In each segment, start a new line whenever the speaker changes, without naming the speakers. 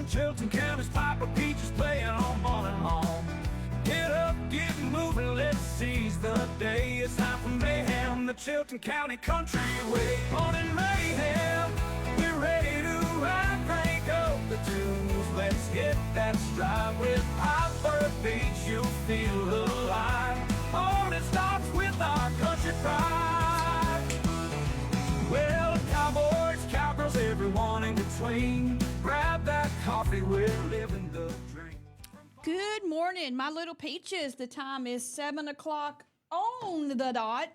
Chilton County's Piper Peaches playing on Morning Home. Get up, get moving, let's seize the day. It's time for Mayhem, the Chilton County Country Way. Morning Mayhem, we're ready to ride, crank up the tunes. Let's hit that stride with Piper Peach, you'll feel alive. Morning starts with our country pride. Well, cowboys, cowgirls, everyone in between, grab that coffee, we're living the dream.
Good morning, my little peaches. The time is 7 o'clock on the dot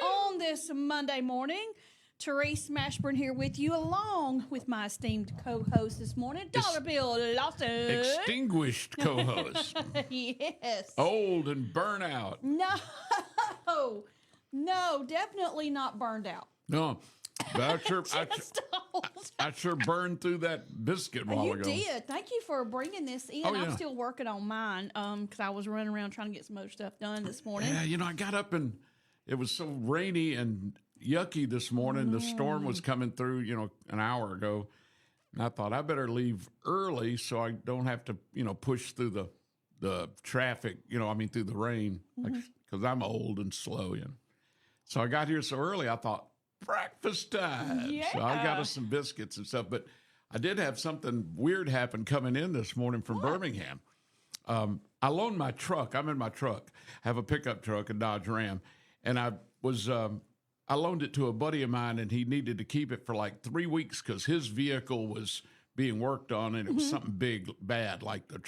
on this Monday morning. Trese Mashburn here with you, along with my esteemed co-host this morning, Dollar Bill Lawson.
Extinguished co-host.
Yes.
Old and burnt out.
No, definitely not burned out.
No, but I sure burned through that biscuit a while
You
ago.
did. Thank you for bringing this in.
Oh, yeah.
I'm still working on mine because I was running around trying to get some other stuff done this morning.
Yeah, I got up and it was so rainy and yucky this morning. The storm was coming through, an hour ago. And I thought I better leave early so I don't have to, push through the traffic, through the rain, because I'm old and slow. So I got here so early, I thought, breakfast time.
Yeah.
So I got us some biscuits and stuff. But I did have something weird happen coming in this morning from Birmingham. I loaned my truck. I'm in my truck. I have a pickup truck, a Dodge Ram. And I loaned it to a buddy of mine, and he needed to keep it for like 3 weeks because his vehicle was being worked on, and it was something big, bad, like the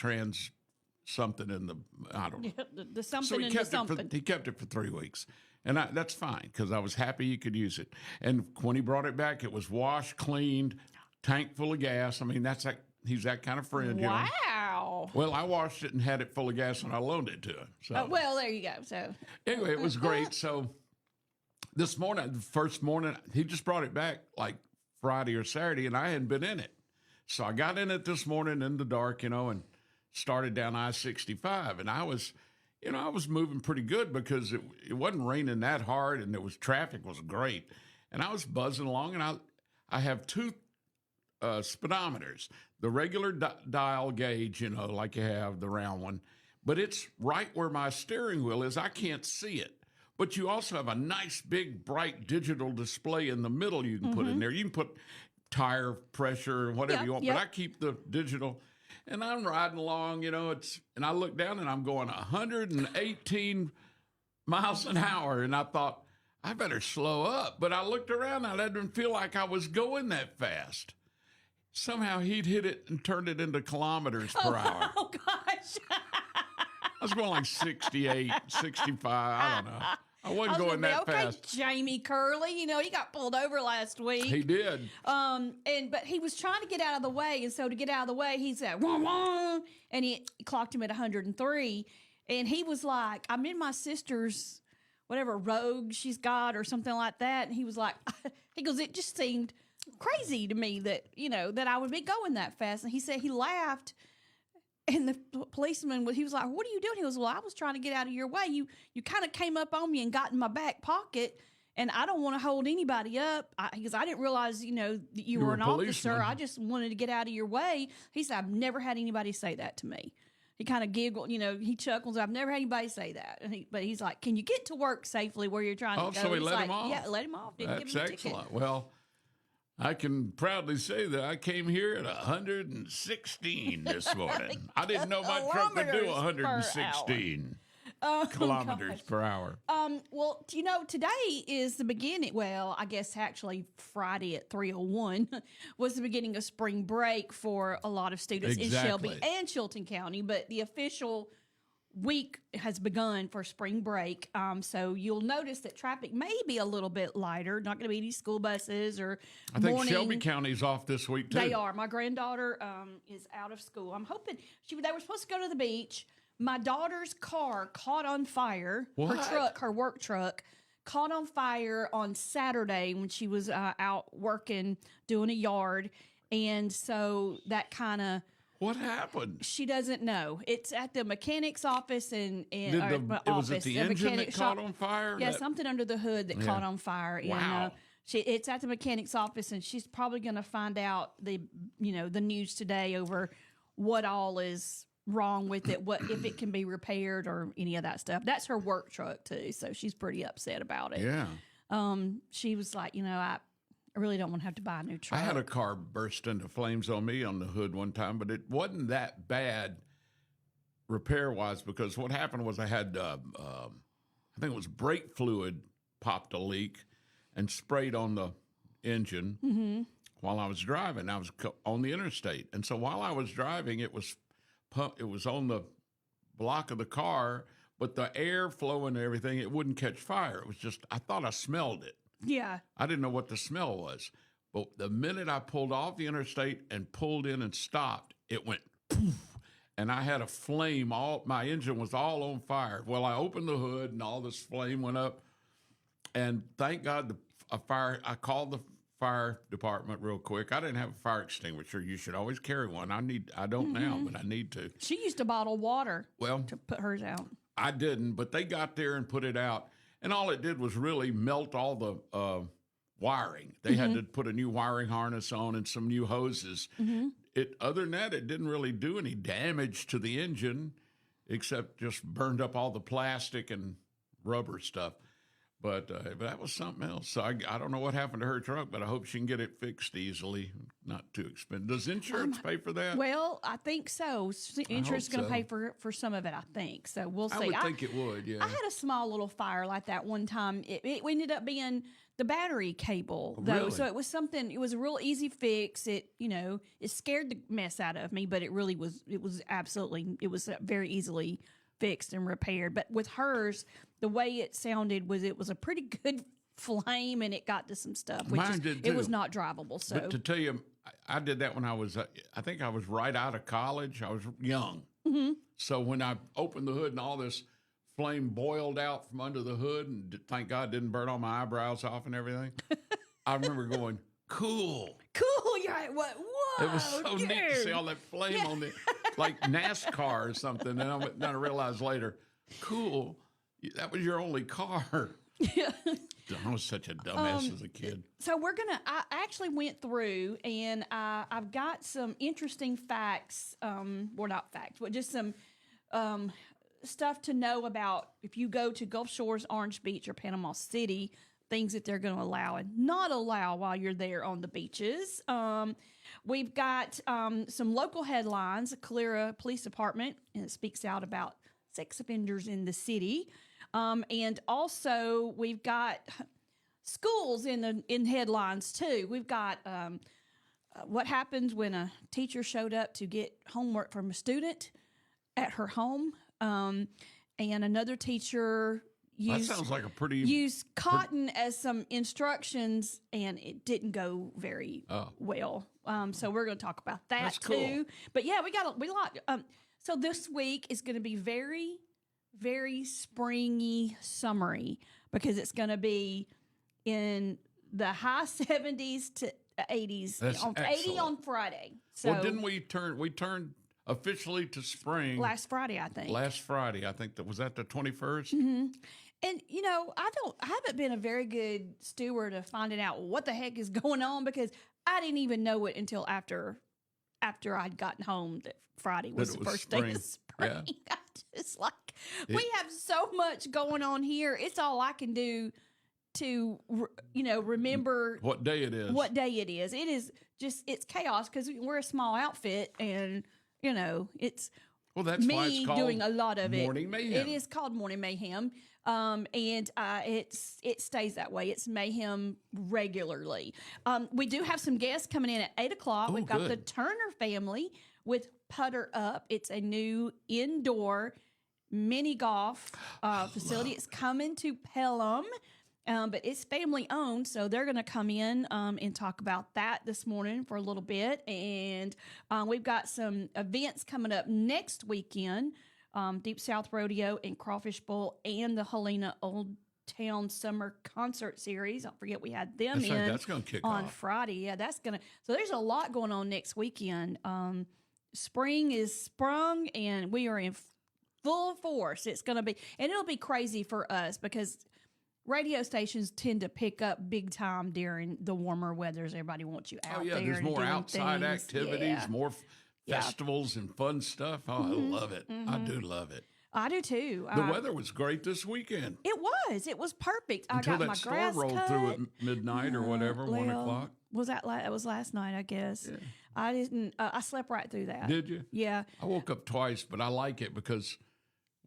something in the, I don't know.
Yeah, the something
So
in the something.
he kept it for 3 weeks. And that's fine because I was happy he could use it. And when he brought it back, it was washed, cleaned, tank full of gas. I mean, he's that kind of friend.
Wow.
Well, I washed it and had it full of gas when I loaned it to him. So
Well, there you go. So
anyway, it was great. So this morning, the first morning, he just brought it back like Friday or Saturday, and I hadn't been in it. So I got in it this morning in the dark, and started down I-65. And I was moving pretty good because it wasn't raining that hard, and traffic was great. And I was buzzing along, and I have two speedometers, the regular dial gauge, like you have, the round one, but it's right where my steering wheel is. I can't see it. But you also have a nice, big, bright digital display in the middle you can put in there. You can put tire pressure, whatever you want, but I keep the digital. And I'm riding along, and I look down and I'm going 118 miles an hour. And I thought, I better slow up. But I looked around and I didn't feel like I was going that fast. Somehow he'd hit it and turned it into kilometers per hour.
Oh, gosh.
I was going like 68, 65, I don't know. I wasn't going that fast.
Jamie Curley, he got pulled over last week.
He did.
But he was trying to get out of the way, and so to get out of the way, he said, wah, wah, and he clocked him at 103, and he was like, I'm in my sister's, whatever, Rogue she's got or something like that, and he was like, he goes, it just seemed crazy to me that, that I would be going that fast, and he said he laughed. And the policeman, he was like, what are you doing? He goes, well, I was trying to get out of your way. You kind of came up on me and got in my back pocket, and I don't want to hold anybody up. Because I didn't realize, that you were an officer. I just wanted to get out of your way. He said, I've never had anybody say that to me. He kind of giggled, he chuckles. I've never had anybody say that. But he's like, can you get to work safely where you're trying to go?
So he let him off?
Yeah, let him off. Didn't
That's
give him a
excellent.
ticket.
Well, I can proudly say that I came here at 116 this morning. I didn't know my truck could do 116 kilometers per hour.
Well, today is the beginning. Well, I guess actually Friday at 3:01 was the beginning of spring break for a lot of students in Shelby and Chilton County, but the official week has begun for spring break. So you'll notice that traffic may be a little bit lighter. Not going to be any school buses or
I think Shelby County's off this week, too.
They are. My granddaughter is out of school. I'm hoping they were supposed to go to the beach. My daughter's car caught on fire.
What?
Her work truck, caught on fire on Saturday when she was out working, doing a yard. And so that kind of...
What happened?
She doesn't know. It's at the mechanic's office and
was it the engine that caught on fire?
Yeah, something under the hood that caught on fire.
Wow.
And, it's at the mechanic's office, and she's probably going to find out the news today over what all is wrong with it, what if it can be repaired or any of that stuff. That's her work truck too, so she's pretty upset about it.
Yeah.
She was like, I really don't want to have to buy a new truck.
I had a car burst into flames on me on the hood one time, but it wasn't that bad repair-wise, because what happened was I had, I think it was brake fluid popped a leak and sprayed on the engine while I was driving. I was on the interstate. And so while I was driving, it was on the block of the car, but the air flowing and everything, it wouldn't catch fire. It was just, I thought I smelled it.
Yeah.
I didn't know what the smell was. But the minute I pulled off the interstate and pulled in and stopped, it went poof, and I had a flame. My engine was all on fire. Well, I opened the hood and all this flame went up. And thank God I called the fire department real quick. I didn't have a fire extinguisher. You should always carry one. I don't now, but I need to.
She used to bottle water
Well,
to put hers out.
I didn't, but they got there and put it out. And all it did was really melt all the wiring. They had to put a new wiring harness on and some new hoses. Other than that, it didn't really do any damage to the engine, except just burned up all the plastic and rubber stuff. But that was something else. So I don't know what happened to her truck, but I hope she can get it fixed easily, not too expensive. Does insurance pay for that?
Well, I think so. Insurance is going to pay for some of it, I think. So we'll see.
I would think it would, yeah.
I had a small little fire like that one time. It ended up being the battery cable, though.
Really?
So it was something, it was a real easy fix. It scared the mess out of me, but it really was, it was very easily fixed and repaired. But with hers, the way it sounded was it was a pretty good flame, and it got to some stuff.
Mine did too.
It was not drivable. So
But to tell you, I did that when I was, I think I was right out of college. I was young. So when I opened the hood and all this flame boiled out from under the hood, and thank God it didn't burn all my eyebrows off and everything, I remember going, cool.
You're right. What? Whoa!
It was so neat to see all that flame on the, like NASCAR or something. And then I realized later, cool, that was your only car.
Yeah.
I was such a dumbass as a kid.
So I actually went through, and I've got some interesting facts, well, not facts, but just some stuff to know about if you go to Gulf Shores, Orange Beach, or Panama City, things that they're going to allow and not allow while you're there on the beaches. We've got some local headlines. The Calera Police Department, and it speaks out about sex offenders in the city. And also we've got schools in headlines too. We've got what happens when a teacher showed up to get homework from a student at her home, and another teacher
That sounds like a pretty
used cotton as some instructions, and it didn't go very well. So we're going to talk about that. That's too.
Cool.
But yeah, we got. So this week is going to be very, very springy, summery, because it's going to be in the high 70s to 80s.
That's
80 on Friday. So
well, didn't we turned officially to spring
last Friday, I think.
Last Friday, I think was that the 21st.
And I haven't been a very good steward of finding out what the heck is going on, because I didn't even know it until after I'd gotten home that Friday was the first day of spring.
Yeah.
I just we have so much going on here. It's all I can do to remember
what day it is.
What day it is. It is just, it's chaos because we're a small outfit, and it's
that's
me
why it's called
doing a lot of
Morning Mayhem.
It is called Morning Mayhem. And it stays that way. It's mayhem regularly. We do have some guests coming in at 8:00. We've got the Turner family with Putter Up. It's a new indoor mini golf facility. It's coming to Pelham, but it's family owned, so they're going to come in and talk about that this morning for a little bit. And we've got some events coming up next weekend. Deep South Rodeo and Crawfish Bowl and the Helena Old Town Summer Concert Series. Don't forget we had them
that's going to kick
on
off
Friday. Yeah, so there's a lot going on next weekend. Spring is sprung, and we are in full force. It's going to be, and it'll be crazy for us because radio stations tend to pick up big time during the warmer weathers. Everybody wants you out there.
There's more outside
things.
activities, more festivals and fun stuff. Oh, I love it. I do love it.
I do too.
The weather was great this weekend.
It was. It was perfect.
Until
I got
that
my
storm
grass
rolled
cut.
through at midnight or whatever, 1 o'clock.
Was that it was last night, I guess.
Yeah.
I didn't. I slept right through that.
Did you?
Yeah.
I woke up twice, but I like it because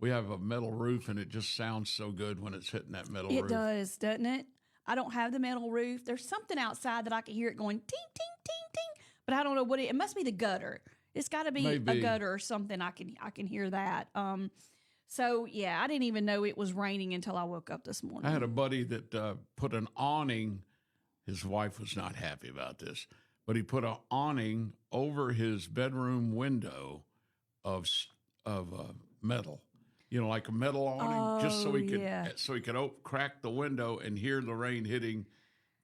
we have a metal roof and it just sounds so good when it's hitting that metal roof.
It does, doesn't it? I don't have the metal roof. There's something outside that I can hear it going ting, ting, ting, ting. But I don't know what it must be the gutter. It's got to be a gutter or something. I can hear that. So, yeah, I didn't even know it was raining until I woke up this morning.
I had a buddy that put an awning. His wife was not happy about this, but he put an awning over his bedroom window of metal. You know, like a metal awning, just so he could crack the window and hear the rain hitting.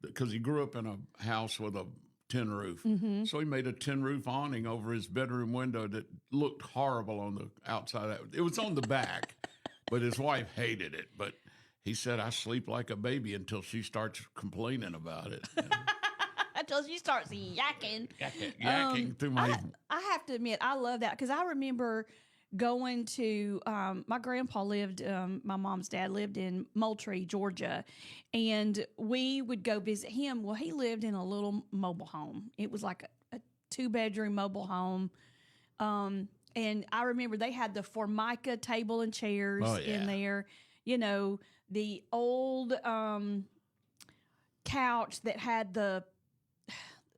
Because he grew up in a house with a tin roof, so he made a tin roof awning over his bedroom window that looked horrible on the outside. It was on the back, but his wife hated it. But he said, "I sleep like a baby until she starts complaining about it."
Until she starts yakking
through my.
I have to admit, I love that because I remember going to my grandpa lived my mom's dad lived in Moultrie, Georgia, and we would go visit him. Well, he lived in a little mobile home. It was like a 2-bedroom mobile home, and I remember they had the Formica table and chairs in there. You know, the old couch that had the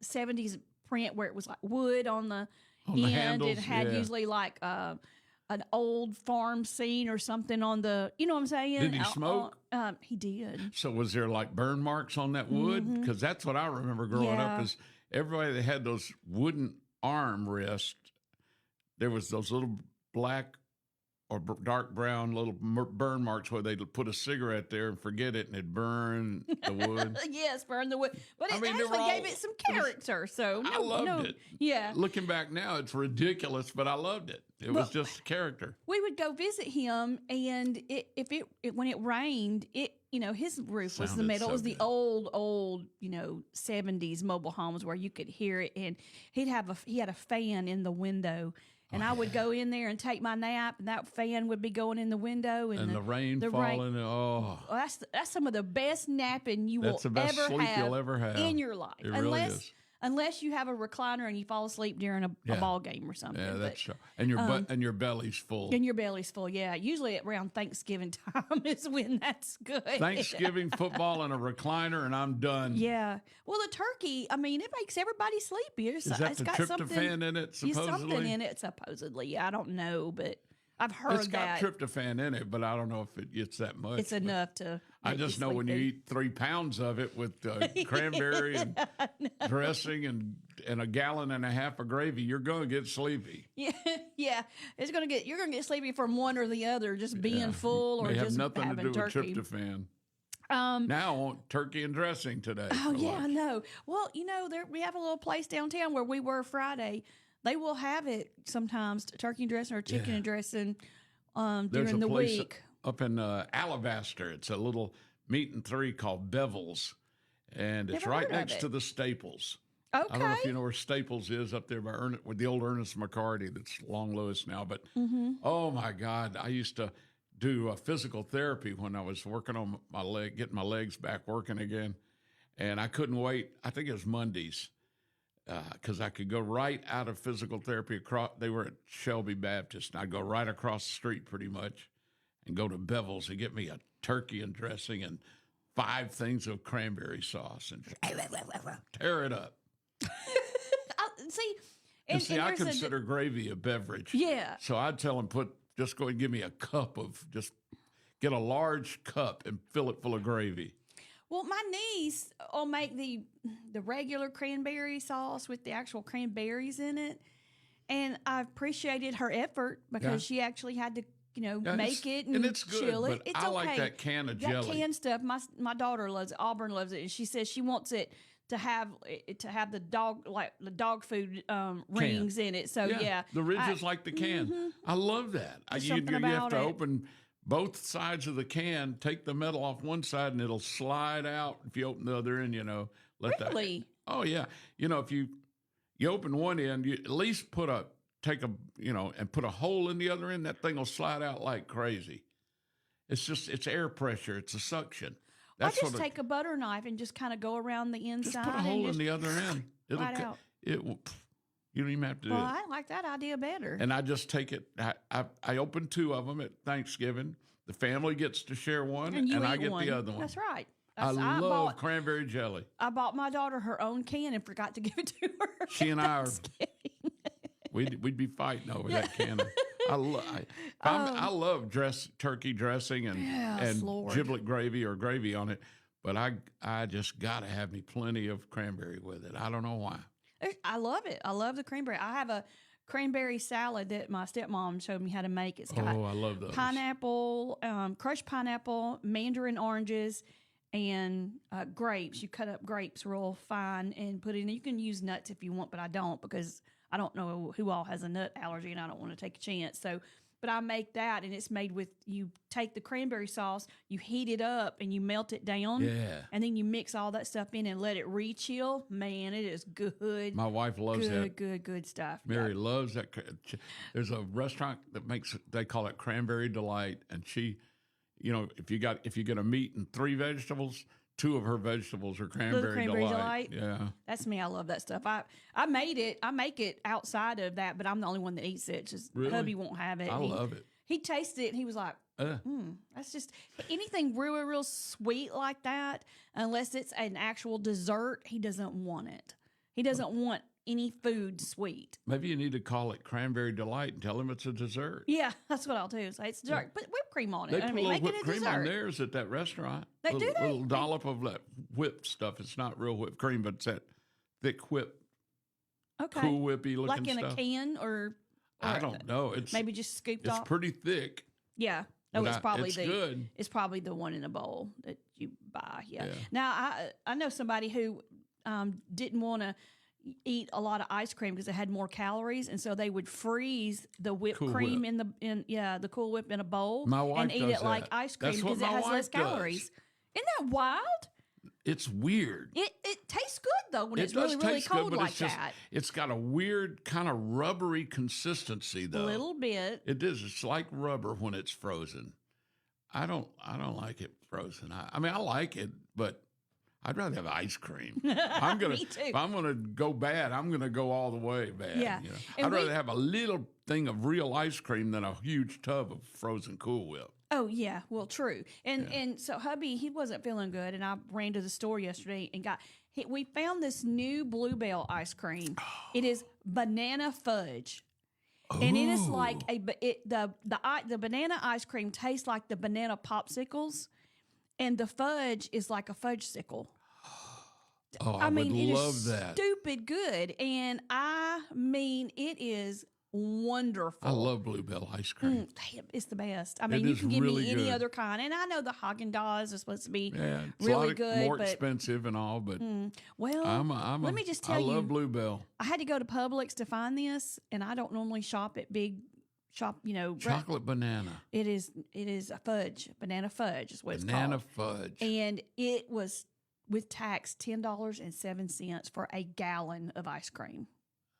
70s print where it was like wood on the end.
Handles,
it had usually like an old farm scene or something on the, you know what I'm saying?
Did he smoke?
He did.
So was there like burn marks on that wood? Because that's what I remember growing up is everybody that had those wooden arm rests, there was those little black or dark brown little burn marks where they'd put a cigarette there and forget it and it'd burn the wood.
Yes, burn the wood. But it actually gave it some character. So
I loved it.
Yeah.
Looking back now, it's ridiculous, but I loved it. It was just character.
We would go visit him, and when it rained, his roof was the metal. It was the old 70s mobile homes where you could hear it, and he had a fan in the window. And I would go in there and take my nap, and that fan would be going in the window, and
the rain falling. Oh,
that's some of the best napping you will
that's the best
ever
sleep
have
you'll ever have
in your life.
It really is.
Unless you have a recliner and you fall asleep during a ball game or something.
Yeah, that's true. And your belly's full.
And your belly's full, yeah. Usually around Thanksgiving time is when that's good.
Thanksgiving football and a recliner, and I'm done.
Yeah. Well, the turkey, I mean, it makes everybody sleepy.
Is that the tryptophan in it, supposedly?
Something in it, supposedly. I don't know, but I've heard
it's got tryptophan in it, but I don't know if it's that much.
It's enough to.
I just know when you eat 3 pounds of it with cranberry and dressing and a gallon and a half of gravy, you're going to get sleepy.
Yeah, yeah. You're going to get sleepy from one or the other, just being full or just
nothing
having
to do
turkey.
with tryptophan. Now I want turkey and dressing today.
Oh yeah, I know. Well, we have a little place downtown where we were Friday. They will have it sometimes, turkey and dressing or chicken and dressing during the week.
Up in Alabaster, it's a little meat and 3 called Bevel's, and it's right next to the Staples.
Okay.
I don't know if you know where Staples is up there by with the old Ernest McCarty that's Long Lewis now. But oh my God, I used to do physical therapy when I was working on my leg, getting my legs back working again, and I couldn't wait. I think it was Mondays. Because I could go right out of physical therapy across. They were at Shelby Baptist, and I'd go right across the street pretty much and go to Bevel's and get me a turkey and dressing and 5 things of cranberry sauce and tear it up. I consider gravy a beverage.
Yeah.
So I'd tell them, just go and give me a cup of, just get a large cup and fill it full of gravy.
Well, my niece will make the regular cranberry sauce with the actual cranberries in it, and I appreciated her effort because she actually had to, make it and
it's good,
chill it.
But
It's
I
okay.
like that can of jelly.
That canned stuff. My daughter loves it. Auburn loves it, and she says she wants it to have the dog food rings in it. So yeah,
the ridge is like the can. I love that. You have to open both sides of the can, take the metal off one side, and it'll slide out. If you open the other end, let
really?
Oh yeah. If you open one end, you at least put a take and put a hole in the other end, that thing will slide out like crazy. It's air pressure. It's a suction.
I just take a butter knife and just kind of go around the inside.
Just put a hole in the other end. It will. You don't even have to do it.
Well, I like that idea better.
And I just take it. I open 2 of them at Thanksgiving. The family gets to share one, and I get the other one.
That's right.
I love cranberry jelly.
I bought my daughter her own can and forgot to give it to her.
She and I are. We'd be fighting over that can. I love turkey dressing and giblet gravy or gravy on it, but I just gotta have me plenty of cranberry with it. I don't know why.
I love it. I love the cranberry. I have a cranberry salad that my stepmom showed me how to make. It's got
I love those.
Pineapple, crushed pineapple, mandarin oranges, and grapes. You cut up grapes real fine and put it in. You can use nuts if you want, but I don't because I don't know who all has a nut allergy and I don't want to take a chance. But I make that, and it's made with, you take the cranberry sauce, you heat it up, and you melt it down.
Yeah.
And then you mix all that stuff in and let it re-chill. Man, it is good.
My wife loves that.
Good stuff.
Mary loves that. There's a restaurant that they call it Cranberry Delight, and she, if you get a meat and 3 vegetables, 2 of her vegetables are cranberry delight. Yeah,
that's me. I love that stuff. I make it outside of that, but I'm the only one that eats it. Just
really?
Hubby won't have it.
I love it.
He tasted it and he was like, that's just anything real sweet like that. Unless it's an actual dessert, he doesn't want it. He doesn't want any food sweet.
Maybe you need to call it Cranberry Delight and tell him it's a dessert.
Yeah, that's what I'll do. Say it's dessert. Put whipped cream on it.
They put a little whipped cream on theirs at that restaurant.
They do.
A little dollop of that whipped stuff. It's not real whipped cream, but it's that thick whip.
Okay.
Cool whippy looking
like in
stuff.
A can or
I don't know. It's
maybe just scooped off.
It's pretty thick.
Yeah. No, it's probably
good.
It's probably the one in a bowl that you buy. Yeah. Now I know somebody who didn't want to eat a lot of ice cream because it had more calories, and so they would freeze the whipped cream in the Cool Whip in a bowl and eat it like ice cream because it has less calories. Isn't that wild?
It's weird.
It tastes good though when it's really cold like that.
It's got a weird kind of rubbery consistency though.
A little bit.
It is. It's like rubber when it's frozen. I don't like it frozen. I mean I like it, but I'd rather have ice cream.
Me too.
If I'm gonna go bad, I'm gonna go all the way bad.
Yeah.
I'd rather have a little thing of real ice cream than a huge tub of frozen Cool Whip.
Oh yeah, well true. And so hubby, he wasn't feeling good, and I ran to the store yesterday and we found this new Bluebell ice cream. It is banana fudge. And it is like the banana ice cream tastes like the banana popsicles. And the fudge is like a fudge-sicle.
Oh, I would love that.
Stupid good. And I mean, it is wonderful.
I love Bluebell ice cream.
It's the best. I mean, you can give me any other kind. And I know the Haagen-Dazs is supposed to be really good.
More expensive and all, but
well, let me just tell you.
I love Bluebell.
I had to go to Publix to find this, and I don't normally shop at big shop,
chocolate banana.
It is a fudge, banana fudge is what it's called.
Banana fudge.
And it was with tax $10.07 for a gallon of ice cream.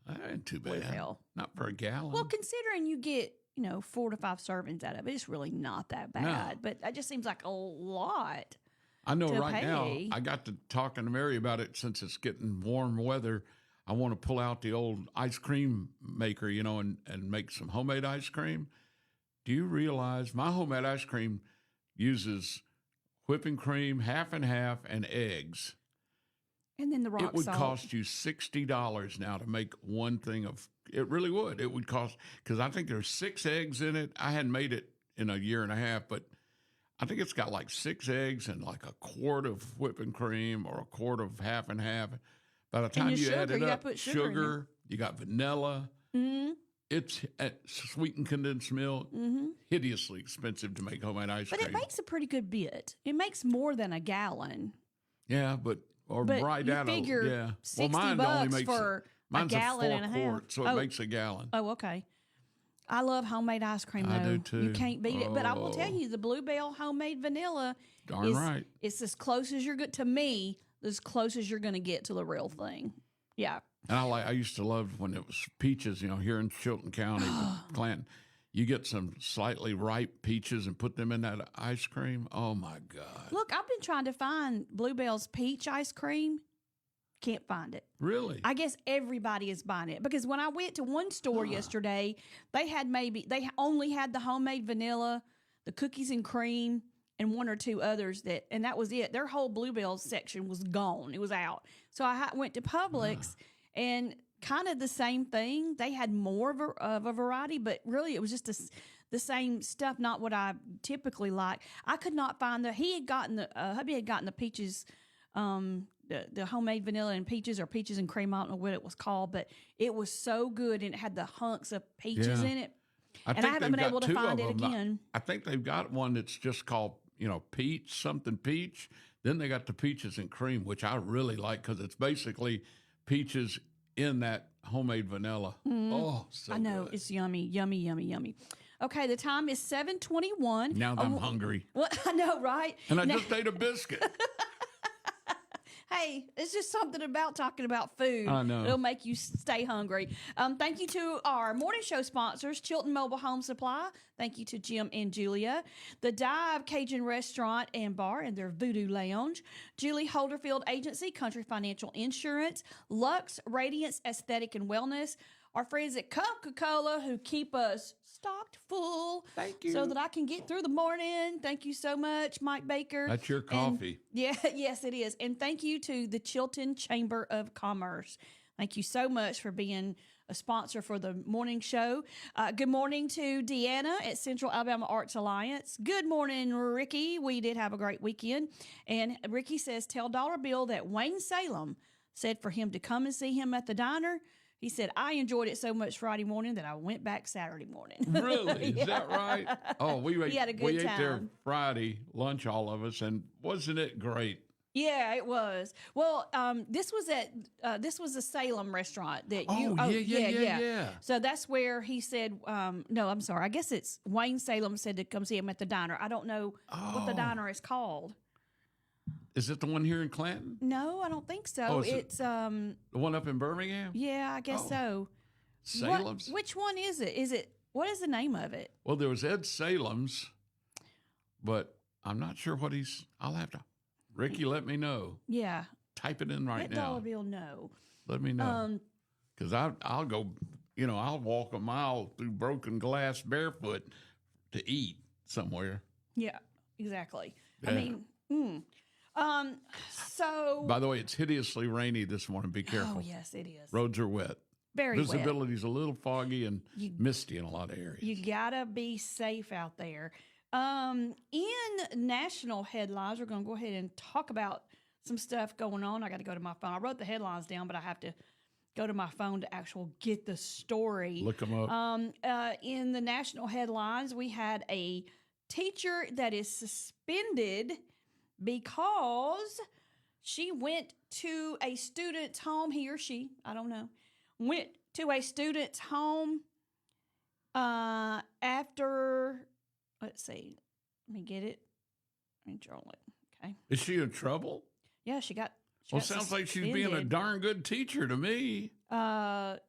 That ain't too bad.
Bluebell.
Not for a gallon.
Well, considering you get 4 to 5 servings out of it, it's really not that bad.
No.
But it just seems like a lot.
I know right now. I got to talking to Mary about it since it's getting warm weather. I want to pull out the old ice cream maker, and make some homemade ice cream. Do you realize my homemade ice cream uses whipping cream, half and half, and eggs?
And then the rock salt.
It would cost you $60 now to make one thing of. It really would. It would cost, because I think there's 6 eggs in it. I hadn't made it in a year and a half, but I think it's got like 6 eggs and like a quart of whipping cream or a quart of half and half. By the time you add it up, sugar, you got vanilla. Mm-hmm. It's sweetened condensed milk. Mm-hmm. Hideously expensive to make homemade ice cream.
But it makes a pretty good bit. It makes more than a gallon.
Yeah, but right
you
out
figure
of yeah.
$60
well, mine only makes
for a gallon and a half.
Quart, so it makes a gallon.
Oh, okay. I love homemade ice cream, though.
I do too.
You can't beat it. But I will tell you, the Bluebell homemade vanilla it's as close as you're good to me. As close as you're going to get to the real thing. Yeah.
And I used to love when it was peaches, here in Chilton County, with Clanton. You get some slightly ripe peaches and put them in that ice cream. Oh, my God.
Look, I've been trying to find Bluebell's peach ice cream. Can't find it.
Really?
I guess everybody is buying it because when I went to one store yesterday, they only had the homemade vanilla, the cookies and cream, and one or two others and that was it. Their whole Bluebell section was gone. It was out. So I went to Publix and kind of the same thing. They had more of a variety, but really it was just the same stuff, not what I typically like. I could not find hubby had gotten the peaches, the homemade vanilla and peaches or peaches and cream. I don't know what it was called, but it was so good and it had the hunks of peaches in it. I haven't been able to find it again.
I think they've got one that's just called, peach. Then they got the peaches and cream, which I really like because it's basically peaches in that homemade vanilla. Oh, so
I know.
good.
It's yummy, yummy, yummy, yummy. Okay, the time is 7:21.
Now I'm hungry.
Well, I know, right?
And I just ate a biscuit.
Hey, it's just something about talking about food.
I know.
It'll make you stay hungry. Thank you to our morning show sponsors, Chilton Mobile Home Supply. Thank you to Jim and Julia. The Dive Cajun Restaurant and Bar and their Voodoo Lounge. Julie Holderfield Agency, Country Financial Insurance. Lux Radiance Aesthetic and Wellness. Our friends at Coca-Cola who keep us stocked full.
Thank you.
So that I can get through the morning. Thank you so much, Mike Baker.
That's your coffee.
Yes, it is. And thank you to the Chilton Chamber of Commerce. Thank you so much for being a sponsor for the morning show. Good morning to Deanna at Central Alabama Arts Alliance. Good morning, Ricky. We did have a great weekend. And Ricky says, tell Dollar Bill that Wayne Salem said for him to come and see him at the diner. He said, I enjoyed it so much Friday morning that I went back Saturday morning.
Really? Is that right? Oh, we
had a good
we ate
time.
there Friday, lunch, all of us, and wasn't it great?
Yeah, it was. Well, this was a Salem restaurant that you.
Yeah.
So that's where he said, no, I'm sorry. I guess it's Wayne Salem said to come see him at the diner. I don't know what the diner is called.
Is it the one here in Clanton?
No, I don't think so.
Oh,
it's
the one up in Birmingham?
Yeah, I guess so.
Salem's?
Which one is it? What is the name of it?
Well, there was Ed Salem's, but I'm not sure what I'll have to. Ricky, let me know.
Yeah.
Type it in right
Let
now.
Dollar Bill know.
Let me know. Because I'll go, I'll walk a mile through broken glass barefoot to eat somewhere.
Yeah, exactly.
Yeah.
I mean, so.
By the way, it's hideously rainy this morning. Be careful.
Oh, yes, it is.
Roads are wet.
Very wet.
Visibility's a little foggy and misty in a lot of areas.
You gotta be safe out there. In national headlines, we're gonna go ahead and talk about some stuff going on. I got to go to my phone. I wrote the headlines down, but I have to go to my phone to actually get the story.
Look them up.
In the national headlines, we had a teacher that is suspended because she went to a student's home. He or she, I don't know, went to a student's home after, let's see, let me get it. Let me draw it. Okay.
Is she in trouble?
Yeah, she got.
Sounds like she's being a darn good teacher to me.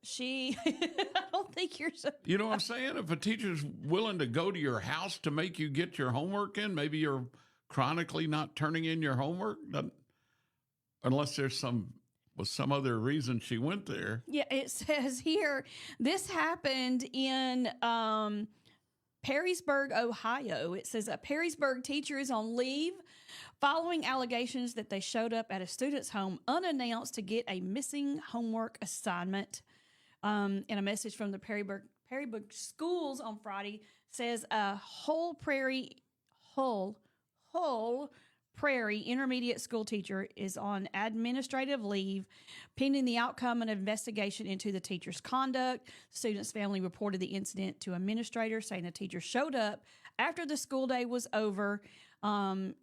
She, I don't think you're so.
You know what I'm saying? If a teacher's willing to go to your house to make you get your homework in, maybe you're chronically not turning in your homework, unless there's some other reason she went there.
Yeah, it says here, this happened in Perrysburg, Ohio. It says a Perrysburg teacher is on leave following allegations that they showed up at a student's home unannounced to get a missing homework assignment. In a message from the Perrysburg schools on Friday says a Hull Prairie intermediate school teacher is on administrative leave pending the outcome of an investigation into the teacher's conduct. The student's family reported the incident to administrators, saying the teacher showed up after the school day was over and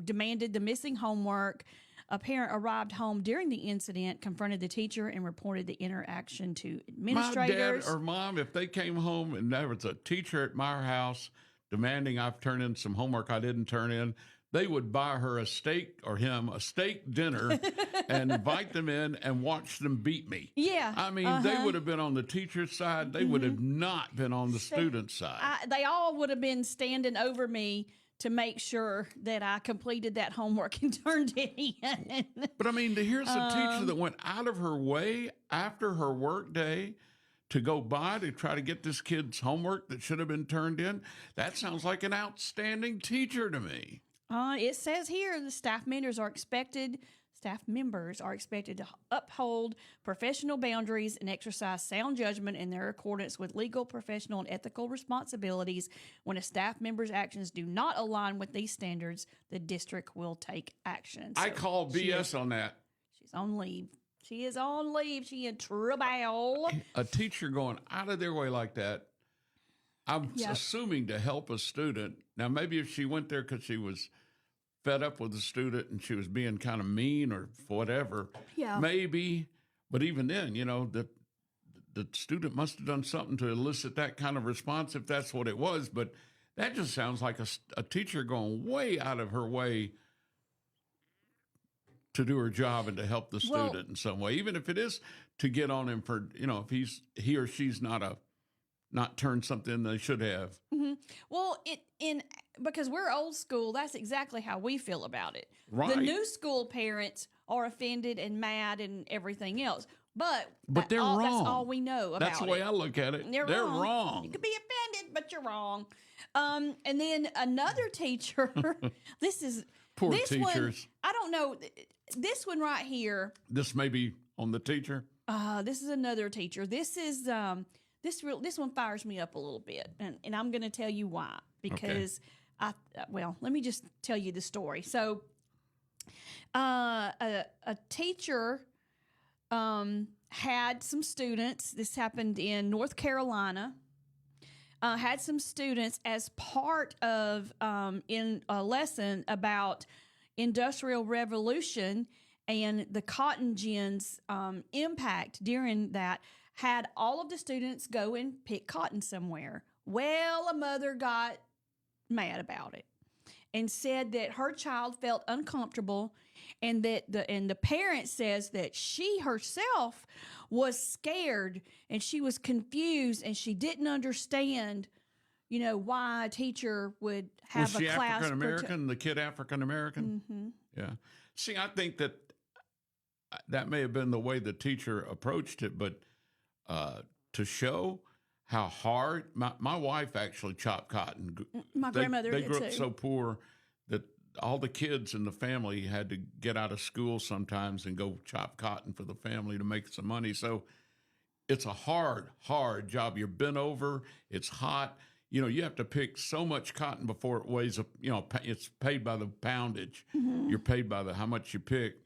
demanded the missing homework. A parent arrived home during the incident, confronted the teacher, and reported the interaction to administrators.
My dad or mom, if they came home and there was a teacher at my house demanding I've turned in some homework I didn't turn in, they would buy her a steak or him a steak dinner and invite them in and watch them beat me.
Yeah.
I mean, they would have been on the teacher's side. They would have not been on the student's side.
They all would have been standing over me to make sure that I completed that homework and turned it in.
But I mean, here's a teacher that went out of her way after her work day to go by to try to get this kid's homework that should have been turned in. That sounds like an outstanding teacher to me.
It says here the staff members are expected to uphold professional boundaries and exercise sound judgment in their accordance with legal, professional, and ethical responsibilities. When a staff member's actions do not align with these standards, the district will take action.
I call BS on that.
She's on leave. She is on leave. She in trouble.
A teacher going out of their way like that, I'm assuming to help a student. Now, maybe if she went there because she was fed up with the student and she was being kind of mean or whatever, maybe. But even then, the student must have done something to elicit that kind of response if that's what it was. But that just sounds like a teacher going way out of her way to do her job and to help the student in some way, even if it is to get on him for, if he or she's not turned something they should have.
Mm-hmm. Well, because we're old school, that's exactly how we feel about it.
Right.
The new school parents are offended and mad and everything else. But
they're wrong.
That's all we know about it.
That's the way I look at it.
They're
wrong.
You could be offended, but you're wrong. And then another teacher,
Poor teachers.
I don't know. This one right here.
This may be on the teacher.
This is another teacher. This is this one fires me up a little bit, and I'm going to tell you why. Because let me just tell you the story. So, a teacher had some students. This happened in North Carolina. Had some students as part of in a lesson about Industrial Revolution and the cotton gin's impact during that. Had all of the students go and pick cotton somewhere. Well, a mother got mad about it and said that her child felt uncomfortable, and that the parent says that she herself was scared and she was confused and she didn't understand, why a teacher would have
was
a class.
African American? The kid African American?
Mm-hmm.
Yeah. See, I think that may have been the way the teacher approached it, but to show how hard my wife actually chopped cotton.
My grandmother
they
did
grew
too.
up so poor that all the kids in the family had to get out of school sometimes and go chop cotton for the family to make some money. So it's a hard job. You're bent over. It's hot. You have to pick so much cotton before it weighs up. It's paid by the poundage. Mm-hmm. You're paid by how much you pick.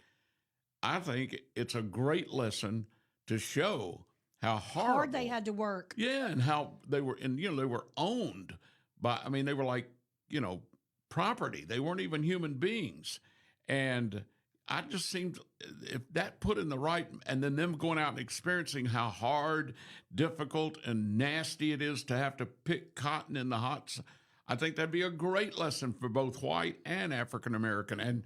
I think it's a great lesson to show how hard
they had to work.
Yeah, and how they were, they were owned by. I mean, they were like, property. They weren't even human beings, and I just seemed if that put in the right, and then them going out and experiencing how hard, difficult, and nasty it is to have to pick cotton in the hot. I think that'd be a great lesson for both white and African American and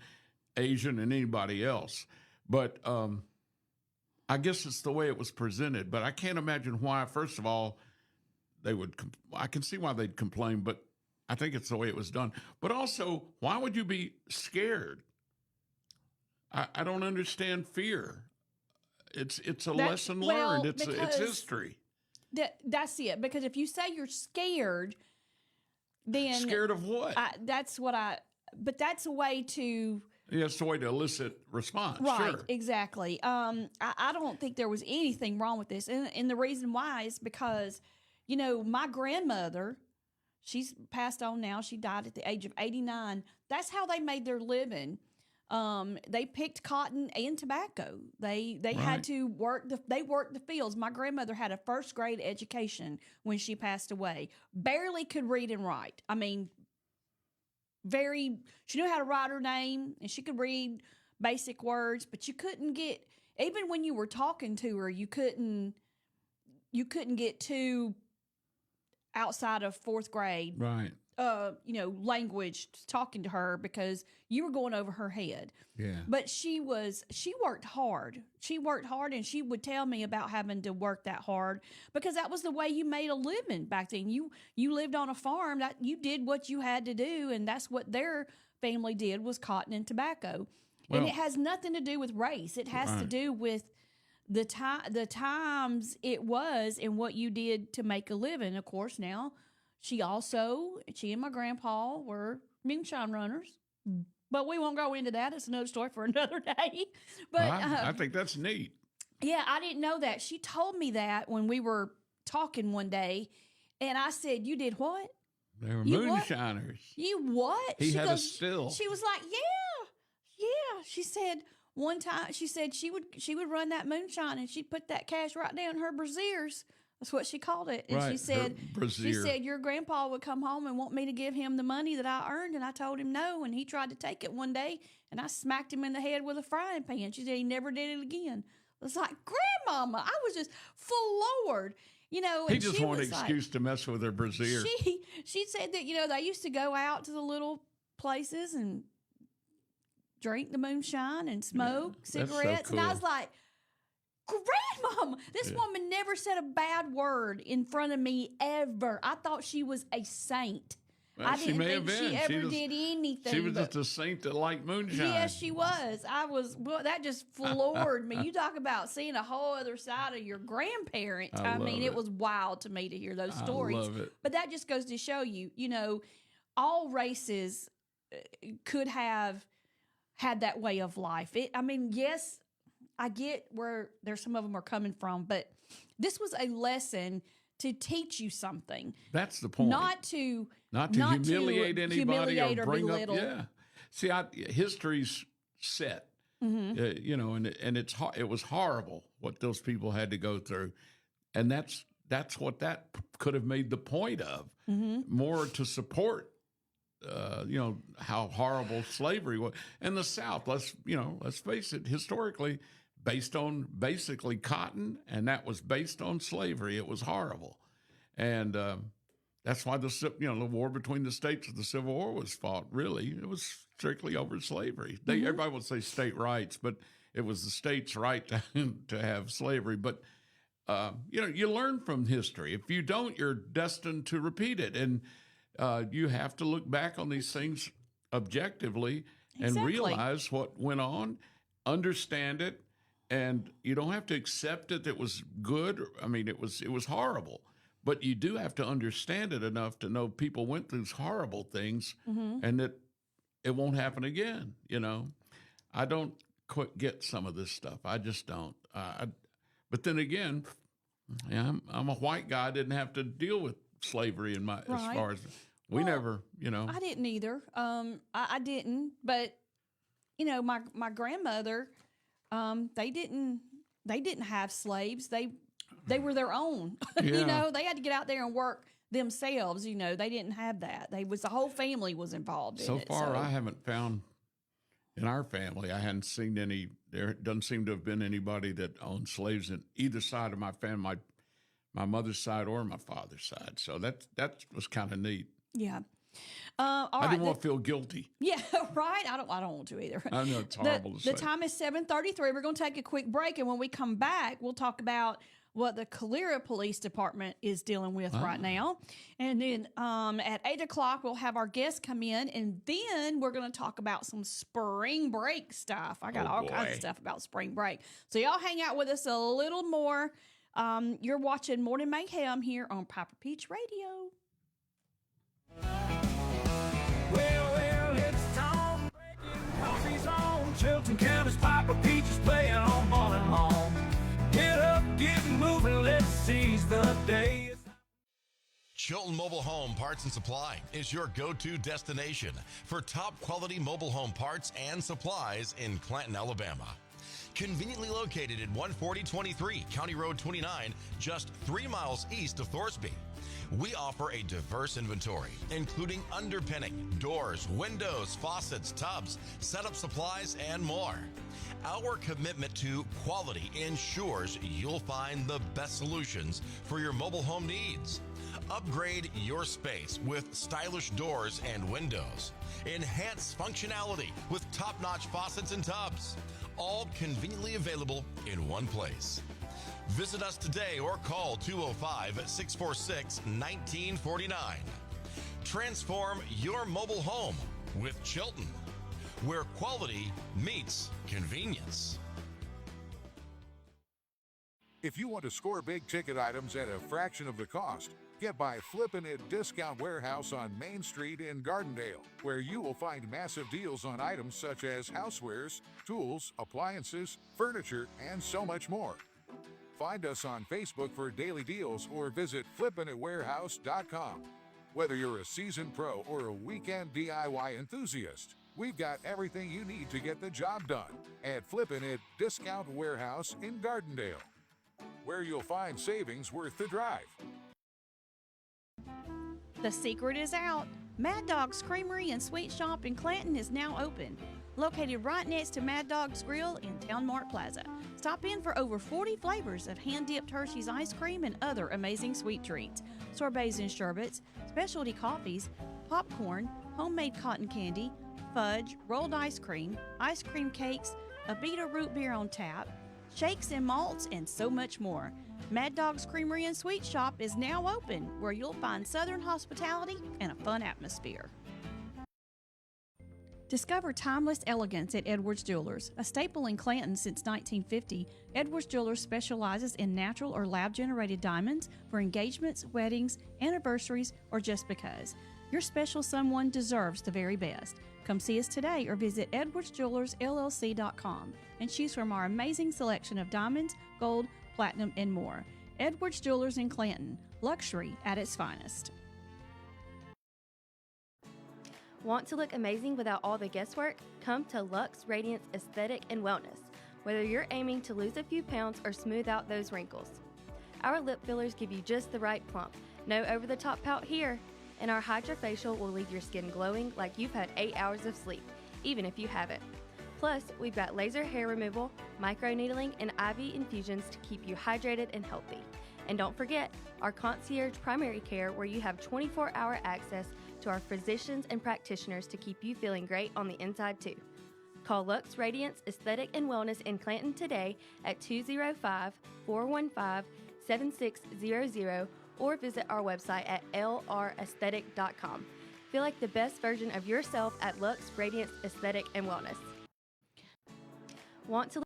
Asian and anybody else. But I guess it's the way it was presented. But I can't imagine why. First of all, they would. I can see why they'd complain, but I think it's the way it was done. But also, why would you be scared? I don't understand fear. It's a lesson learned. It's history.
That's it. Because if you say you're scared, then
scared of what?
But that's a way to.
Yeah, it's a way to elicit response.
Right,
sure.
Exactly. I don't think there was anything wrong with this, and the reason why is because, my grandmother, she's passed on now. She died at the age of 89. That's how they made their living. They picked cotton and tobacco. They
Right.
had to work. They worked the fields. My grandmother had a first grade education when she passed away. Barely could read and write. I mean, she knew how to write her name and she could read basic words, but you couldn't get, even when you were talking to her, you couldn't get too outside of fourth grade.
Right.
language talking to her because you were going over her head.
Yeah.
But she worked hard. She worked hard, and she would tell me about having to work that hard because that was the way you made a living back then. You lived on a farm, that you did what you had to do, and that's what their family did, was cotton and tobacco.
Well,
and it has nothing to do with race. It has to do with the times it was and what you did to make a living. Of course, now she and my grandpa were moonshine runners, but we won't go into that. It's another story for another day. But
I think that's neat.
Yeah, I didn't know that. She told me that when we were talking one day, and I said, "You did what?
They were
You what?
moonshiners.
You what?"
He
she
had
goes,
a still.
She was like, yeah. She said one time, she said she would run that moonshine and she'd put that cash right down her brassieres. That's what she called it. And
Right,
she said,
her brassiere.
your grandpa would come home and want me to give him the money that I earned. And I told him no. And he tried to take it one day and I smacked him in the head with a frying pan. She said he never did it again. I was like, Grandmama, I was just floored.
He
And
just
she
wanted an
was
excuse to mess with her brassiere.
She said that, they used to go out to the little places and drink the moonshine and smoke
that's so
cigarettes. And I
cool.
was like, Grandmama, this woman never said a bad word in front of me ever. I thought she was a saint.
Well,
I
she
didn't
may
think
have been.
she ever did anything.
She was
but-
just a saint that liked moonshine.
Yes, she was. That just floored me. You talk about seeing a whole other side of your grandparents. I mean,
love
it
it.
was wild to me to hear those stories.
I love it.
But that just goes to show you, all races could have had that way of life. Yes, I get where there's some of them are coming from, but this was a lesson to teach you something.
That's the point.
Not to
humiliate anybody
humiliate
or
or
bring
belittle.
up. Yeah. See, history's set.
Mm-hmm.
And it was horrible what those people had to go through, and that's what that could have made the point of.
Mm-hmm.
More to support. How horrible slavery was. And the South, let's face it, historically, based on basically cotton, and that was based on slavery. It was horrible. And that's why the war between the states of the Civil War was fought, really. It was strictly over slavery. Everybody would say state rights, but it was the state's right to have slavery. But, you learn from history. If you don't, you're destined to repeat it. And you have to look back on these things objectively and realize what went on, understand it, and you don't have to accept it. That was good. I mean, it was horrible, but you do have to understand it enough to know people went through horrible things, and that it won't happen again. I don't quite get some of this stuff. I just don't. But then again, I'm a white guy. I didn't have to deal with slavery as far as we never,
I didn't either. I didn't, but my grandmother, they didn't have slaves. They were their own.
Yeah.
They had to get out there and work themselves. They didn't have that. The whole family was involved in
so
it.
far, I haven't found in our family. I hadn't seen any. There doesn't seem to have been anybody that owned slaves in either side of my family, my mother's side or my father's side. So that was kind of neat.
Yeah.
I didn't want to feel guilty.
Yeah, right. I don't want to either.
I know it's horrible to say.
The time is 7:33. We're going to take a quick break, and when we come back, we'll talk about what the Calera Police Department is dealing with right now. And then at 8 o'clock, we'll have our guests come in, and then we're going to talk about some spring break stuff. I got all kinds of stuff about spring break. So y'all hang out with us a little more. You're watching Morning Mayhem here on Piper Peach Radio.
Well, it's Tom breaking coffee's on. Chilton County's Piper Peach is playing on Morning Home. Get up, get moving, let's seize the day.
Chilton Mobile Home Parts and Supply is your go-to destination for top quality mobile home parts and supplies in Clanton, Alabama. Conveniently located at 14023 County Road 29, just 3 miles east of Thorsby. We offer a diverse inventory, including underpinning, doors, windows, faucets, tubs, setup supplies, and more. Our commitment to quality ensures you'll find the best solutions for your mobile home needs. Upgrade your space with stylish doors and windows. Enhance functionality with top-notch faucets and tubs. All conveniently available in one place. Visit us today or call 205-646-1949. Transform your mobile home with Chilton, where quality meets convenience.
If you want to score big ticket items at a fraction of the cost, get by Flippin' It Discount Warehouse on Main Street in Gardendale, where you will find massive deals on items such as housewares, tools, appliances, furniture, and so much more. Find us on Facebook for daily deals or visit flippinitwarehouse.com. Whether you're a seasoned pro or a weekend DIY enthusiast, we've got everything you need to get the job done at Flippin' It Discount Warehouse in Gardendale, where you'll find savings worth the drive.
The secret is out. Mad Dog's Creamery and Sweet Shop in Clanton is now open. Located right next to Mad Dog's Grill in Town Mart Plaza. Stop in for over 40 flavors of hand-dipped Hershey's ice cream and other amazing sweet treats. Sorbets and sherbets, specialty coffees, popcorn, homemade cotton candy, fudge, rolled ice cream cakes, a Abita root beer on tap, shakes and malts, and so much more. Mad Dog's Creamery and Sweet Shop is now open, where you'll find Southern hospitality and a fun atmosphere. Discover timeless elegance at Edwards Jewelers. A staple in Clanton since 1950, Edwards Jewelers specializes in natural or lab-generated diamonds for engagements, weddings, anniversaries, or just because. Your special someone deserves the very best. Come see us today or visit edwardsjewelerssllc.com and choose from our amazing selection of diamonds, gold, platinum, and more. Edwards Jewelers in Clanton. Luxury at its finest.
Want to look amazing without all the guesswork? Come to Luxe Radiance Aesthetic and Wellness. Whether you're aiming to lose a few pounds or smooth out those wrinkles, our lip fillers give you just the right plump. No over-the-top pout here. And our Hydrofacial will leave your skin glowing like you've had 8 hours of sleep, even if you haven't. Plus, we've got laser hair removal, microneedling, and IV infusions to keep you hydrated and healthy. And don't forget, our concierge primary care, where you have 24-hour access to our physicians and practitioners to keep you feeling great on the inside too. Call Luxe Radiance Aesthetic and Wellness in Clanton today at 205-415-7600 or visit our website at lraesthetic.com. Feel like the best version of yourself at Luxe Radiance Aesthetic and Wellness. Want to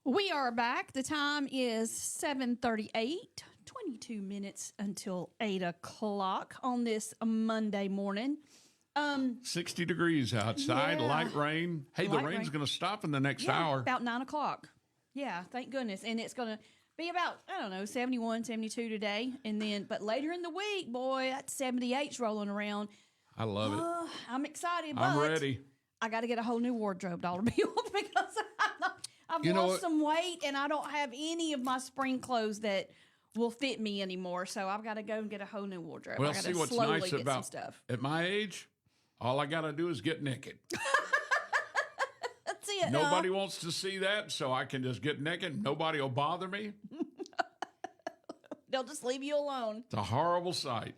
We are back. The time is 7:38, 22 minutes until 8 o'clock on this Monday morning.
60 degrees outside,
Yeah.
light rain. Hey, the
Light
rain's
rain.
going to stop in the next
Yeah,
hour.
about 9 o'clock. Yeah, thank goodness. And it's going to be about, 71, 72 today. And then, but later in the week, boy, that 78's rolling around.
I love it.
I'm excited, but
I'm ready.
I got to get a whole new wardrobe, dollar bill, because I've
You know
lost
what?
some weight and I don't have any of my spring clothes that will fit me anymore. So I've got to go and get a whole new wardrobe.
Well,
I got
see
to
what's
slowly
nice
get
about
some stuff.
at my age, all I got to do is get naked.
That's it.
Nobody wants to see that, so I can just get naked. Nobody will bother me.
They'll just leave you alone.
It's a horrible sight.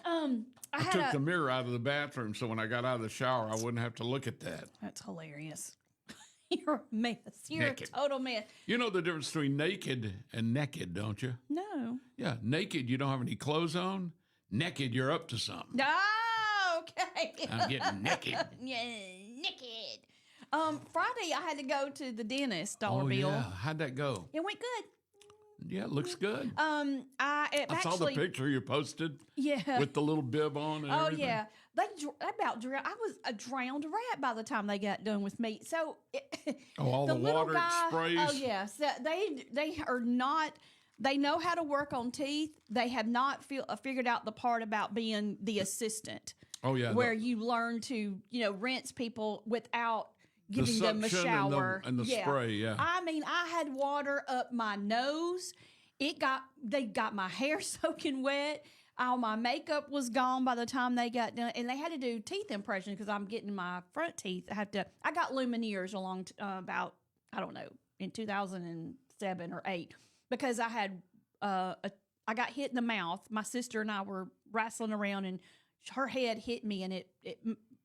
I
I
had
took the mirror out of the bathroom so when I got out of the shower, I wouldn't have to look at that.
That's hilarious. You're a mess. You're
Naked.
a total mess.
You know the difference between naked and naked, don't you?
No.
Yeah, naked, you don't have any clothes on. Naked, you're up to something.
Oh, okay.
I'm getting naked.
Yeah, naked. Friday I had to go to the dentist, dollar
Oh,
bill.
yeah. How'd that go?
It went good.
Yeah, it looks good.
I
saw the picture you posted
Yeah.
with the little bib on and
Oh
everything.
yeah, they about drowned. I was a drowned rat by the time they got done with me. So
all the
little
water it
guy,
sprays?
Oh yeah, so they are not. They know how to work on teeth. They have not figured out the part about being the assistant.
Oh, yeah.
where you learn to rinse people without giving them a
suction
shower.
and the spray, yeah.
I mean, I had water up my nose. They got my hair soaking wet. All my makeup was gone by the time they got done, and they had to do teeth impressions because I'm getting my front teeth. I got Lumineers about, I don't know, in 2007 or 8, because I had I got hit in the mouth. My sister and I were wrestling around, and her head hit me, and it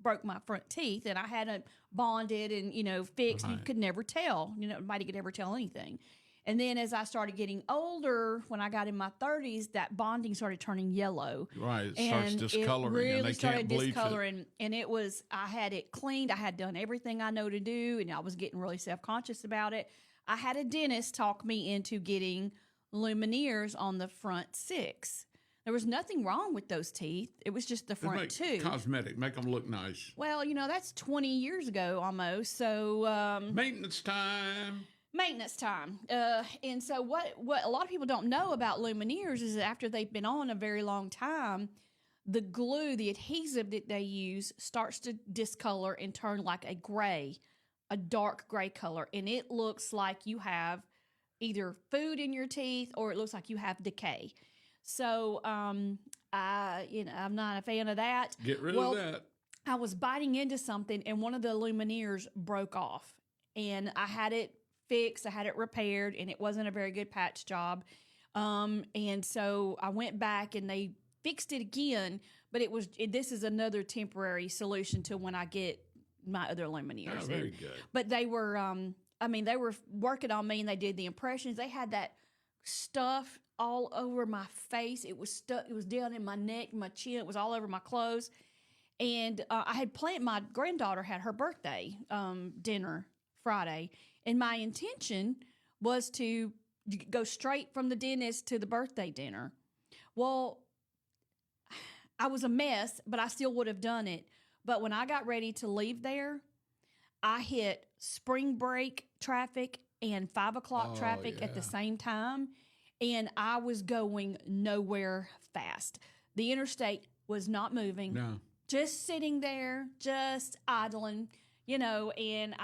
broke my front teeth, and I had it bonded and fixed.
Right.
You could never tell. Nobody could ever tell anything. And then as I started getting older, when I got in my 30s, that bonding started turning yellow.
Right, it starts discoloring,
It really
and they
started
can't bleach
discoloring.
it.
And I had it cleaned. I had done everything I know to do, and I was getting really self-conscious about it. I had a dentist talk me into getting Lumineers on the front 6. There was nothing wrong with those teeth. It was just the front 2.
Cosmetic, make them look nice.
Well, that's 20 years ago almost. So
Maintenance time.
And so what a lot of people don't know about Lumineers is that after they've been on a very long time, the glue, the adhesive that they use, starts to discolor and turn like a dark gray color. And it looks like you have either food in your teeth, or it looks like you have decay. So, I'm not a fan of that.
Get rid of that.
I was biting into something, and one of the Lumineers broke off, and I had it fixed. I had it repaired, and it wasn't a very good patch job. And so I went back, and they fixed it again, but this is another temporary solution to when I get my other Lumineers.
Oh, very good.
But they were, they were working on me, and they did the impressions. They had that stuff all over my face. It was stuck. It was down in my neck, my chin. It was all over my clothes. And I had planned, my granddaughter had her birthday dinner Friday, and my intention was to go straight from the dentist to the birthday dinner. Well, I was a mess, but I still would have done it. But when I got ready to leave there, I hit spring break traffic and 5 o'clock traffic at the same time, and I was going nowhere fast. The interstate was not moving.
No.
Just sitting there, just idling, and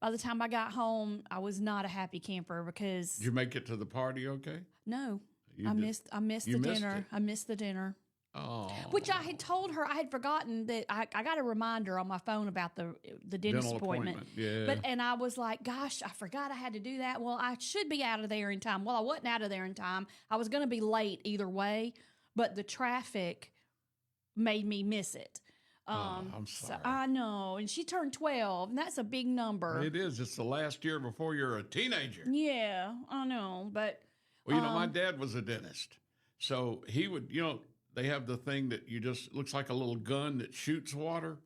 by the time I got home, I was not a happy camper because...
Did you make it to the party okay?
No. I missed the dinner. I missed the dinner.
Oh.
Which I had told her, I had forgotten that I got a reminder on my phone about the dentist
Dental
appointment.
Yeah.
And I was like, gosh, I forgot I had to do that. Well, I should be out of there in time. Well, I wasn't out of there in time. I was going to be late either way, but the traffic made me miss it.
I'm sorry.
So I know. And she turned 12, and that's a big number.
It is. It's the last year before you're a teenager.
Yeah, I know. But,
Well, my dad was a dentist. So he would, they have the thing that looks like a little gun that shoots water,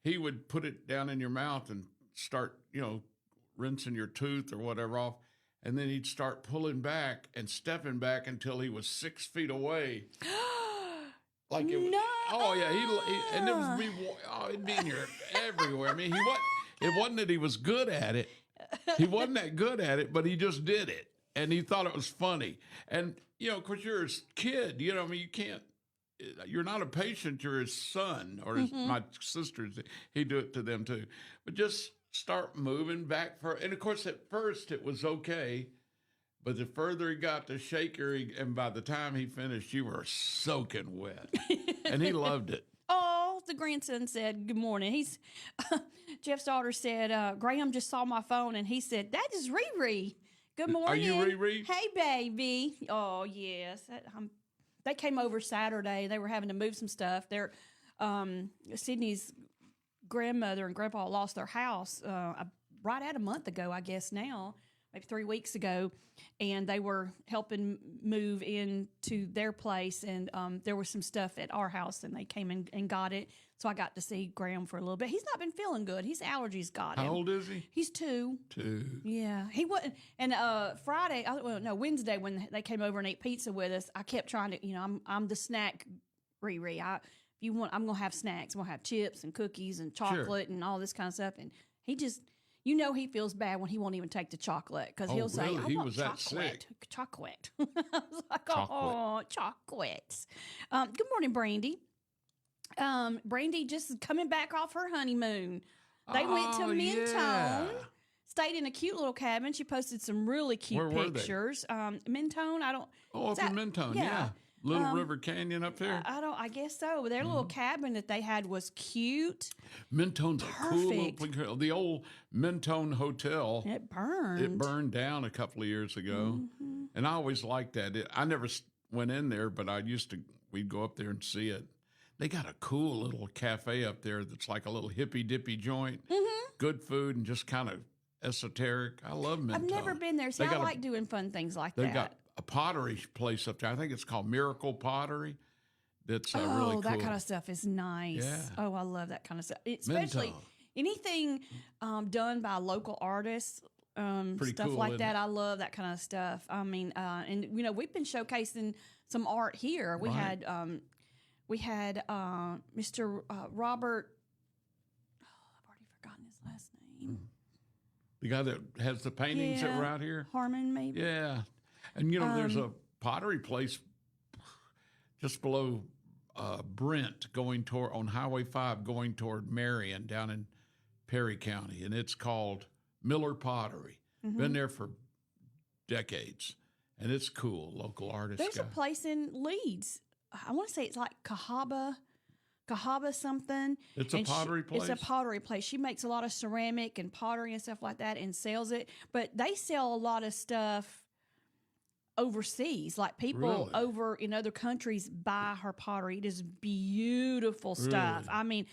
He would put it down in your mouth and start, rinsing your tooth or whatever off. And then he'd start pulling back and stepping back until he was 6 feet away. Like it was,
no.
Oh yeah, and it was it'd be in your everywhere. I mean, it wasn't that he was good at it. He wasn't that good at it, but he just did it, and he thought it was funny. And of course, you're his kid. You can't. You're not a patient. You're his son or my sisters. He'd do it to them too. But just start moving back and of course, at first it was okay. But the further he got, the shaker, and by the time he finished, you were soaking wet. And he loved it.
Oh, the grandson said, good morning. Jeff's daughter said, Graham just saw my phone, and he said, that is Riri. Good morning.
Are you Riri?
Hey, baby. Oh, yes. They came over Saturday. They were having to move some stuff. Sydney's grandmother and grandpa lost their house right at a month ago, I guess now. Maybe 3 weeks ago, and they were helping move into their place, and there was some stuff at our house, and they came in and got it. So I got to see Graham for a little bit. He's not been feeling good. His allergies got him.
How old is he?
He's 2.
2.
Yeah, he wasn't. And Wednesday when they came over and ate pizza with us, I kept trying to, I'm the snack Riri. If you want, I'm gonna have snacks. I'm gonna have chips and cookies and chocolate and all this kind of stuff, and he just. He feels bad when he won't even take the chocolate because he'll say,
really?
I
He
want
was that
chocolate.
sick?
Chocolate. I was like, oh, chocolates. Good morning, Brandy. Brandy just coming back off her honeymoon. They went to
Oh,
Mentone.
yeah.
Stayed in a cute little cabin. She posted some really cute
Where were they?
pictures. Mentone, I don't.
Oh,
is
up in
that-
Mentone, yeah. Little River Canyon up there.
I guess so. But their little cabin that they had was cute.
Mentone's a cool
Perfect.
little, the old Mentone Hotel.
It burned.
It burned down a couple of years ago, and I always liked that. I never went in there, but we'd go up there and see it. They got a cool little cafe up there that's like a little hippy dippy joint. Good food and just kind of esoteric. I love Mentone.
I've never been there. See,
They
I
got a-
like doing fun things like
They
that.
got a pottery place up there. I think it's called Miracle Pottery. That's really
Oh,
cool.
that kind of stuff is nice.
Yeah.
Oh, I love that kind of stuff. Especially
Mentone.
anything done by local artists,
Pretty
stuff
cool,
like
isn't
that.
it?
I love that kind of stuff. I mean, and we've been showcasing some art here. We
Right.
had Mr. Robert. Oh, I've already forgotten his last name.
The guy that has the paintings that
Yeah.
were out here.
Harmon, maybe.
Yeah. And, there's a pottery place just below Brent on Highway 5 going toward Marion down in Perry County. And it's called Miller Pottery.
Mm-hmm.
Been there for decades. And it's cool. Local artist
There's a
guy.
place in Leeds. I want to say it's like Cahaba something.
It's a
And
pottery
It's a
place?
pottery place. She makes a lot of ceramic and pottery and stuff like that and sells it. But they sell a lot of stuff overseas. Like people
Really?
over in other countries buy her pottery. It is beautiful stuff.
Really?
I mean,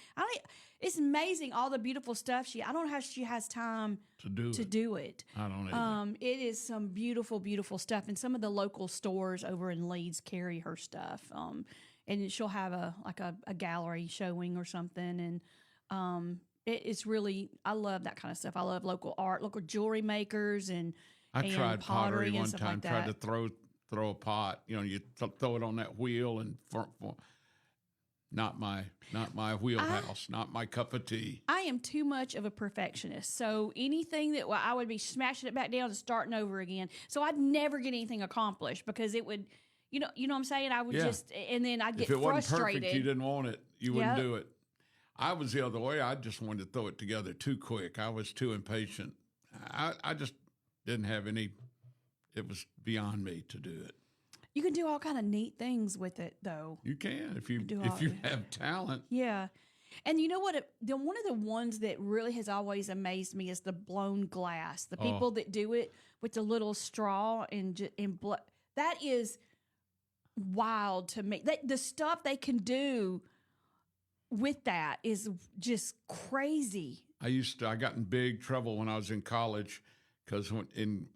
it's amazing all the beautiful stuff I don't know how she has time
to do it.
it.
I don't either.
It is some beautiful, beautiful stuff, and some of the local stores over in Leeds carry her stuff. And she'll have a gallery showing or something, and it's really, I love that kind of stuff. I love local art, local jewelry makers, and
I tried pottery
and
one
stuff
time.
like
Tried to
that.
throw a pot. You throw it on that wheel and not my wheelhouse, not my cup of tea.
I am too much of a perfectionist. So anything that I would be smashing it back down and starting over again. So I'd never get anything accomplished because it would, you know what I'm saying? I would
Yeah.
and then I'd get
If it wasn't
frustrated.
perfect, you didn't want it. You wouldn't
Yep.
do it. I was the other way. I just wanted to throw it together too quick. I was too impatient. I just didn't have any. It was beyond me to do it.
You can do all kind of neat things with it, though.
You can if you
do
if
all-
you have talent.
Yeah. And you know what? One of the ones that really has always amazed me is the blown glass. The people that do it with the little straw and that is wild to me. The stuff they can do with that is just crazy.
I got in big trouble when I was in college because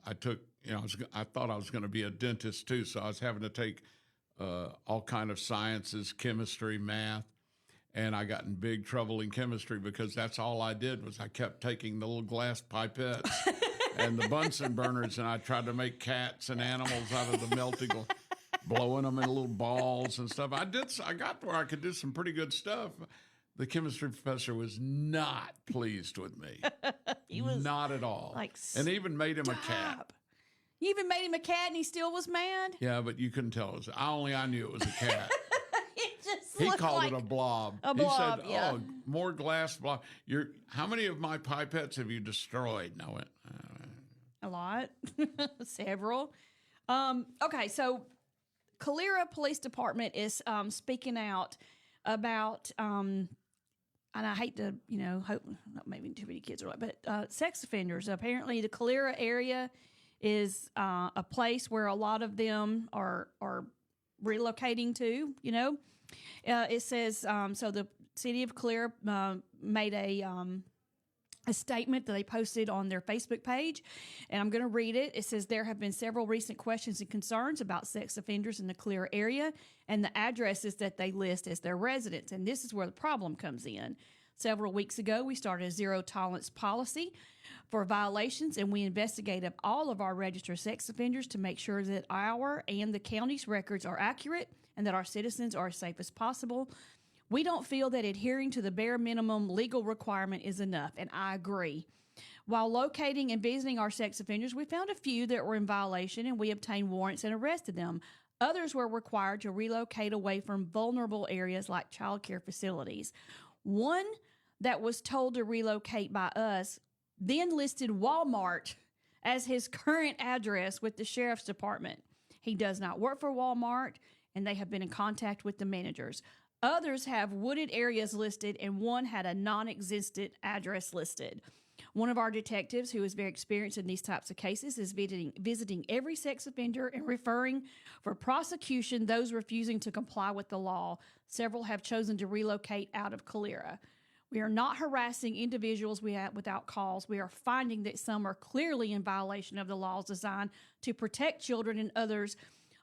I thought I was going to be a dentist too, so I was having to take all kind of sciences, chemistry, math, and I got in big trouble in chemistry because that's all I did was I kept taking the little glass pipettes and the Bunsen burners, and I tried to make cats and animals out of the melting, blowing them in little balls and stuff. I got to where I could do some pretty good stuff. The chemistry professor was not pleased with me.
He was
not at all.
like,
and even made him a cat.
Stop. You even made him a cat and he still was mad?
Yeah, but you couldn't tell us. I knew it was a cat.
It just
He
looked
called
like
it a blob.
a blob,
He said,
yeah.
"Oh, more glass blob. How many of my pipettes have you destroyed?" And I went,
a lot. Several. Okay, so Calera Police Department is speaking out about and I hate to, hope not maybe too many kids are like, but sex offenders. Apparently, the Calera area is a place where a lot of them are relocating to. It says so. The city of Calera made a statement that they posted on their Facebook page, and I'm going to read it. It says, there have been several recent questions and concerns about sex offenders in the Calera area and the addresses that they list as their residence, and this is where the problem comes in. Several weeks ago, we started a zero-tolerance policy for violations, and we investigated all of our registered sex offenders to make sure that our and the county's records are accurate and that our citizens are as safe as possible. We don't feel that adhering to the bare minimum legal requirement is enough, and I agree. While locating and visiting our sex offenders, we found a few that were in violation, and we obtained warrants and arrested them. Others were required to relocate away from vulnerable areas like child care facilities. One that was told to relocate by us then listed Walmart as his current address with the sheriff's department. He does not work for Walmart, and they have been in contact with the managers. Others have wooded areas listed, and one had a non-existent address listed. One of our detectives, who is very experienced in these types of cases, is visiting every sex offender and referring for prosecution those refusing to comply with the law. Several have chosen to relocate out of Calera. We are not harassing individuals without cause. We are finding that some are clearly in violation of the laws designed to protect children, and others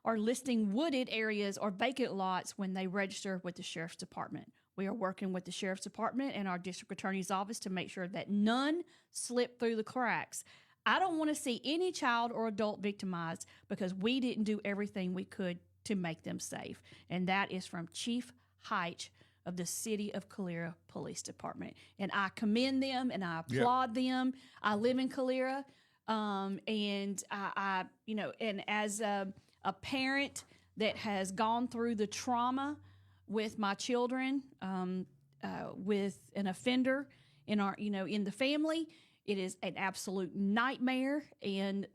are listing wooded areas or vacant lots when they register with the sheriff's department. We are working with the sheriff's department and our district attorney's office to make sure that none slip through the cracks. I don't want to see any child or adult victimized because we didn't do everything we could to make them safe. And that is from Chief Heitch of the City of Calera Police Department. And I commend them and I applaud them. I live in Calera, and I and as a parent that has gone through the trauma with my children, with an offender in the family, it is an absolute nightmare. And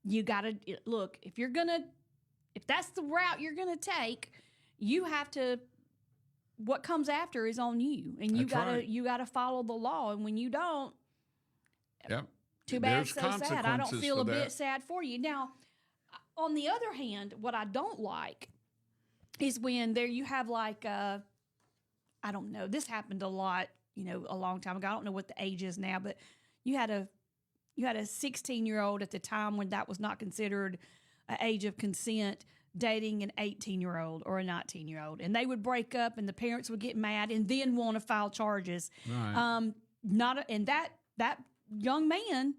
you got to look, if that's the route you're gonna take, you have to. What comes after is on you, and you gotta follow the law. And when you don't, too bad, so sad. I don't feel a bit sad for you. Now, on the other hand, what I don't like is when you have I don't know, this happened a lot, a long time ago. I don't know what the age is now, but you had a 16-year-old at the time when that was not considered an age of consent, dating an 18-year-old or a 19-year-old, and they would break up, and the parents would get mad and then want to file charges.
Right.
That young man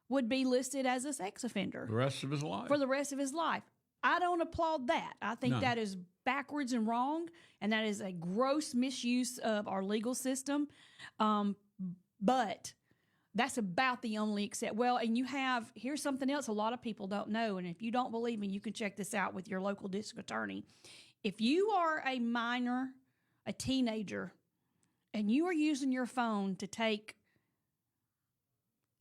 would be listed as a sex offender
The rest of his life.
for the rest of his life. I don't applaud that. I think that is backwards and wrong, and that is a gross misuse of our legal system. But that's about the only except. Well, and here's something else a lot of people don't know, and if you don't believe me, you can check this out with your local district attorney. If you are a minor, a teenager, and you are using your phone to take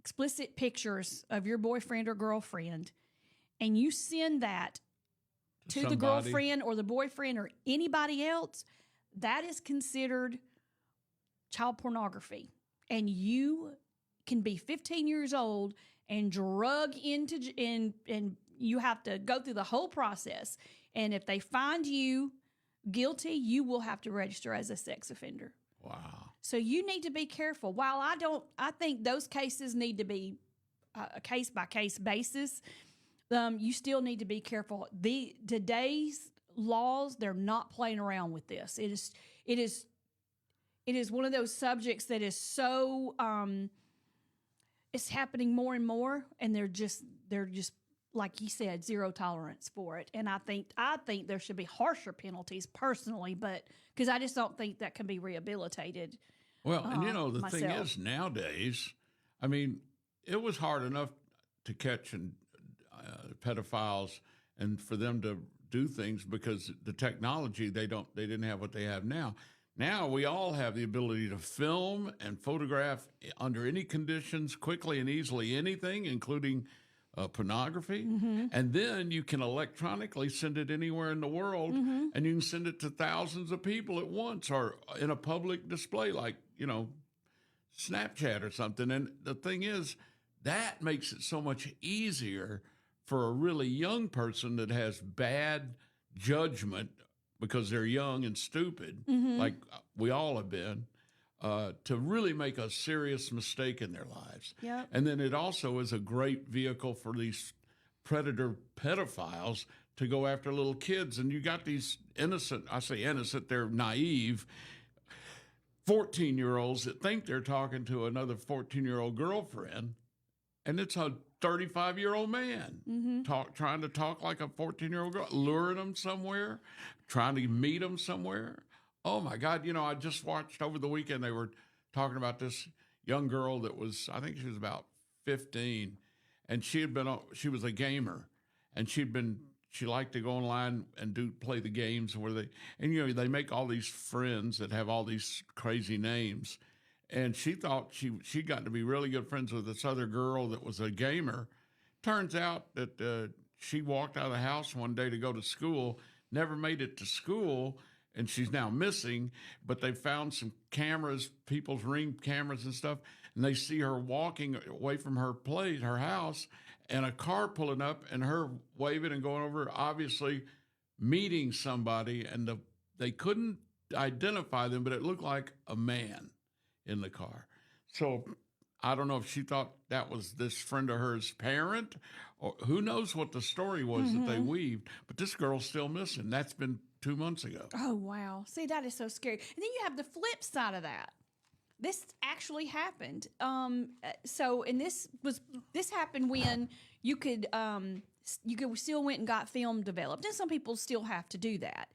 explicit pictures of your boyfriend or girlfriend, and you send that to the girlfriend or the boyfriend or anybody else, that is considered child pornography. And you can be 15 years old and drug into, and you have to go through the whole process. And if they find you guilty, you will have to register as a sex offender.
Wow.
So you need to be careful. While I think those cases need to be a case by case basis. You still need to be careful. Today's laws, they're not playing around with this. It is one of those subjects that is so it's happening more and more, and they're just like you said, zero tolerance for it. And I think there should be harsher penalties personally, but because I just don't think that can be rehabilitated.
Well, and the
myself.
thing is, nowadays, it was hard enough to catch pedophiles and for them to do things because the technology they didn't have what they have now. Now we all have the ability to film and photograph under any conditions, quickly and easily, anything, including pornography. Mm-hmm. And then you can electronically send it anywhere in the world, mm-hmm. and you can send it to thousands of people at once or in a public display like, Snapchat or something. And the thing is, that makes it so much easier for a really young person that has bad judgment because they're young and stupid, mm-hmm. like we all have been, to really make a serious mistake in their lives.
Yep.
And then it also is a great vehicle for these predator pedophiles to go after little kids. And you got these innocent, I say innocent, they're naive, 14-year-olds that think they're talking to another 14-year-old girlfriend, and it's a 35-year-old man mm-hmm. trying to talk like a 14-year-old girl, luring them somewhere, trying to meet them somewhere. Oh, my God. I just watched over the weekend, they were talking about this young girl that was, I think she was about 15, and she was a gamer, and she'd been she liked to go online and play the games where they make all these friends that have all these crazy names. And she thought she got to be really good friends with this other girl that was a gamer. Turns out that she walked out of the house one day to go to school, never made it to school, and she's now missing. But they found some cameras, people's Ring cameras and stuff, and they see her walking away from her house, and a car pulling up, and her waving and going over, obviously meeting somebody, and they couldn't identify them, but it looked like a man in the car. So I don't know if she thought that was this friend of hers' parent, or who knows what the story was that they weaved. But this girl's still missing. That's been 2 months ago.
Oh, wow. See, that is so scary. And then you have the flip side of that. This actually happened. And this happened when you could still went and got film developed. And some people still have to do that.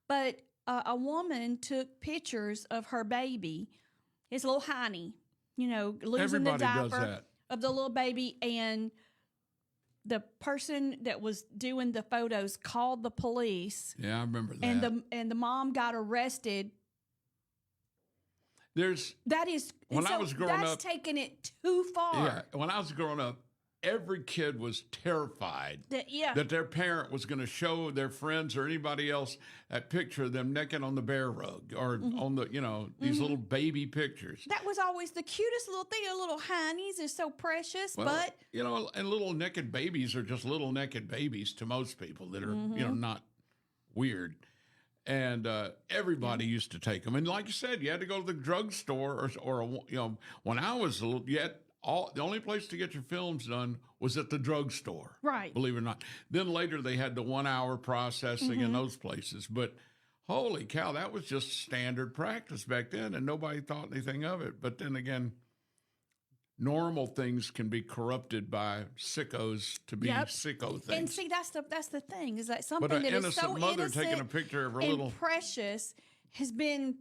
But a woman took pictures of her baby, his little hiney, losing
Everybody
the
does
diaper
that.
of the little baby, and the person that was doing the photos called the police.
Yeah, I remember that.
And the mom got arrested.
I was growing up,
that's taking it too far.
Yeah, when I was growing up, every kid was terrified that their parent was going to show their friends or anybody else that picture of them naked on the bear rug or on the, these little baby pictures.
That was always the cutest little thing. The little heinies is so precious, but
and little naked babies are just little naked babies to most people that are, not weird. And everybody used to take them. And like you said, you had to go to the drugstore or when I was little, the only place to get your films done was at the drugstore.
Right.
Believe it or not. Then later they had the 1 hour processing in those places. But holy cow, that was just standard practice back then, and nobody thought anything of it. But then again, normal things can be corrupted by sickos to be sicko things.
And see, that's the thing, is that something
But an
that is so
innocent mother
innocent
taking a picture of her
and
little
precious has been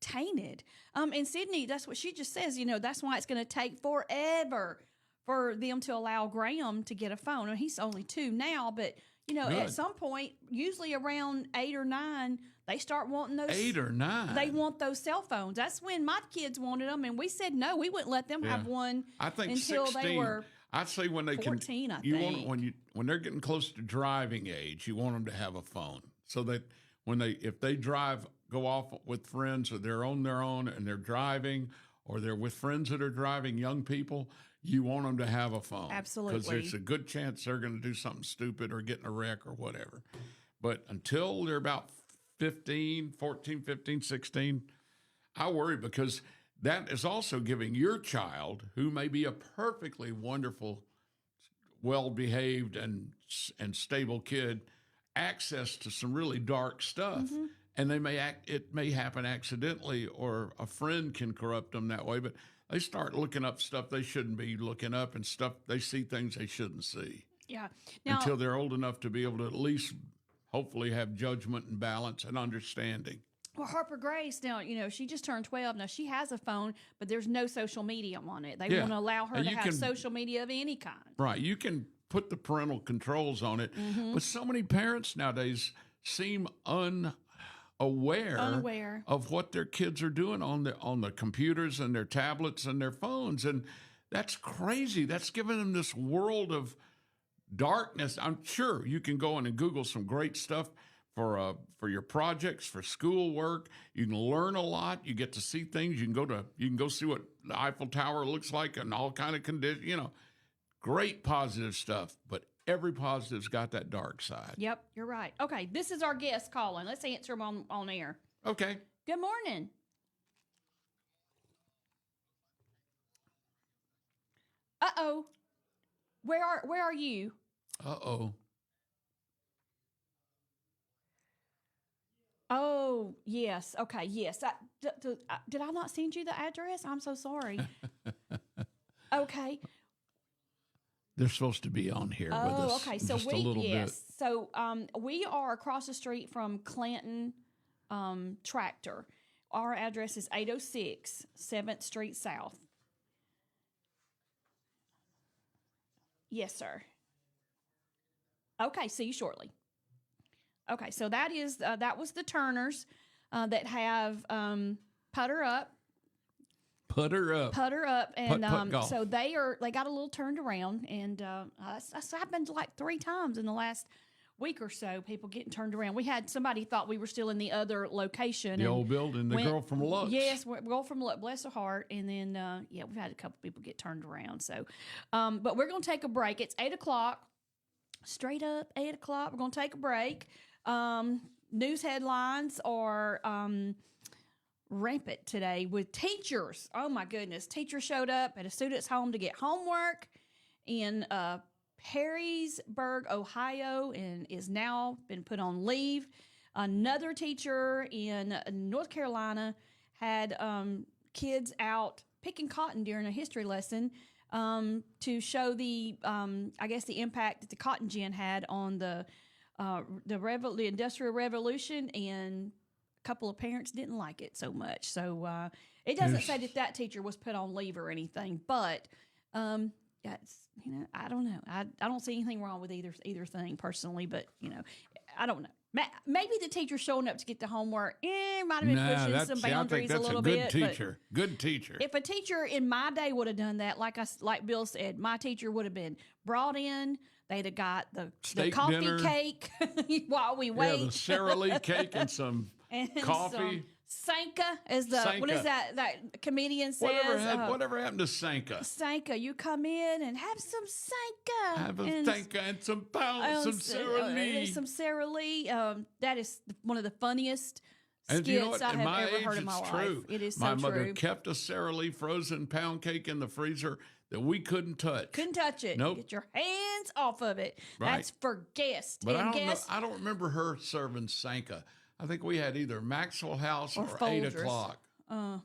tainted. And Sydney, that's what she just says. That's why it's going to take forever for them to allow Graham to get a phone. And he's only 2 now, but at some point, usually around 8 or 9, they start wanting those.
8 or 9.
They want those cell phones. That's when my kids wanted them, and we said no. We wouldn't let them have one.
I think
until
16.
they were.
I'd say when they
14,
can.
I
You
think.
want when they're getting close to driving age, you want them to have a phone so that if they drive, go off with friends, or they're on their own and they're driving, or they're with friends that are driving, young people, you want them to have a phone.
Absolutely.
Because there's a good chance they're going to do something stupid or get in a wreck or whatever. But until they're about 14, 15, 16, I worry, because that is also giving your child, who may be a perfectly wonderful, well-behaved and stable kid, access to some really dark stuff. And it may happen accidentally, or a friend can corrupt them that way, but they start looking up stuff they shouldn't be looking up, and stuff, they see things they shouldn't see.
Yeah. Now,
until they're old enough to be able to at least hopefully have judgment and balance and understanding.
Well, Harper Grace, now, she just turned 12. Now, she has a phone, but there's no social media on it. They want to allow her to have social media of any kind.
Right. You can put the parental controls on it, but so many parents nowadays seem unaware of what their kids are doing on the computers and their tablets and their phones. And that's crazy. That's giving them this world of darkness. I'm sure you can go in and Google some great stuff for your projects, for schoolwork. You can learn a lot. You get to see things. You can go see what the Eiffel Tower looks like and all kind of conditions. Great positive stuff, but every positive's got that dark side.
Yep, you're right. Okay, this is our guest calling. Let's answer him on air.
Okay.
Good morning. Uh-oh. Where are you?
Uh-oh.
Oh, yes. Okay, yes. Did I not send you the address? I'm so sorry. Okay.
They're supposed to be on here with us.
Oh, okay. So
just a little bit.
So we are across the street from Clanton Tractor. Our address is 806 7th Street South. Yes, sir. Okay, see you shortly. Okay, so that was the Turners that have Putter Up, and
golf.
so they got a little turned around, and that's happened like 3 times in the last week or so. People getting turned around. We had somebody thought we were still in the other location,
the old building. The girl from Lux.
Yes, girl from Lux. Bless her heart. And then we've had a couple people get turned around. So, but we're gonna take a break. It's 8:00. Straight up 8:00. We're gonna take a break. News headlines are rampant today with teachers. Oh my goodness. Teachers showed up at a student's home to get homework in Perrysburg, Ohio, and is now been put on leave. Another teacher in North Carolina had kids out picking cotton during a history lesson to show the impact that the cotton gin had on the Industrial Revolution, and a couple of parents didn't like it so much. So it doesn't say that teacher was put on leave or anything, but I don't know. I don't see anything wrong with either thing personally, but I don't know. Maybe the teacher showing up to get the homework might have been pushing some boundaries a little bit.
Good teacher.
If a teacher in my day would have done that, like Bill said, my teacher would have been brought in. They'd have got the coffee
dinner.
Cake while we wait.
Yeah, the Sara Lee cake and some coffee.
Sanka, as what is that comedian says?
Whatever happened to Sanka?
Sanka, you come in and have some Sanka.
Have a Sanka and some pounds, some Sara Lee.
Some Sara Lee. That is one of the funniest
skits
I have ever heard in my life.
True.
It is
my
so
mother
true.
kept a Sara Lee frozen pound cake in the freezer that we couldn't touch.
Couldn't touch it.
Nope.
Get your hands off of it.
Right.
That's for guests.
But
and
I don't remember her serving Sanka. I think we had either Maxwell House or 8
Folgers.
o'clock.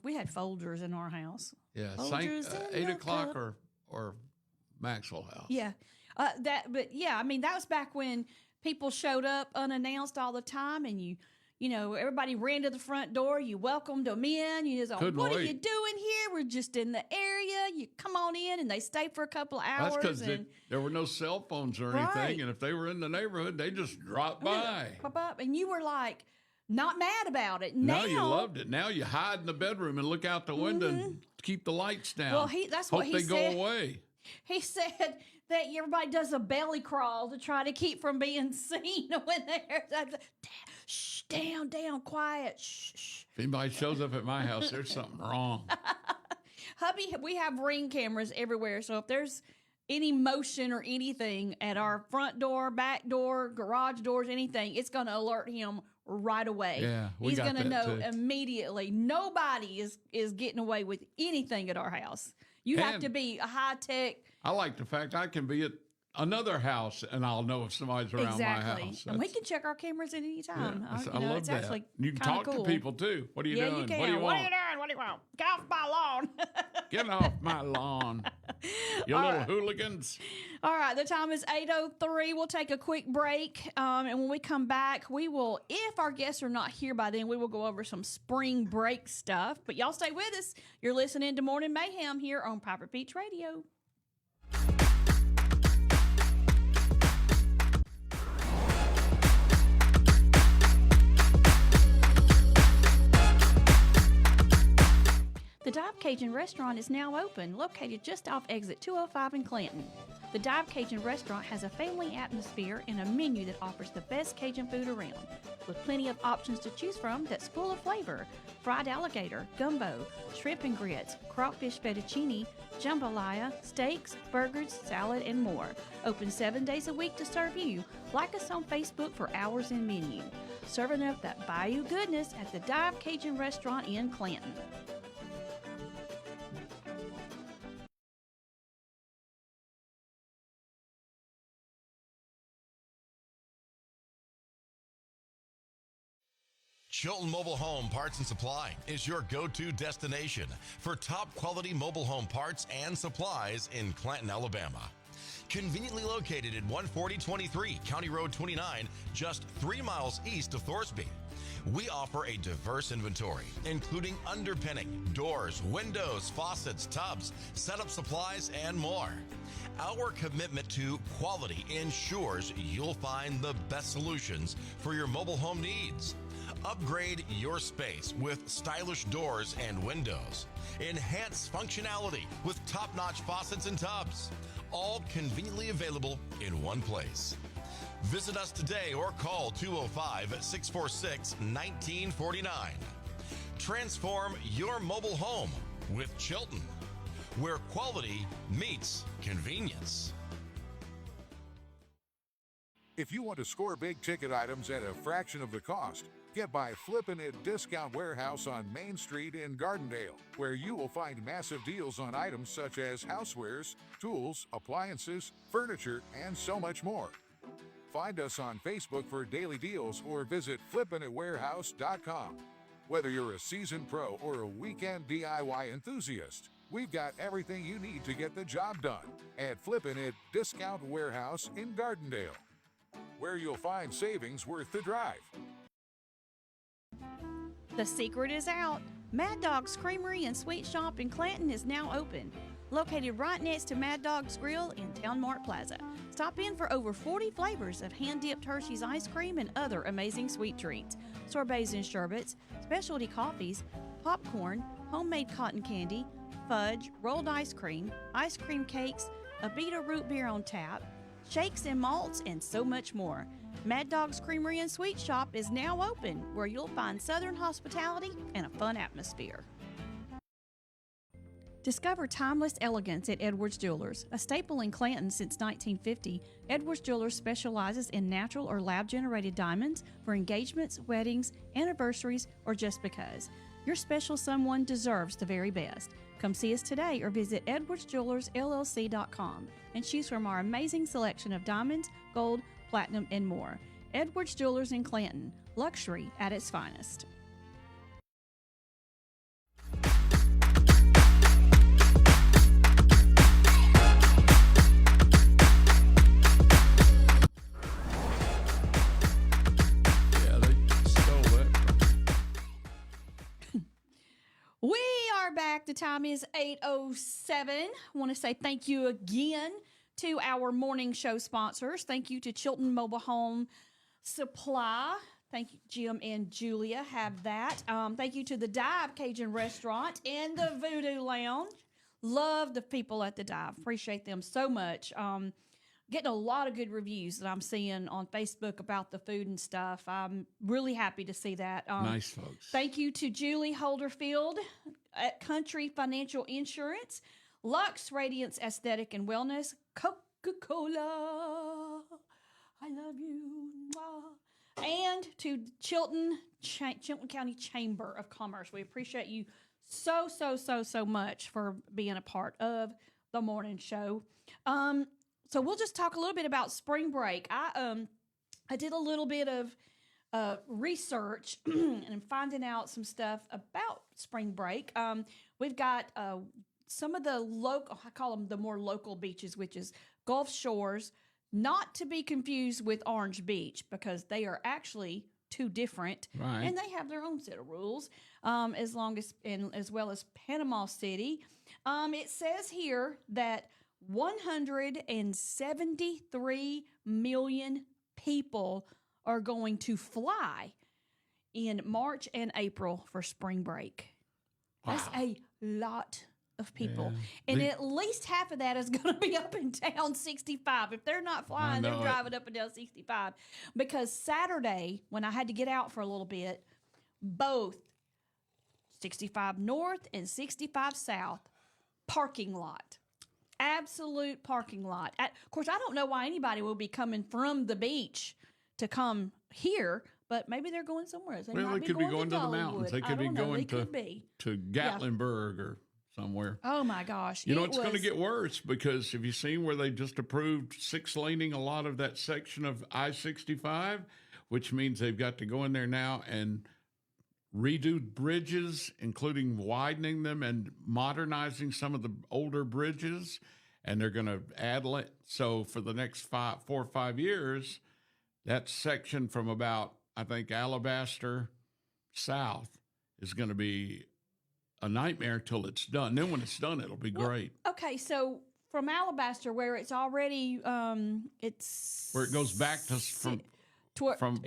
We had Folgers in our house.
Yeah,
Folgers in
8
the
o'clock
cup.
or Maxwell House.
Yeah. That was back when people showed up unannounced all the time, and everybody ran to the front door. You welcomed them in. You just, what are you doing here? We're just in the area. You come on in, and they stay for a couple of hours.
That's because there were no cell phones or anything, and if they were in the neighborhood, they just dropped by.
Pop up, and you were like, not mad about it.
No, you loved it. Now you hide in the bedroom and look out the window and keep the lights down.
Well, that's what he
said. Hope they go away.
He said that everybody does a belly crawl to try to keep from being seen when they're shh, down, quiet. Shh.
If anybody shows up at my house, there's something wrong.
Hubby, we have Ring cameras everywhere, so if there's any motion or anything at our front door, back door, garage doors, anything, it's going to alert him right away.
Yeah,
he's going to know
too.
Immediately. Nobody is getting away with anything at our house. You have to be a high-tech.
I like the fact I can be at another house and I'll know if somebody's around my house.
And we can check our cameras at any time.
Yeah, I love that. You can talk
cool.
to people too. What are you doing?
You can.
What do you want?
What are you doing? What do you want? Get off my lawn.
Get off my lawn. You little hooligans.
All right, the time is 8:03. We'll take a quick break. And when we come back, we will, if our guests are not here by then, we will go over some spring break stuff. But y'all stay with us. You're listening to Morning Mayhem here on Piper Peach Radio. The Dive Cajun Restaurant is now open, located just off exit 205 in Clanton. The Dive Cajun Restaurant has a family atmosphere and a menu that offers the best Cajun food around, with plenty of options to choose from that's full of flavor. Fried alligator, gumbo, shrimp and grits, crawfish fettuccine, jambalaya, steaks, burgers, salad, and more. Open 7 days a week to serve you. Like us on Facebook for hours and menu. Serving up that Bayou goodness at the Dive Cajun Restaurant in Clanton.
Chilton Mobile Home Parts and Supply is your go-to destination for top quality mobile home parts and supplies in Clanton, Alabama. Conveniently located at 14023 County Road 29, just 3 miles east of Thorsby. We offer a diverse inventory, including underpinning, doors, windows, faucets, tubs, setup supplies, and more. Our commitment to quality ensures you'll find the best solutions for your mobile home needs. Upgrade your space with stylish doors and windows. Enhance functionality with top-notch faucets and tubs. All conveniently available in one place. Visit us today or call 205-646-1949. Transform your mobile home with Chilton, where quality meets convenience.
If you want to score big ticket items at a fraction of the cost, get by Flippin' It Discount Warehouse on Main Street in Gardendale, where you will find massive deals on items such as housewares, tools, appliances, furniture, and so much more. Find us on Facebook for daily deals or visit flippinitwarehouse.com. Whether you're a seasoned pro or a weekend DIY enthusiast, we've got everything you need to get the job done at Flippin' It Discount Warehouse in Gardendale, where you'll find savings worth the drive.
The secret is out. Mad Dog's Creamery and Sweet Shop in Clanton is now open. Located right next to Mad Dog's Grill in Town Mart Plaza. Stop in for over 40 flavors of hand-dipped Hershey's ice cream and other amazing sweet treats. Sorbets and sherbets, specialty coffees, popcorn, homemade cotton candy, fudge, rolled ice cream cakes, a Abita root beer on tap, shakes and malts, and so much more. Mad Dog's Creamery and Sweet Shop is now open, where you'll find Southern hospitality and a fun atmosphere. Discover timeless elegance at Edwards Jewelers. A staple in Clanton since 1950, Edwards Jewelers specializes in natural or lab-generated diamonds for engagements, weddings, anniversaries, or just because. Your special someone deserves the very best. Come see us today or visit edwardsjewelersllc.com and choose from our amazing selection of diamonds, gold, platinum, and more. Edwards Jewelers in Clanton. Luxury at its finest. We are back. The time is 8:07. I want to say thank you again to our morning show sponsors. Thank you to Chilton Mobile Home Supply. Thank you, Jim and Julia have that. Thank you to the Dive Cajun Restaurant and the Voodoo Lounge. Love the people at the Dive. Appreciate them so much. Getting a lot of good reviews that I'm seeing on Facebook about the food and stuff. I'm really happy to see that.
Nice folks.
Thank you to Julie Holderfield at Country Financial Insurance, Lux Radiance Aesthetic and Wellness, Coca-Cola, I love you, and to Chilton County Chamber of Commerce. We appreciate you so much for being a part of the morning show. So we'll just talk a little bit about spring break. I did a little bit of research and finding out some stuff about spring break. We've got some of the local, I call them the more local beaches, which is Gulf Shores, not to be confused with Orange Beach, because they are actually two different,
right,
and they have their own set of rules, as well as Panama City. It says here that 173 million people are going to fly in March and April for spring break.
Wow.
That's a lot of people.
Yeah.
And at least half of that is going to be up and down 65. If they're not flying, they're driving up and down 65. Because Saturday, when I had to get out for a little bit, both 65 North and 65 South, parking lot. Absolute parking lot. Of course, I don't know why anybody will be coming from the beach to come here, but maybe they're going somewhere else.
They could be going to the mountains. They could be going to Gatlinburg or somewhere.
Oh, my gosh.
You know, it's going to get worse, because have you seen where they just approved 6-laning a lot of that section of I-65, which means they've got to go in there now and redo bridges, including widening them and modernizing some of the older bridges, and they're going to add so for the next 4 or 5 years, that section from about, I think, Alabaster south is going to be a nightmare till it's done. Then when it's done, it'll be great.
Okay, so from Alabaster, where it's already, it's
Where it goes back to from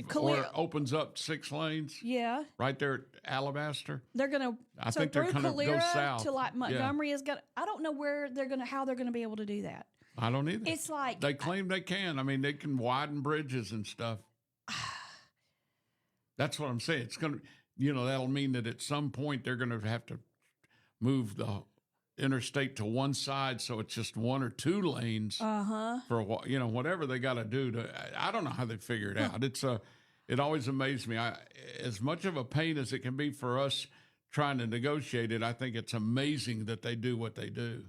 clear.
or it opens up 6 lanes.
Yeah,
Right there at Alabaster.
they're gonna.
I
so
think they're
through
gonna go
Calera
south.
to like Montgomery is gonna. I don't know where how they're gonna be able to do that.
I don't either.
It's like
They claim they can. I mean, they can widen bridges and stuff. That's what I'm saying. It's going to, that'll mean that at some point they're going to have to move the interstate to one side, so it's just 1 or 2 lanes for a while. Whatever they got to do to. I don't know how they figure it out. It always amazed me. As much of a pain as it can be for us trying to negotiate it, I think it's amazing that they do what they do.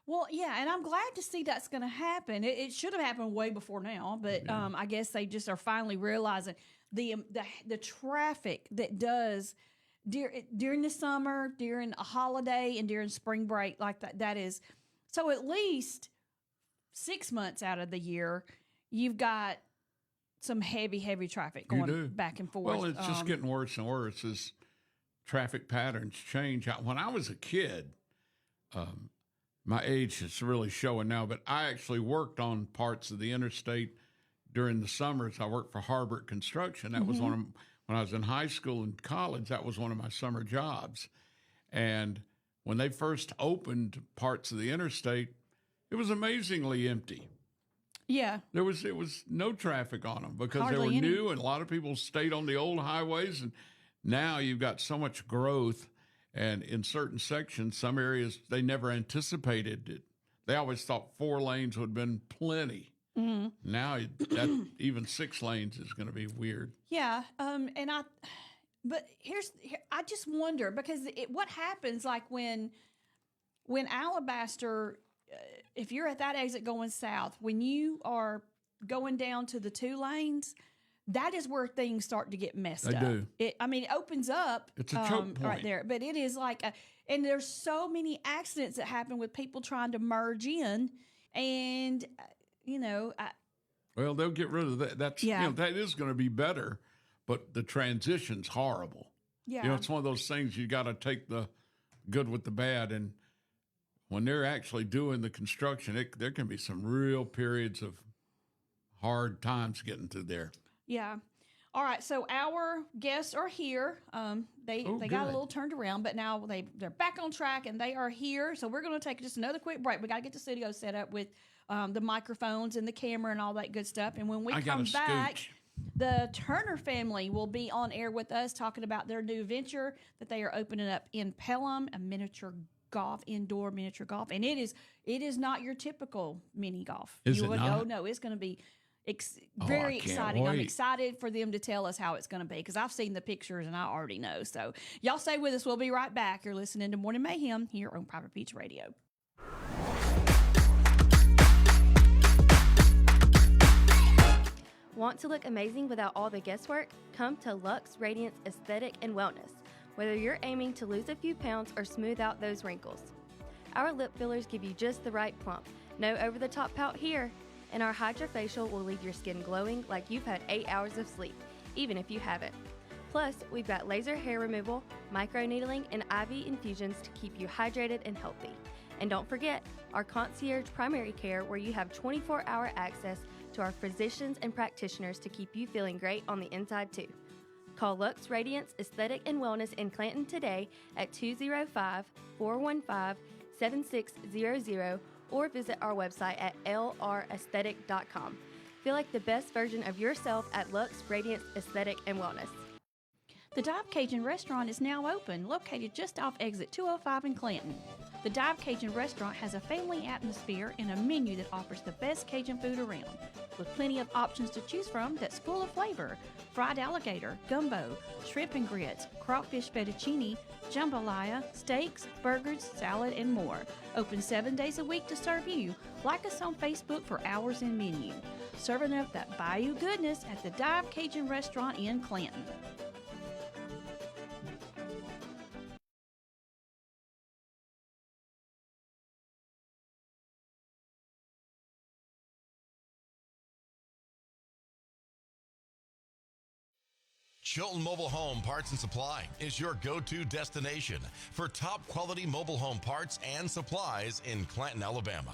Well, yeah, and I'm glad to see that's going to happen. It should have happened way before now, but I guess they just are finally realizing the traffic that does during the summer, during a holiday, and during spring break like that. That is so at least 6 months out of the year, you've got some heavy traffic going back and forth.
Well, it's just getting worse and worse as traffic patterns change. When I was a kid, my age is really showing now, but I actually worked on parts of the interstate during the summers. I worked for Harbert Construction. That was when I was in high school and college, that was one of my summer jobs. And when they first opened parts of the interstate, it was amazingly empty.
Yeah.
It was no traffic on them because
Hardly
they were
any.
new and a lot of people stayed on the old highways. And now you've got so much growth. And in certain sections, some areas, they never anticipated it. They always thought 4 lanes would have been plenty. Mm-hmm. Now that even 6 lanes is going to be weird.
Yeah, but I just wonder because what happens like when Alabaster, if you're at that exit going south, when you are going down to the 2 lanes, that is where things start to get messed up.
They do.
It opens up.
It's a choke point
right there, but it is like and there's so many accidents that happen with people trying to merge in, and
well, they'll get rid of that. That is going to be better, but the transition's horrible.
Yeah,
it's one of those things you got to take the good with the bad, and when they're actually doing the construction, there can be some real periods of hard times getting through there.
Yeah. All right. So our guests are here. They got a little turned around, but now they're back on track and they are here. So we're going to take just another quick break. We got to get the studio set up with the microphones and the camera and all that good stuff. And when we come back, the Turner family will be on air with us talking about their new venture that they are opening up in Pelham, a indoor miniature golf. And it is not your typical mini golf.
Is it not?
No, it's going to be very exciting.
Wait.
I'm excited for them to tell us how it's going to be because I've seen the pictures and I already know. So y'all stay with us. We'll be right back. You're listening to Morning Mayhem here on Private Beach Radio.
Want to look amazing without all the guesswork? Come to Luxe Radiance Aesthetic and Wellness. Whether you're aiming to lose a few pounds or smooth out those wrinkles, our lip fillers give you just the right plump. No over-the-top pout here. And our Hydrofacial will leave your skin glowing like you've had 8 hours of sleep, even if you haven't. Plus, we've got laser hair removal, microneedling, and IV infusions to keep you hydrated and healthy. And don't forget our concierge primary care where you have 24-hour access to our physicians and practitioners to keep you feeling great on the inside too. Call Luxe Radiance Aesthetic and Wellness in Clanton today at 205-415-7600 or visit our website at lraesthetic.com. Feel like the best version of yourself at Luxe Radiance Aesthetic and Wellness.
The Dive Cajun Restaurant is now open, located just off exit 205 in Clanton. The Dive Cajun Restaurant has a family atmosphere and a menu that offers the best Cajun food around, with plenty of options to choose from that's full of flavor. Fried alligator, gumbo, shrimp and grits, crawfish fettuccine, jambalaya, steaks, burgers, salad, and more. Open 7 days a week to serve you. Like us on Facebook for hours and menu. Serving up that Bayou goodness at the Dive Cajun Restaurant in Clanton.
Chilton Mobile Home Parts and Supply is your go-to destination for top quality mobile home parts and supplies in Clanton, Alabama.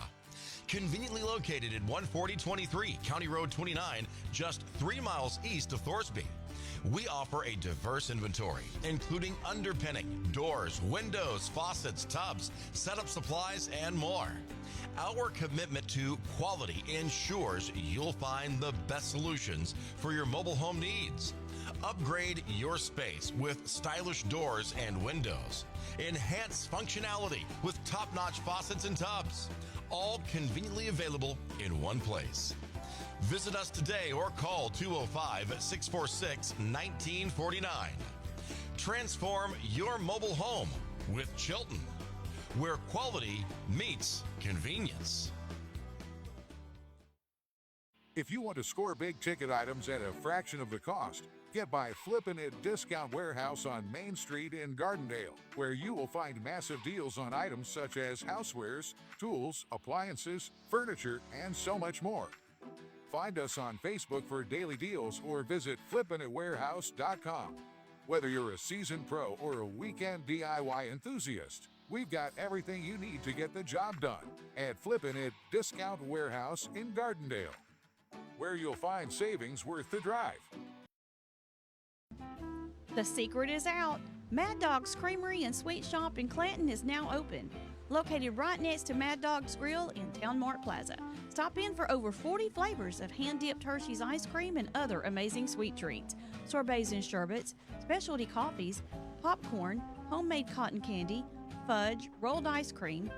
Conveniently located at 14023 County Road 29, just 3 miles east of Thorsby. We offer a diverse inventory, including underpinning, doors, windows, faucets, tubs, setup supplies, and more. Our commitment to quality ensures you'll find the best solutions for your mobile home needs. Upgrade your space with stylish doors and windows. Enhance functionality with top-notch faucets and tubs. All conveniently available in one place. Visit us today or call 205-646-1949. Transform your mobile home with Chilton, where quality meets convenience.
If you want to score big ticket items at a fraction of the cost, get by Flippin' It Discount Warehouse on Main Street in Gardendale, where you will find massive deals on items such as housewares, tools, appliances, furniture, and so much more. Find us on Facebook for daily deals or visit flippinitwarehouse.com. Whether you're a seasoned pro or a weekend DIY enthusiast, we've got everything you need to get the job done at Flippin' It Discount Warehouse in Gardendale, where you'll find savings worth the drive.
The secret is out. Mad Dog's Creamery and Sweet Shop in Clanton is now open. Located right next to Mad Dog's Grill in Town Mart Plaza. Stop in for over 40 flavors of hand-dipped Hershey's ice cream and other amazing sweet treats. Sorbets and sherbets, specialty coffees, popcorn, homemade cotton candy, fudge, rolled ice cream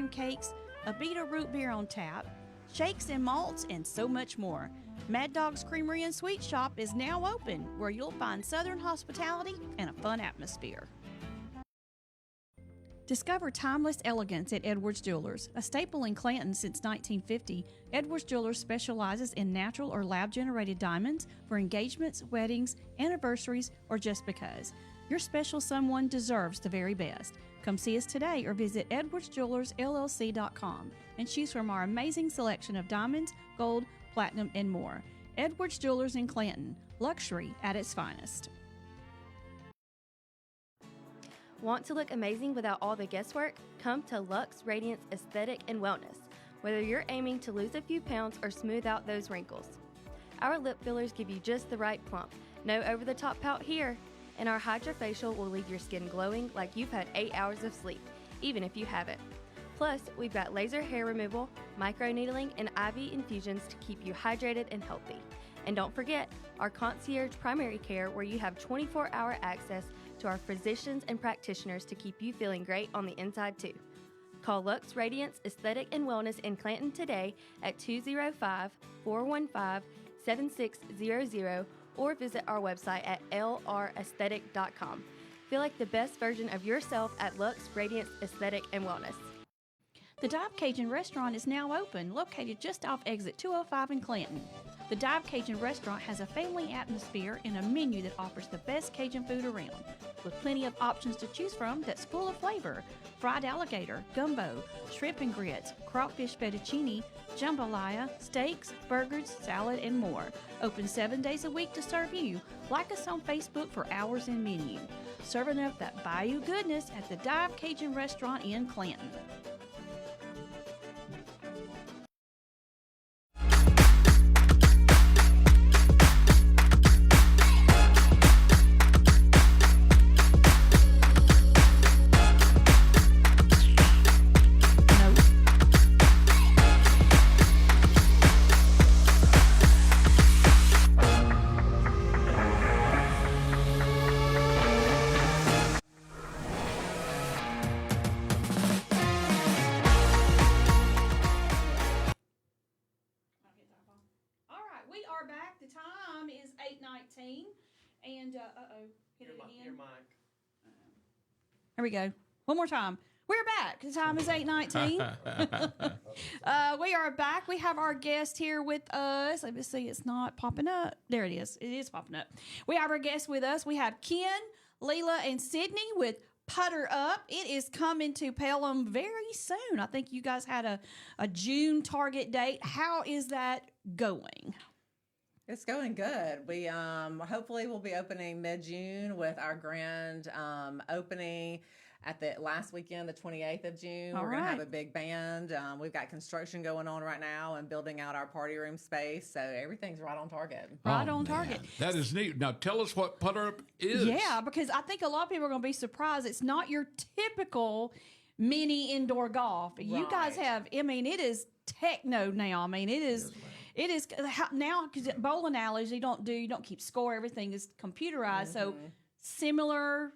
cakes, a Abita root beer on tap, shakes and malts, and so much more. Mad Dog's Creamery and Sweet Shop is now open, where you'll find Southern hospitality and a fun atmosphere. Discover timeless elegance at Edwards Jewelers. A staple in Clanton since 1950, Edwards Jewelers specializes in natural or lab-generated diamonds for engagements, weddings, anniversaries, or just because. Your special someone deserves the very best. Come see us today or visit edwardsjewelerssllc.com and choose from our amazing selection of diamonds, gold, platinum, and more. Edwards Jewelers in Clanton, luxury at its finest.
Want to look amazing without all the guesswork? Come to Luxe Radiance Aesthetic and Wellness. Whether you're aiming to lose a few pounds or smooth out those wrinkles, our lip fillers give you just the right plump. No over-the-top pout here. And our Hydrofacial will leave your skin glowing like you've had 8 hours of sleep, even if you haven't. Plus, we've got laser hair removal, microneedling, and IV infusions to keep you hydrated and healthy. And don't forget, our concierge primary care, where you have 24-hour access to our physicians and practitioners to keep you feeling great on the inside too. Call Luxe Radiance Aesthetic and Wellness in Clanton today at 205-415-7600 or visit our website at lraesthetic.com. Feel like the best version of yourself at Luxe Radiance Aesthetic and Wellness.
The Dive Cajun Restaurant is now open, located just off exit 205 in Clanton. The Dive Cajun Restaurant has a family atmosphere and a menu that offers the best Cajun food around, with plenty of options to choose from that's full of flavor. Fried alligator, gumbo, shrimp and grits, crawfish fettuccine, jambalaya, steaks, burgers, salad, and more. Open 7 days a week to serve you. Like us on Facebook for hours and menu. Serving up that Bayou goodness at the Dive Cajun Restaurant in Clanton. And, hit it again. Your mic. There we go. One more time. We're back. The time is 8:19. We are back. We have our guest here with us. Let me see. It's not popping up. There it is. It is popping up. We have our guest with us. We have Ken, Leela, and Sydney with Putter Up. It is coming to Pelham very soon. I think you guys had a June target date. How is that going?
It's going good. We hopefully we'll be opening mid-June with our grand opening at the last weekend, the 28th of June.
All
We're going to have
right.
a big band. We've got construction going on right now and building out our party room space. So everything's right on target.
Right
Oh,
on
man.
target.
That is neat. Now tell us what putter up is.
Yeah, because I think a lot of people are going to be surprised. It's not your typical mini indoor golf. You guys
Right.
have, I mean, it is techno now. I mean, it is. It is now because bowling alleys you don't keep score. Everything is computerized. So similar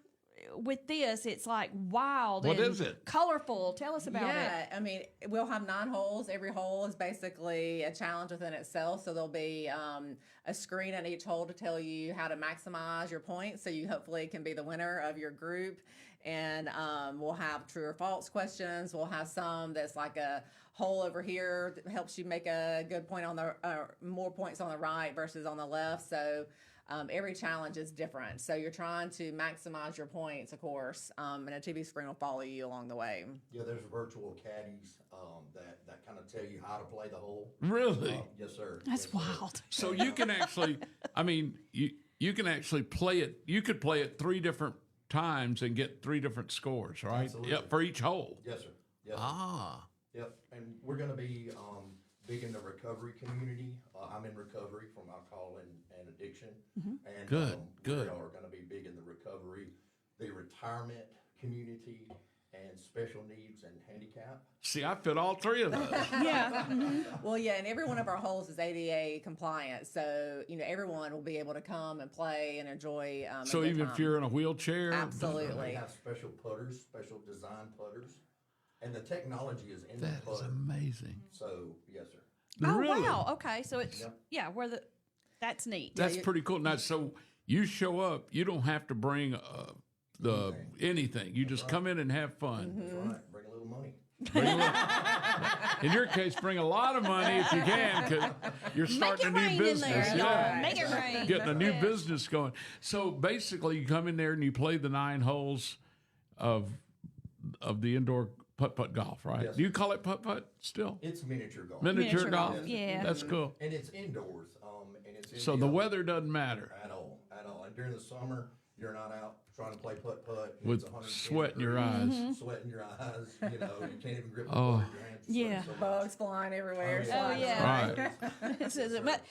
with this, it's like wild.
What
and
is it?
Colorful. Tell us about it.
Yeah, I mean, we'll have 9 holes. Every hole is basically a challenge within itself. So there'll be a screen at each hole to tell you how to maximize your points. So you hopefully can be the winner of your group. And we'll have true or false questions. We'll have some that's like a hole over here that helps you make a good point on the more points on the right versus on the left. So every challenge is different. So you're trying to maximize your points, of course, and a TV screen will follow you along the way.
Yeah, there's virtual caddies that kind of tell you how to play the hole.
Really?
Yes, sir.
That's
Yes, sir.
wild.
So you can actually, I mean, you can actually play it. You could play it 3 different times and get 3 different scores, right?
Absolutely.
Yep, for each hole.
Yes, sir. Yes, sir.
Ah,
Yep. And we're going to be big in the recovery community. I'm in recovery from alcohol and addiction. And
Good, good.
We are going to be big in the recovery, the retirement community, and special needs and handicap.
see, I fit all 3 of those.
Yeah.
Well, yeah, and every one of our holes is ADA compliant. So, everyone will be able to come and play and enjoy a
So
good
even if
time.
you're in a wheelchair,
They
Absolutely.
have special putters, special design putters, and the technology is in the
that is
putter.
amazing.
So, yes, sir.
Oh
Really?
wow. Okay, so it's
Yep.
that's neat.
That's pretty cool. Now, so you show up, you don't have to bring anything. You just come in and have fun.
That's right. Bring a little money.
Bring a little- in your case, bring a lot of money if you can, because you're starting a
Make it
new
rain
business.
in there.
Yeah.
Make it rain.
Getting a new
Yeah.
business going. So basically, you come in there and you play the 9 holes of the indoor putt-putt golf, right?
Yes.
Do you call it putt-putt still?
It's miniature golf.
Miniature golf?
Yes.
Yeah.
That's cool.
And it's indoors. And it's in
So the weather doesn't matter
at all. And during the summer, you're not out trying to play putt-putt. It's
with
110
sweat in your
degrees,
eyes.
Sweat in your eyes. You can't even grip the
Oh.
ball with your hands. You're
Yeah.
sweating so much.
Bugs flying everywhere.
Oh, yeah.
Oh, yeah.
Right.
It says it. But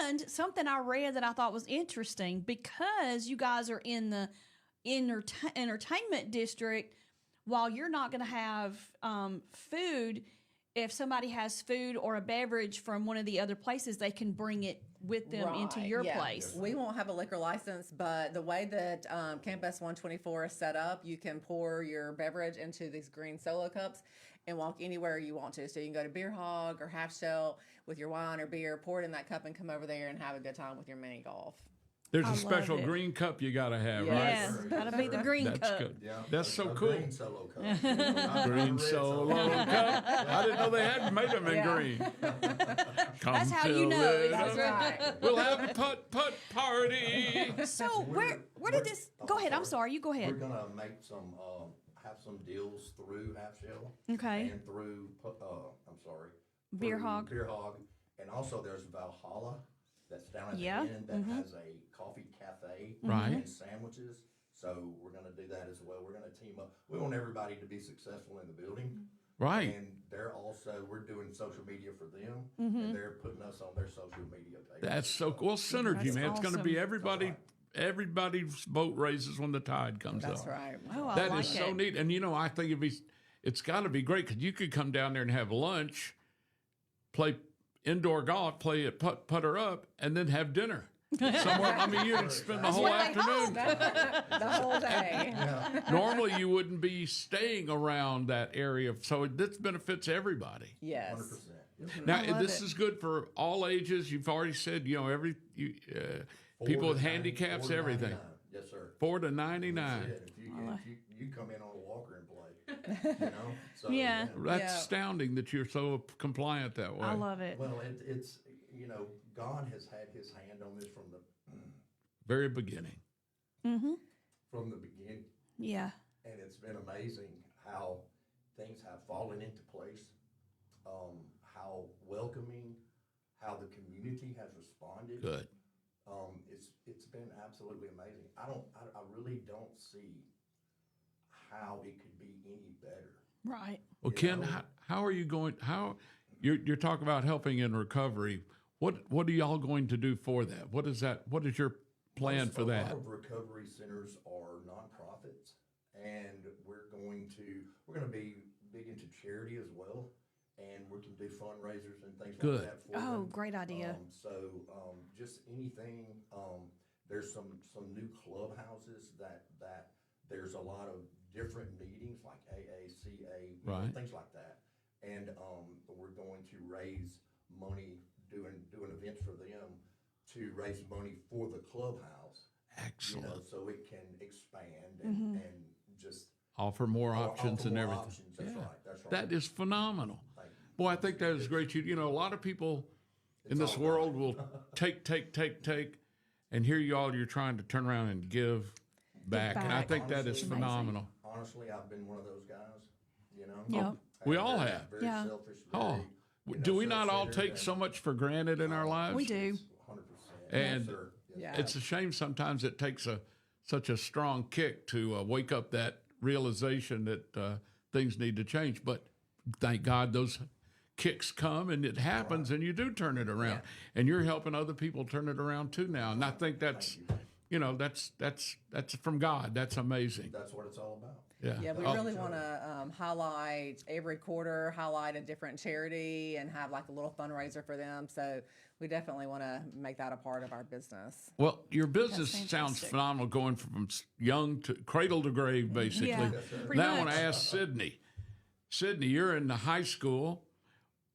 and something I read that I thought was interesting because you guys are in the entertainment district. While you're not going to have food, if somebody has food or a beverage from one of the other places, they can bring it with them into
Right,
your
yeah.
place.
We won't have a liquor license, but the way that Campus 124 is set up, you can pour your beverage into these green solo cups and walk anywhere you want to. So you can go to Beer Hog or Half Shell with your wine or beer, pour it in that cup and come over there and have a good time with your mini golf.
There's
I
a
love
special
it.
green cup you got to have, right?
Yes,
Right.
gotta be the green
That's
cup.
good.
Yeah.
That's so
A
cool.
Green solo cup. Not
Green
a red
solo cup. I didn't know they had made them in
Yeah.
green. Come
That's how
fill
you know.
it
That's
up.
right.
We'll have a putt party.
So where did this? Go ahead. I'm sorry. You go
We're
ahead.
gonna make some have some deals through Half Shell
Okay.
and through
Beer
through
Hog.
Beer Hog, and also there's Valhalla that's down at
Yeah.
the end that has a coffee cafe
Right.
and sandwiches. So we're gonna do that as well. We're gonna team up. We want everybody to be successful in the building.
Right.
And we're doing social media for them,
Mm-hmm.
and they're putting us on their social media page.
That's so cool. Well, synergy,
That's
man. It's going to be
awesome.
everybody's boat raises when the tide comes
That's
up.
right.
Oh, I
That
like
is so
it.
neat. And I think it's got to be great because you could come down there and have lunch, play indoor golf, play it putter up, and then have dinner somewhere. I mean, you'd spend the whole afternoon.
The whole day.
Normally, you wouldn't be staying around that area, so this benefits everybody.
Yes.
100%.
Now,
love
this
it.
is good for all ages. You've already said, people with handicaps, everything.
Yes, sir.
4 to 99.
That's it. If you come in on a walker and play, So,
Yeah.
That's
Yeah.
astounding that you're so compliant that way.
I love it.
Well, it's God has had His hand on this from the
Very beginning.
beginning,
Yeah.
and it's been amazing how things have fallen into place, how welcoming, how the community has responded.
Good.
It's been absolutely amazing. I really don't see how it could be any better.
Right.
Well, Ken, how are you going? You're talking about helping in recovery? What are y'all going to do for that? What is that? What is your plan for that?
A lot of recovery centers are nonprofits, and we're going to be big into charity as well, and we can do fundraisers and things
Good.
like that for them.
Oh, great idea.
Just anything. There's some new clubhouses that there's a lot of different meetings like AA, CA,
Right.
things like that, and we're going to raise money doing events for them to raise money for the clubhouse.
Excellent.
So it can expand and just
Offer more options
offer
and
more
everything.
options. That's right. That's right.
That is phenomenal.
Thank you.
Boy, I think that is great. A lot of people in this
all
world will take, and here you're trying to turn around and give back. And I
back.
think that is
Honestly,
phenomenal.
Honestly, I've been one of those guys.
Yep.
We
I'm
all
very-
have.
Very
Yeah.
selfish.
Oh,
Very,
do we not all
self-centered
take
and-
so much for granted in our lives?
We do.
100%.
And
Yes, sir. Yes,
Yeah.
sir.
It's a shame sometimes it takes such a strong kick to wake up that realization that things need to change. But thank God those kicks come and it happens and you do turn it around. And you're helping other people turn it around too now. And I think that's, that's from God. That's amazing.
That's what it's all about.
Yeah.
Yeah, we
Oh,
really want to highlight every quarter, highlight a different charity and have like a little fundraiser for them. So we definitely want to make that a part of our business.
Well, your business
That's
sounds
fantastic.
phenomenal, going from young to cradle to grave, basically.
Yeah, pretty
Now I want
much.
to ask Sydney. Sydney, you're in the high school.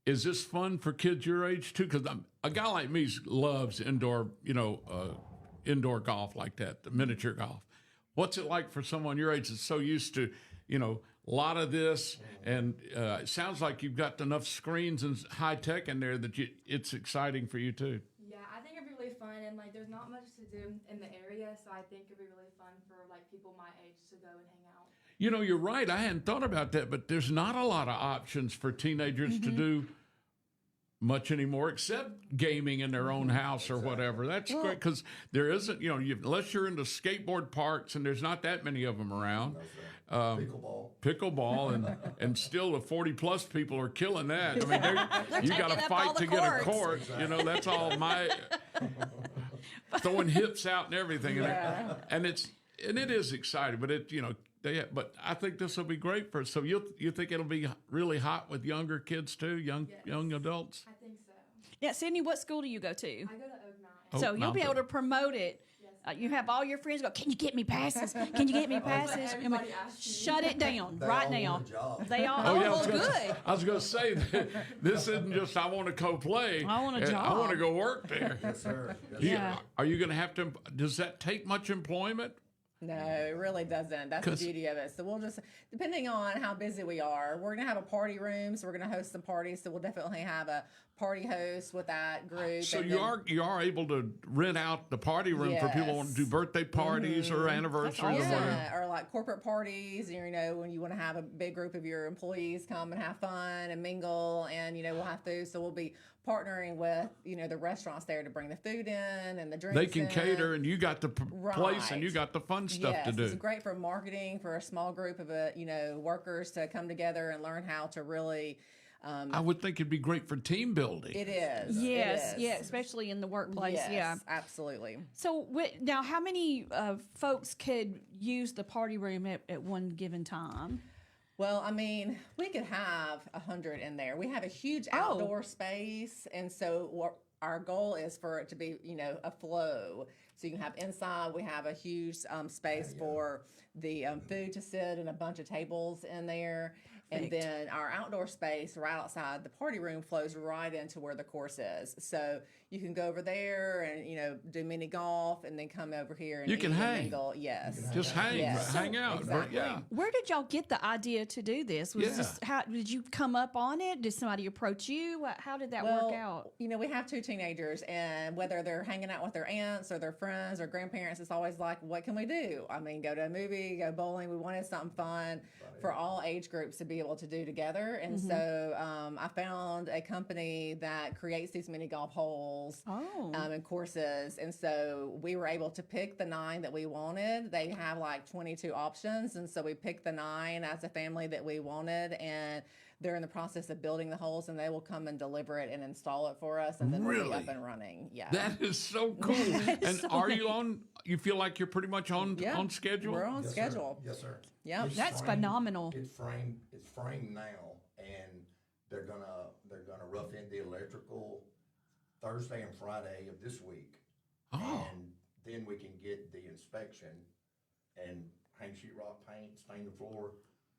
Is this fun for kids your age too? Because a guy like me loves indoor golf like that, the miniature golf. What's it like for someone your age that's so used to, a lot of this? And it sounds like you've got enough screens and high tech in there that it's exciting for you too.
Yeah, I think it'd be really fun, and there's not much to do in the area, so I think it'd be really fun for people my age to go and hang out.
You're right. I hadn't thought about that, but there's not a lot of options for teenagers to do much anymore except gaming in their own house or whatever. That's great because there isn't, unless you're into skateboard parks, and there's not that many of them around. Pickleball and still the 40-plus people are killing that. I mean, you got to
taking up
fight
all the
to get a
courts.
court. That's all my throwing hips out and everything, and it is exciting. But but I think this will be great for. So you think it'll be really hot with younger kids too, young adults.
I think so.
Yeah, Sydney, what school do you go to?
I go to Oak 9.
So you'll be
Mountain.
able to promote it. You have all your friends go, can you get me passes? Can you get me passes?
Everybody asks me.
Shut it down
They
right
all
now.
want a job.
They all,
I was
good.
I was going to say that this isn't just I want to go play.
I want a
I
job.
want to go work there.
Yes, sir. Yes,
Yeah.
Are you going to have to? Does that take much employment?
No, it really doesn't. That's the beauty of it. So we'll just, depending on how busy we are, we're going to have a party room. So we're going to host some parties. So we'll definitely have a party host with that group.
So
and
you
then-
are able to rent out the party room for people who want to do
Yes.
birthday parties or anniversaries or whatever.
Yeah, or like corporate parties, when you want to have a big group of your employees come and have fun and mingle, and we'll have food. So we'll be partnering with the restaurants there to bring the food in and the drinks.
They can
in.
cater, and you got the place, and you
Right.
got the fun stuff
Yes,
to do.
it's great for marketing for a small group of workers to come together and learn how to really.
I would think it'd be great for team building.
It is.
Yes,
it is.
yeah, especially in the workplace.
Yes,
Yeah.
absolutely.
So now, how many folks could use the party room at one given time?
Well, I mean, we could have 100 in there. We have a huge
Oh.
outdoor space, and so our goal is for it to be, a flow. So you can have inside. We have a huge space for the food to sit and a bunch of tables in there. And then our outdoor space right outside the party room flows right into where the course is. So you can go over there and, do mini golf and then come over here and
You can
eat and
hang.
mingle. Yes.
Just hang,
Yes.
hang out.
Exactly.
Yeah.
Where did y'all get the idea to do this? Was
Yeah.
this how did you come up on it? Did somebody approach you? How did that work out?
We have 2 teenagers, and whether they're hanging out with their aunts or their friends or grandparents, it's always what can we do? I mean, go to a movie, go bowling. We wanted something fun for all age groups to be be able to do together. And so I found a company that creates these mini golf holes and courses. And so we were able to pick the 9 that we wanted. They have like 22 options. And so we picked the 9 as a family that we wanted. And they're in the process of building the holes, and they will come and deliver it and install it for us, and then we'll be up and running. Yeah,
that is so cool. And
so
are you on? You feel like you're pretty much on schedule?
We're on schedule.
Yes, sir.
Yeah,
that's phenomenal.
It's framed now, and they're gonna rough in the electrical Thursday and Friday of this week.
Oh.
And then we can get the inspection and hang sheetrock paint, stain the floor,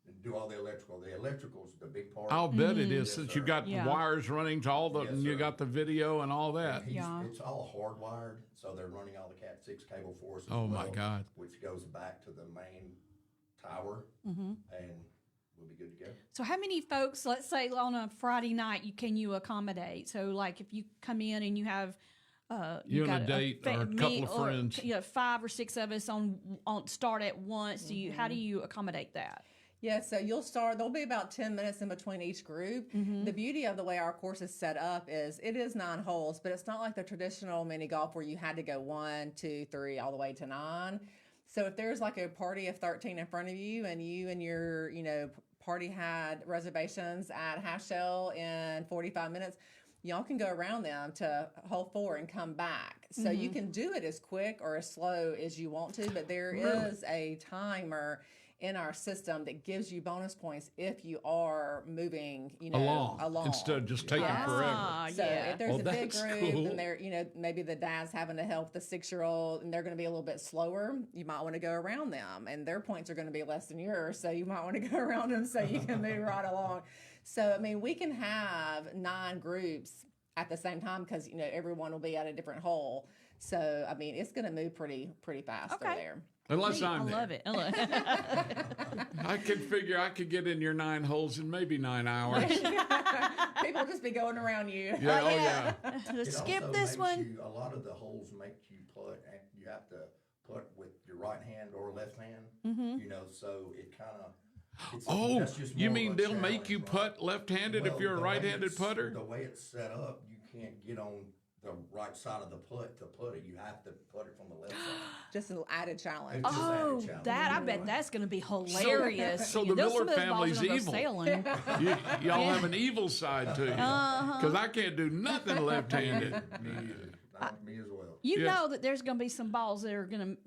and do all the electrical. The electrical's the big part.
I'll bet it is,
Yes,
since
sir.
you've got
Yeah.
wires running to all the,
Yes,
and you
sir.
got the video and all that.
And it's all hardwired, so they're running all the Cat 6 cable for us as
Oh, my
well,
God.
which goes back to the main tower, and we'll be good to go.
So how many folks, let's say on a Friday night, can you accommodate? So like if you come in and you have
You and
got
a date or a couple of friends.
5 or 6 of us on start at once. How do you accommodate that?
Yeah, so there'll be about 10 minutes in between each group. The beauty of the way our course is set up is it is 9 holes, but it's not like the traditional mini golf where you had to go 1, 2, 3, all the way to 9. So if there's like a party of 13 in front of you and your, party had reservations at Half Shell in 45 minutes, y'all can go around them to hole 4 and come back. So you can do it as quick or as slow as you want to, but there is a timer in our system that gives you bonus points if you are moving, along
instead of just taking forever.
So if there's a big
that's
group
cool.
and they're, maybe the dad's having to help the 6-year-old and they're going to be a little bit slower, you might want to go around them, and their points are going to be less than yours, so you might want to go around them so you can move right along. So, we can have 9 groups at the same time because, everyone will be at a different hole. So, it's going to move pretty fast over there.
Unless
I
I'm there.
love it. I love it.
I could figure I could get in your 9 holes in maybe 9 hours.
People just be going around you.
Yeah,
Let's
It
skip
also
this
makes
one.
a lot of the holes make you putt, and you have to putt with your right hand or left hand. So it kind of.
Oh,
that's just
you
more
mean
of a
they'll make you
challenge, right?
putt left-handed if
Well,
you're a
the way
right-handed
it's-
putter?
The way it's set up, you can't get on the right side of the putt to put it. You have to put it from the left side.
Just an added challenge.
It's just added
Oh,
challenge.
that I bet that's going to be hilarious.
so the
Those- some
Miller
of those balls
family's
are gonna go
evil.
sailing.
Y'all have an evil side to you. Because I can't do nothing left-handed.
Me either. Not me as well.
You
Yeah.
know that there's going to be some balls that are going to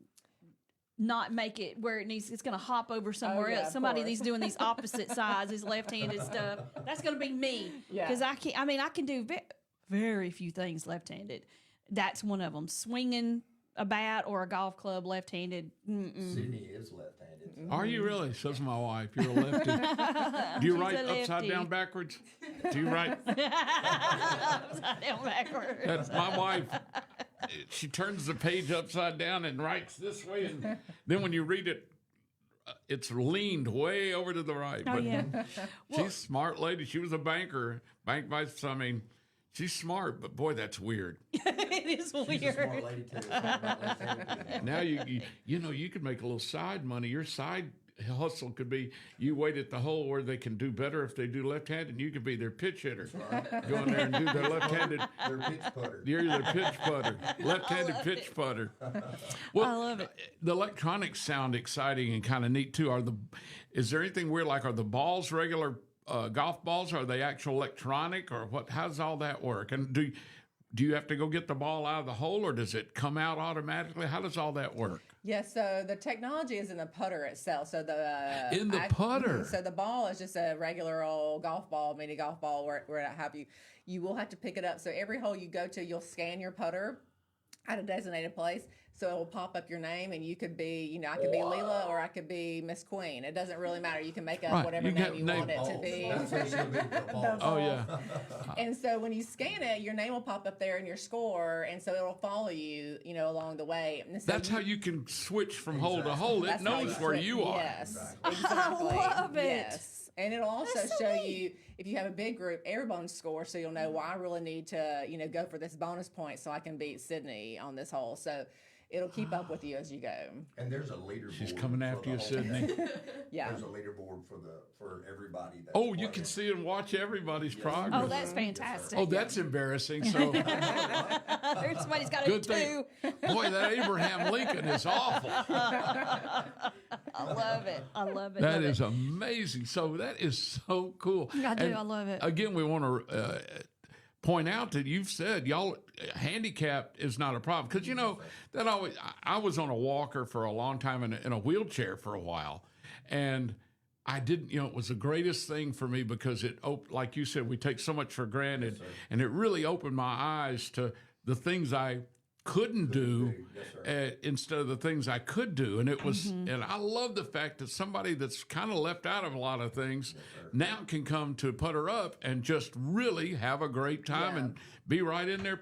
not make it where it needs. It's going to hop over somewhere
yeah,
else.
of
Somebody
course.
that's doing these opposite sides, these left-handed stuff. That's going to be me.
Yeah.
Because I can't. I can do very few things left-handed. That's one of them. Swinging a bat or a golf club left-handed.
Sydney is left-handed. So.
Are you really? Says my wife. You're a lefty. Do you
She's
write
a
upside
lefty.
down backwards? Do you write?
Upside down backwards.
That's my wife. She turns the page upside down and writes this way, and then when you read it, it's leaned way over to the right.
Oh,
But
yeah.
she's a smart lady. She was a banker, bank vice. She's smart, but boy, that's weird.
It is
She's a
weird.
smart lady too. It's all about left-handed.
Now you could make a little side money. Your side hustle could be you wait at the hole where they can do better if they do left-handed, and you could be their pitch hitter. Go in there and do their left-handed.
They're pitch putter.
You're their pitch putter, left-handed pitch putter. Well,
I love it.
The electronics sound exciting and kind of neat too. Is there anything weird? Like, are the balls regular golf balls? Are they actual electronic, or what? How does all that work? And do you have to go get the ball out of the hole, or does it come out automatically? How does all that work?
Yes, so the technology is in the putter itself. So
In the putter?
So the ball is just a regular old golf ball, mini golf ball, where it have you. You will have to pick it up. So every hole you go to, you'll scan your putter at a designated place. So it will pop up your name, and you could be, I could be Leela or I could be Miss Queen. It doesn't really matter. You can make up
Right,
whatever
you
name
got
you
name-
want it to be.
That's what she'll be, the ball.
Oh yeah.
And so when you scan it, your name will pop up there in your score, and so it will follow you, along the way. And so
That's how you can switch from hole to
Exactly.
hole. It
That's how
knows
you
where
switch.
you are.
Yes,
Right.
exactly.
I love it.
Yes. And it'll also
That's so
show
neat.
you if you have a big group airborne score, so you'll know, well, I really need to, go for this bonus point so I can beat Sydney on this hole. So it'll keep up with you as you go.
And there's a leaderboard.
She's coming
for
after
the
you,
whole
Sydney.
thing.
Yeah.
There's a leaderboard for everybody. That's
Oh, you
playing.
can see and watch everybody's progress.
Oh, that's fantastic.
Oh, that's embarrassing. So
There's somebody's got a
good
2.
thing. Boy, that Abraham Lincoln is awful.
I love it. I love it.
That
love
is
it.
amazing. So that is so cool.
I do.
And
I love it.
Again, we want to point out that you've said y'all handicapped is not a problem because you know that always. I was on a walker for a long time and in a wheelchair for a while, and I didn't. You know, it was the greatest thing for me because it, like you said, we take so much for granted, and it really opened my eyes to the things I couldn't do instead of the things I could do. And it was, and I love the fact that somebody that's kind of left out of a lot of things now can come to Putter Up and just really have a great time and be right in there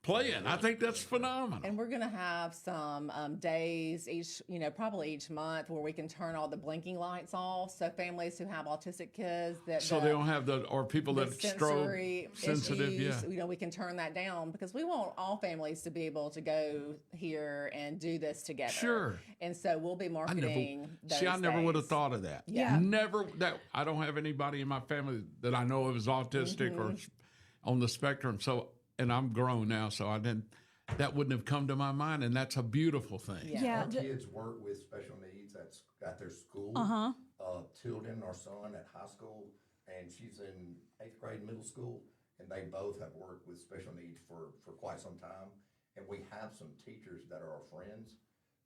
playing. I think that's phenomenal.
And we're going to have some days each, probably each month where we can turn all the blinking lights off. So families who have autistic kids that
So they don't have or people
the
that strobe sensitive.
issues,
Yeah.
we can turn that down because we want all families to be able to go here and do this together.
Sure.
And so we'll be marketing those
I never would have
days.
thought of that.
Yeah.
Never that. I don't have anybody in my family that I know of is autistic or on the spectrum. So, and I'm grown now, so that wouldn't have come to my mind, and that's a beautiful thing.
Yeah.
Our kids work with special needs at their school. Tilden, our son, at high school, and she's in 8th grade middle school, and they both have worked with special needs for quite some time. And we have some teachers that are our friends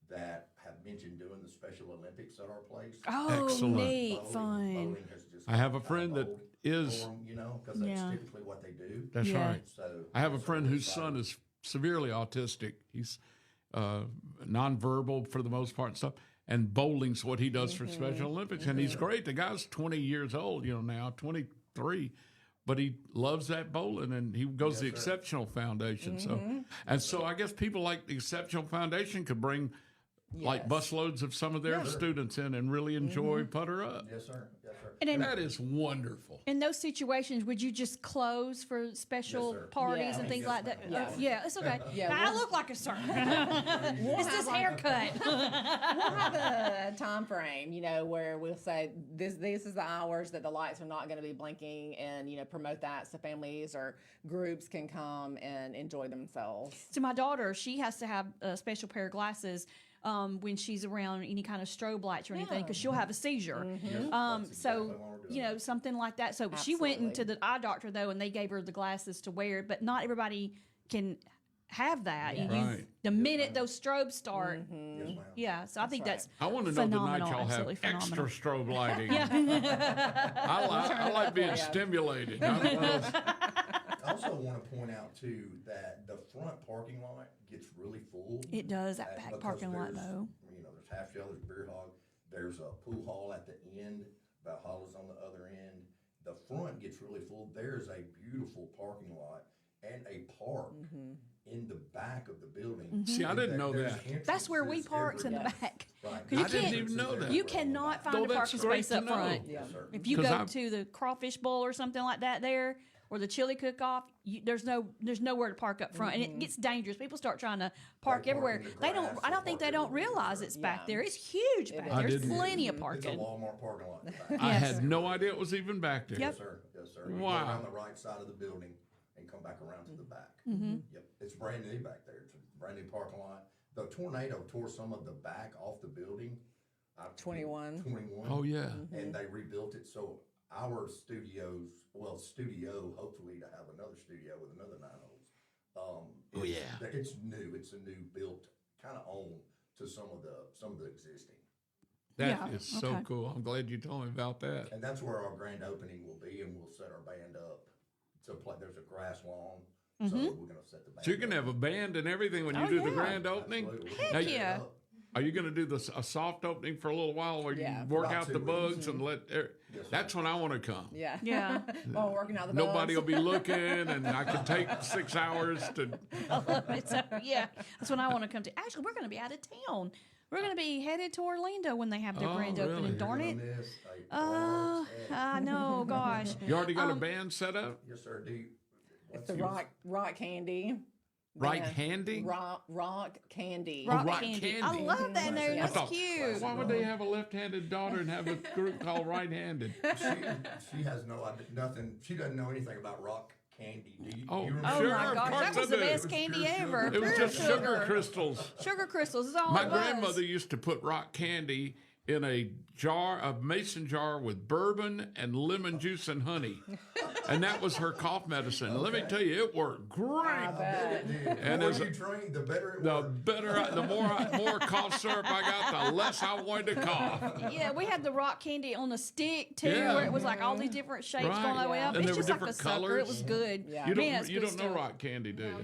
that have mentioned doing the Special Olympics at our place.
Oh,
Excellent.
neat.
Bowling
Fun.
has just
I have a
got
friend that
old
is.
for 'em, because that's
Yeah.
typically what they do.
That's
Yeah.
right.
So
I have a
so
friend
we're
whose
excited.
son is severely autistic. He's nonverbal for the most part and stuff. And bowling's what he does for Special Olympics. And he's great. The guy's 20 years old, now, 23. But he loves that bowling, and he goes to the Exceptional Foundation. So I guess people like the Exceptional Foundation could bring like busloads of some of their students in and really enjoy Putter Up.
Yes, sir. Yes, sir.
And in,
That is wonderful.
in those situations, would you just close for special
Yes, sir.
parties
Yeah.
and things
Yes,
like that?
ma'am.
Yeah, it's okay.
Yeah,
I look like a sir. It's this haircut.
We'll have a time frame, where we'll say this is the hours that the lights are not going to be blinking, and promote that so families or groups can come and enjoy themselves.
So my daughter, she has to have a special pair of glasses when she's around any kind of strobe lights or anything, because she'll have a seizure.
That's exactly
So,
what we're doing.
something like that. So she went into the eye doctor, though, and they gave her the glasses to wear, but not everybody can have that.
Right.
The minute those strobes start,
Yes, ma'am.
yeah. So I think that's
I want to know
phenomenal.
tonight y'all have
Absolutely
extra
phenomenal.
strobe lighting. I like being stimulated.
I also want to point out too that the front parking lot gets really full.
It does, that back
because
parking lot,
there's,
though.
There's half shell, there's beer hog, there's a pool hall at the end, about Hollis on the other end. The front gets really full. There's a beautiful parking lot and a park in the back of the building.
See, I didn't know
There's
that.
That's where we
entrances
parks in the
everywhere.
back.
Right.
'Cause you
I didn't
can't-
even know that.
You cannot find
Oh,
a
that's
parking
great
space
to
up front.
know.
Yes, sir.
If you
'Cause
go
I've-
to the crawfish bowl or something like that there, or the chili cook-off, there's nowhere to park up front, and it gets dangerous. People start trying to park
park
everywhere.
in the
They don't.
grass,
I
they
don't think
park
they don't
everywhere.
realize it's back
Yeah.
there. It's huge back
I
there. There's
didn't.
plenty of
It's a
parking.
Walmart parking lot in the back.
I
Yes.
had no idea it was even back there.
Yep.
Yes, sir. Yes, sir. You
Wow.
go around the right side of the building and come back around to the back. Yep. It's brand new back there. It's a brand new parking lot. The tornado tore some of the back off the building.
21.
21.
Oh, yeah.
And they rebuilt it. So our studio, hopefully to have another studio with another 9 holes.
Oh, yeah.
It's new. It's a new built kind of own to some of the existing.
That
Yeah,
is so
okay.
cool. I'm glad you told me about that.
And that's where our grand opening will be, and we'll set our band up to play. There's a grass lawn, so we're going to set the band
So you're going to
up.
have a band and everything when you
Oh,
do the
yeah.
grand opening?
Absolutely.
Heck
Now,
yeah.
Are you going to do a soft opening for a little while where
Yeah,
you
for
work
about
out
2
the
weeks.
bugs and let?
Yes, sir.
That's when I want to come.
Yeah.
Yeah.
While working out the
Nobody will
bugs.
be looking, and I can take 6 hours to.
So, yeah, that's when I want to come to. Actually, we're going to be out of town. We're going to be headed to Orlando when they have their
Oh,
grand
really?
opening.
You're
Darn
You're
it.
gonna miss a large ad.
I know. Gosh.
You already got a band set up?
Yes, sir.
It's the rock candy.
Right handy?
Rock candy.
Rock
rock
candy.
candy.
I love that name.
I
That's
thought,
cute.
why would they have a left-handed daughter and have a group called right-handed?
She has no idea, nothing. She doesn't know anything about rock candy. Do you?
Oh,
you remember?
Oh
Sure,
my
of
gosh,
course
that was
I
the
do.
best
It was
candy
pure
ever.
sugar.
It was
Pure
just sugar crystals.
Sugar crystals is all
My
it was.
grandmother used to put rock candy in a mason jar with bourbon and lemon juice and honey. And that was her cough medicine. And let me tell you, it worked great.
I bet it did.
And
the
as
more
a-
you drink, the better it
The
works.
more cough syrup I got, the less I wanted to cough.
Yeah, we had the rock candy on a stick too,
Yeah.
where it was like all these different shapes
Right.
going all the way up.
And
It's
there were
just like a
different
sucker.
colors.
It was good.
Yeah.
You
Man, it's
don't
good
know
stuff.
rock candy, do you?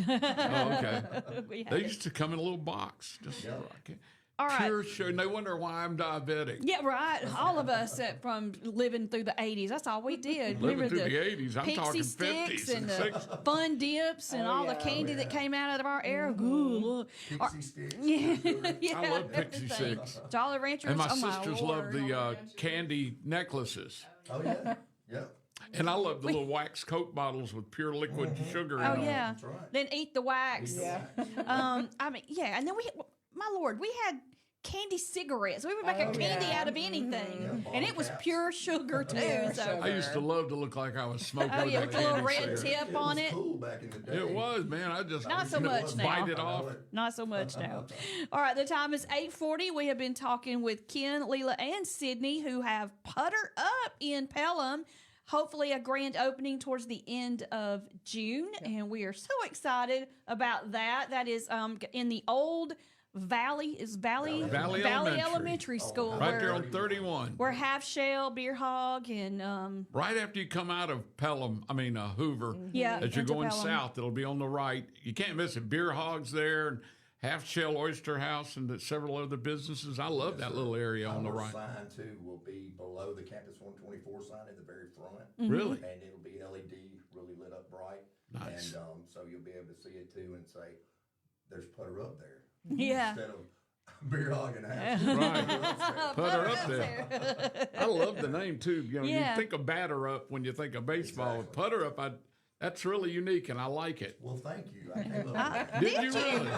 Oh,
Oh, okay.
we had
They
it.
used to come in a little box. Just rock candy.
All right.
Pure sugar. And they wonder why I'm diabetic.
Yeah, right. All of us from living through the 80s. That's all we did.
Living
Remember
through the 80s. I'm
Pixie
talking
sticks
50s
and
and
the
60s.
fun dips and all the candy that came out of our era. Ooh,
Pixie sticks.
yeah,
I love Pixie
everything.
Sticks.
Jolly Ranchers.
And my
oh
sisters
Lord.
love the candy necklaces.
Oh yeah, yeah.
And I love the little wax Coke bottles with pure liquid sugar in
Oh
them.
yeah.
That's right.
Then eat the wax.
Yeah.
I mean, yeah. And then my Lord, we had candy cigarettes. We would make a candy out of anything, and it was pure sugar too.
Pure
so.
sugar.
I used to love to look like I was smoking
Oh
with
yeah,
that
with a little
candy
red
cigarette.
tip on
It was
it.
cool back in the day.
It was, man. I just
Not so
you know,
much now.
bite it
I know
off.
it.
Not so much now. All right, the time is 8:40. We have been talking with Ken, Leela, and Sydney, who have Putter Up in Pelham. Hopefully a grand opening towards the end of June, and we are so excited about that. That is in the old Valley
Elementary.
Elementary School,
Right there
where,
on 31.
where Half Shell, Beer Hog, and
Right after you come out of Hoover,
yeah,
as you're
into
going
Pelham.
south, it'll be on the right. You can't miss it. Beer Hogs there, and Half Shell Oyster House, and several other businesses. I love that little area on the
Our
right.
sign too will be below the Campus 124 sign at the very front.
Really?
And it'll be LED, really lit up bright.
Nice.
And so you'll be able to see it too and say, "There's Putter Up there."
Yeah.
Instead of Beer Hog and Half.
Right. Put her up there. I love the name too. You know,
Yeah.
you think of batter up when you think of baseball.
Exactly.
Putter up, that's really unique, and I like it.
Well, thank you. I came up with that.
Did you really?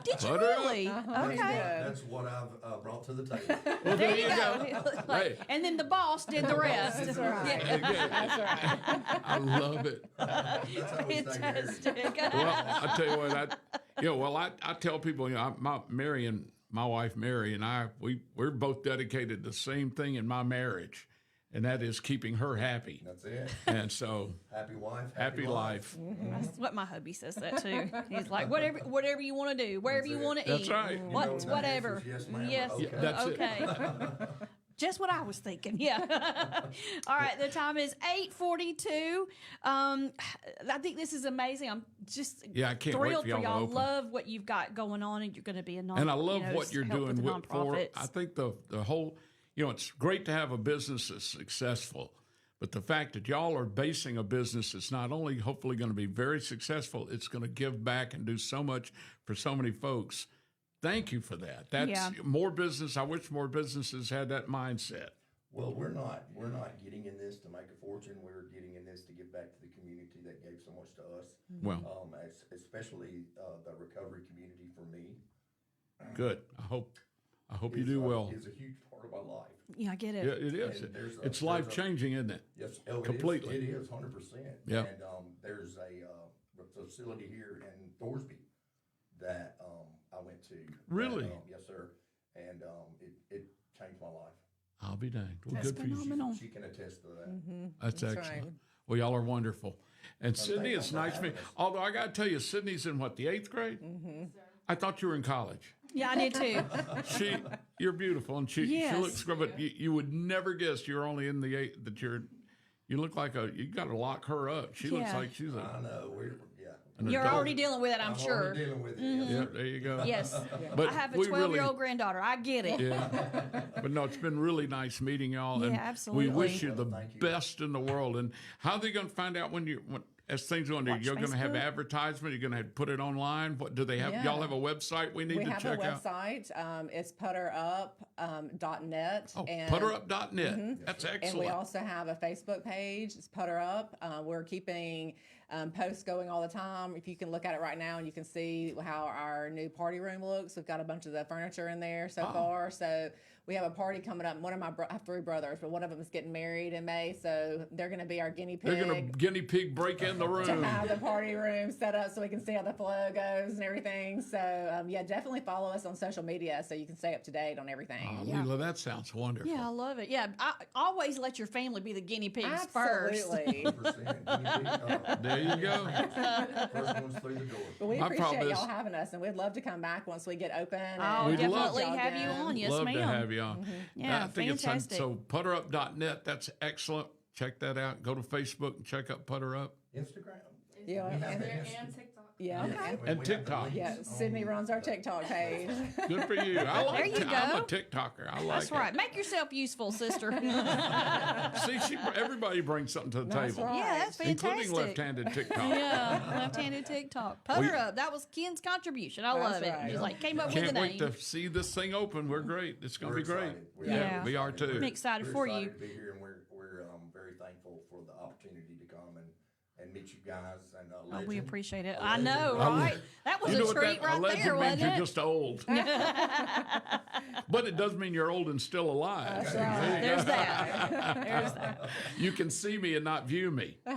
Did you
Putter Up.
really? Okay.
That's what I've brought to the table.
Well,
There you go.
Hey.
And then the boss did the rest.
That's right.
Yeah.
That's right.
I love it.
That's how we stay married.
Fantastic.
Well, I tell you what, I tell people, my wife Mary and I, we're both dedicated to the same thing in my marriage, and that is keeping her happy.
That's it.
And so,
Happy wife,
happy life.
That's what my hubby says that too. He's like, whatever you want to do, wherever you want to eat.
That's right. You
What,
know when that
whatever.
answer's yes, ma'am, or
Yes.
okay.
Yeah, that's it.
okay. Just what I was thinking. Yeah. All right. The time is 8:42. I think this is amazing. I'm just
Yeah, I can't wait
thrilled
for y'all to
y'all.
open.
Love what you've got going on, and you're going to be a non.
And I love what you're
help
doing
with the
for.
nonprofits.
I think the whole, it's great to have a business that's successful, but the fact that y'all are basing a business that's not only hopefully going to be very successful, it's going to give back and do so much for so many folks. Thank you for that. That's
Yeah.
more business. I wish more businesses had that mindset.
Well, we're not getting in this to make a fortune. We're getting in this to give back to the community that gave so much to us.
Well,
Especially the recovery community for me.
good. I hope you do well.
It's a huge part of my life.
Yeah, I get it.
Yeah, it is.
And
It's life changing, isn't it?
Yes,
Completely.
It is 100%.
Yeah.
And there's a facility here in Thorsby that I went to.
Really?
Yes, sir. And it changed my life.
I'll be danged. Well,
That's
good for you.
phenomenal.
She can attest to that.
That's
That's
excellent.
right.
Well, y'all are wonderful. And Sydney,
thank
it's
you for
nice to meet.
having us.
Although I got to tell you, Sydney's in what, the 8th grade? I thought you were in college.
Yeah, I did too.
You're beautiful, and she
Yes.
looks great. But you would never guess you're only in the 8th. That you look like you got to lock her up. She looks
Yeah.
like she's
I know.
an
You're
adult.
already dealing with it, I'm sure.
already dealing with it.
Yeah, there you go.
Yes.
But
I have a
we
12-year-old granddaughter. I get it.
Yeah, but no, it's been really nice meeting y'all, and
Yeah, absolutely.
we wish you the
Thank you.
best in the world. And how are they going to find out when as things go on?
Watch
You're going to have
Facebook.
advertisement. You're going to put it online. What do they have?
Yeah.
Y'all have a website we need
We
to
have
check
a
out.
website. It's putterup.net.
Oh,
and
putterup.net. That's
And we
excellent.
also have a Facebook page. It's Putter Up. We're keeping posts going all the time. If you can look at it right now and you can see how our new party room looks, we've got a bunch of the furniture in there so far. So we have a party coming up. I have 3 brothers, but one of them is getting married in May, so they're going to be our guinea pig.
They're going to guinea pig break in the room.
To have the party room set up so we can see how the flow goes and everything. So, yeah, definitely follow us on social media so you can stay up to date on everything.
Leela, that sounds wonderful.
Yeah, I love it. Yeah, always let your family be the guinea pigs first.
Absolutely.
100%.
There you go.
First one's through the door.
But we
My
appreciate
problem
y'all
is-
having us, and we'd love to come back once we get open.
Oh,
We'd love
definitely
y'all
have you
again.
on. Yes,
Love
ma'am.
to have you on.
Yeah,
I think
fantastic.
it's so putterup.net. That's excellent. Check that out. Go to Facebook and check out Putter Up.
Instagram.
Yeah,
We have
and-
the
And
Insta-
TikTok.
Yeah.
We
And
have the
TikTok.
links
Yeah,
on-
Sydney runs our TikTok page.
Good for you. I like
There you
I'm a
go.
TikToker. I like
That's
it.
right. Make yourself useful, sister.
See, everybody brings something to the
That's
table,
right.
Yeah, that's fantastic.
including left-handed TikTok.
Yeah, left-handed TikTok. Putter up. That was Ken's contribution. I love it.
right.
He's like came up with
Can't
a
wait
name.
to see this thing open. We're great. It's going to
We're
be great.
excited. We're
Yeah.
We are too.
I'm excited
We're
for
excited
you.
to be here, and we're very thankful for the opportunity to come and meet you guys. And
Oh, we appreciate it.
a
I know,
legend.
right? That was
You know
a
what
treat
that
right
legend
there,
means?
wasn't
You're
it?
just old. But it does mean you're old and still alive.
That's right.
There's that. There's that.
You can see me and not view me.
All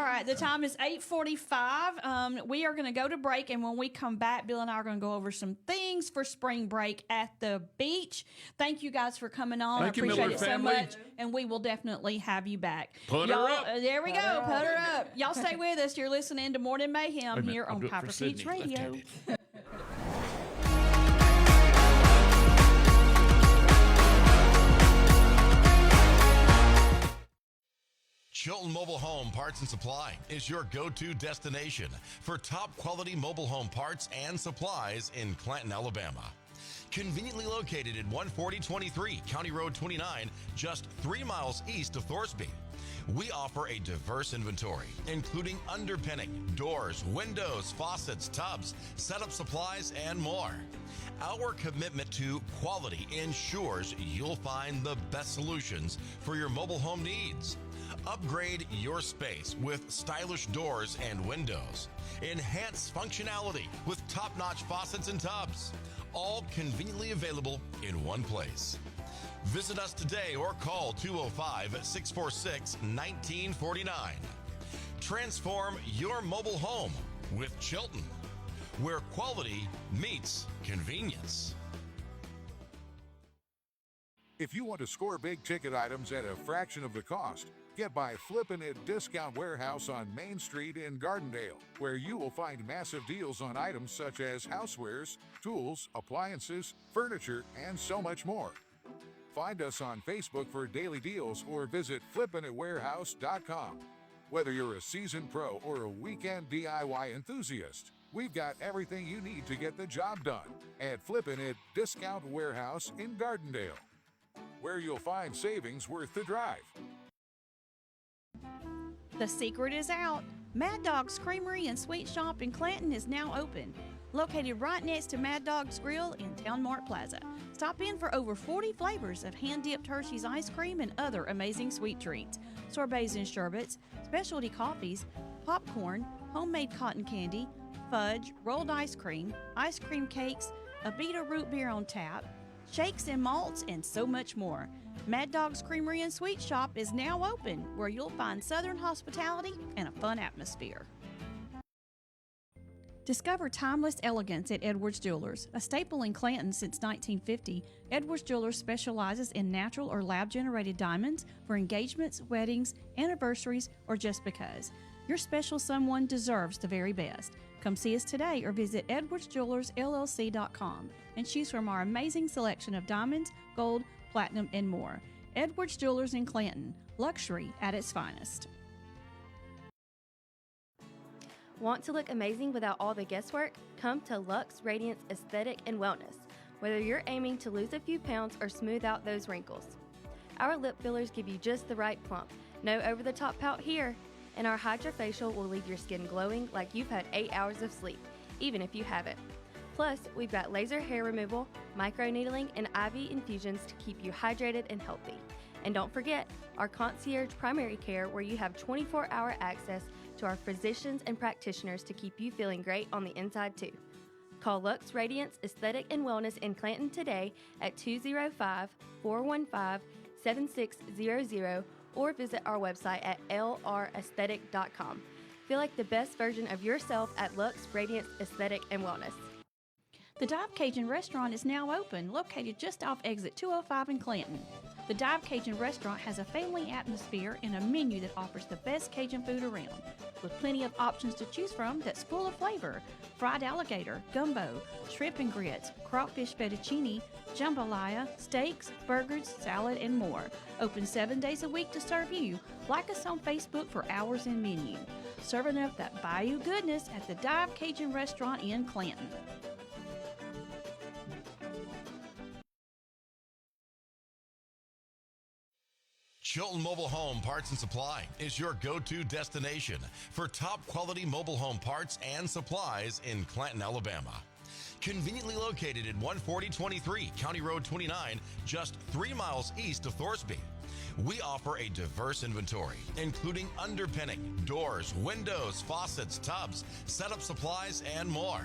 right, the time is 8:45. We are going to go to break, and when we come back, Bill and I are going to go over some things for spring break at the beach. Thank you guys for coming on.
Thank
I
you,
appreciate
Miller
it so
family.
much, and we will definitely have you back.
Put her
Y'all,
up.
There we go. Put her up. Y'all stay with us. You're listening to Morning
Wait a
Mayhem
minute,
here
I'll
on
do it for
Piper Peach
Sydney,
Radio.
left-handed.
Chilton Mobile Home Parts and Supply is your go-to destination for top quality mobile home parts and supplies in Clanton, Alabama. Conveniently located at 14023 County Road 29, just 3 miles east of Thorsby. We offer a diverse inventory, including underpinning, doors, windows, faucets, tubs, setup supplies, and more. Our commitment to quality ensures you'll find the best solutions for your mobile home needs. Upgrade your space with stylish doors and windows. Enhance functionality with top-notch faucets and tubs. All conveniently available in one place. Visit us today or call 205-646-1949. Transform your mobile home with Chilton, where quality meets convenience.
If you want to score big ticket items at a fraction of the cost, get by Flippin' It Discount Warehouse on Main Street in Gardendale, where you will find massive deals on items such as housewares, tools, appliances, furniture, and so much more. Find us on Facebook for daily deals or visit flippinitwarehouse.com. Whether you're a seasoned pro or a weekend DIY enthusiast, we've got everything you need to get the job done at Flippin' It Discount Warehouse in Gardendale, where you'll find savings worth the drive.
The secret is out. Mad Dog's Creamery and Sweet Shop in Clanton is now open. Located right next to Mad Dog's Grill in Town Mart Plaza. Stop in for over 40 flavors of hand-dipped Hershey's ice cream and other amazing sweet treats. Sorbets and sherbets, specialty coffees, popcorn, homemade cotton candy, fudge, rolled ice cream cakes, a Abita root beer on tap, shakes and malts, and so much more. Mad Dog's Creamery and Sweet Shop is now open, where you'll find Southern hospitality and a fun atmosphere. Discover timeless elegance at Edwards Jewelers. A staple in Clanton since 1950, Edwards Jewelers specializes in natural or lab-generated diamonds for engagements, weddings, anniversaries, or just because. Your special someone deserves the very best. Come see us today or visit edwardsjewelersllc.com and choose from our amazing selection of diamonds, gold, platinum, and more. Edwards Jewelers in Clanton. Luxury at its finest.
Want to look amazing without all the guesswork? Come to Luxe Radiance Aesthetic and Wellness. Whether you're aiming to lose a few pounds or smooth out those wrinkles. Our lip fillers give you just the right plump. No over-the-top pout here. And our Hydrofacial will leave your skin glowing like you've had 8 hours of sleep, even if you haven't. Plus, we've got laser hair removal, microneedling, and IV infusions to keep you hydrated and healthy. And don't forget our concierge primary care, where you have 24-hour access to our physicians and practitioners to keep you feeling great on the inside too. Call Lux Radiance Aesthetic and Wellness in Clanton today at 205-415-7600 or visit our website at lraesthetic.com. Feel like the best version of yourself at Lux Radiance Aesthetic and Wellness.
The Dive Cajun Restaurant is now open, located just off exit 205 in Clanton. The Dive Cajun Restaurant has a family atmosphere and a menu that offers the best Cajun food around, with plenty of options to choose from that's full of flavor: fried alligator, gumbo, shrimp and grits, crawfish fettuccine, jambalaya, steaks, burgers, salad, and more. Open 7 days a week to serve you. Like us on Facebook for hours and menu. Serving up that Bayou goodness at the Dive Cajun Restaurant in Clanton.
Chilton Mobile Home Parts and Supply is your go-to destination for top quality mobile home parts and supplies in Clanton, Alabama. Conveniently located at 14023 County Road 29, just 3 miles east of Thorsby. We offer a diverse inventory, including underpinning, doors, windows, faucets, tubs, setup supplies, and more.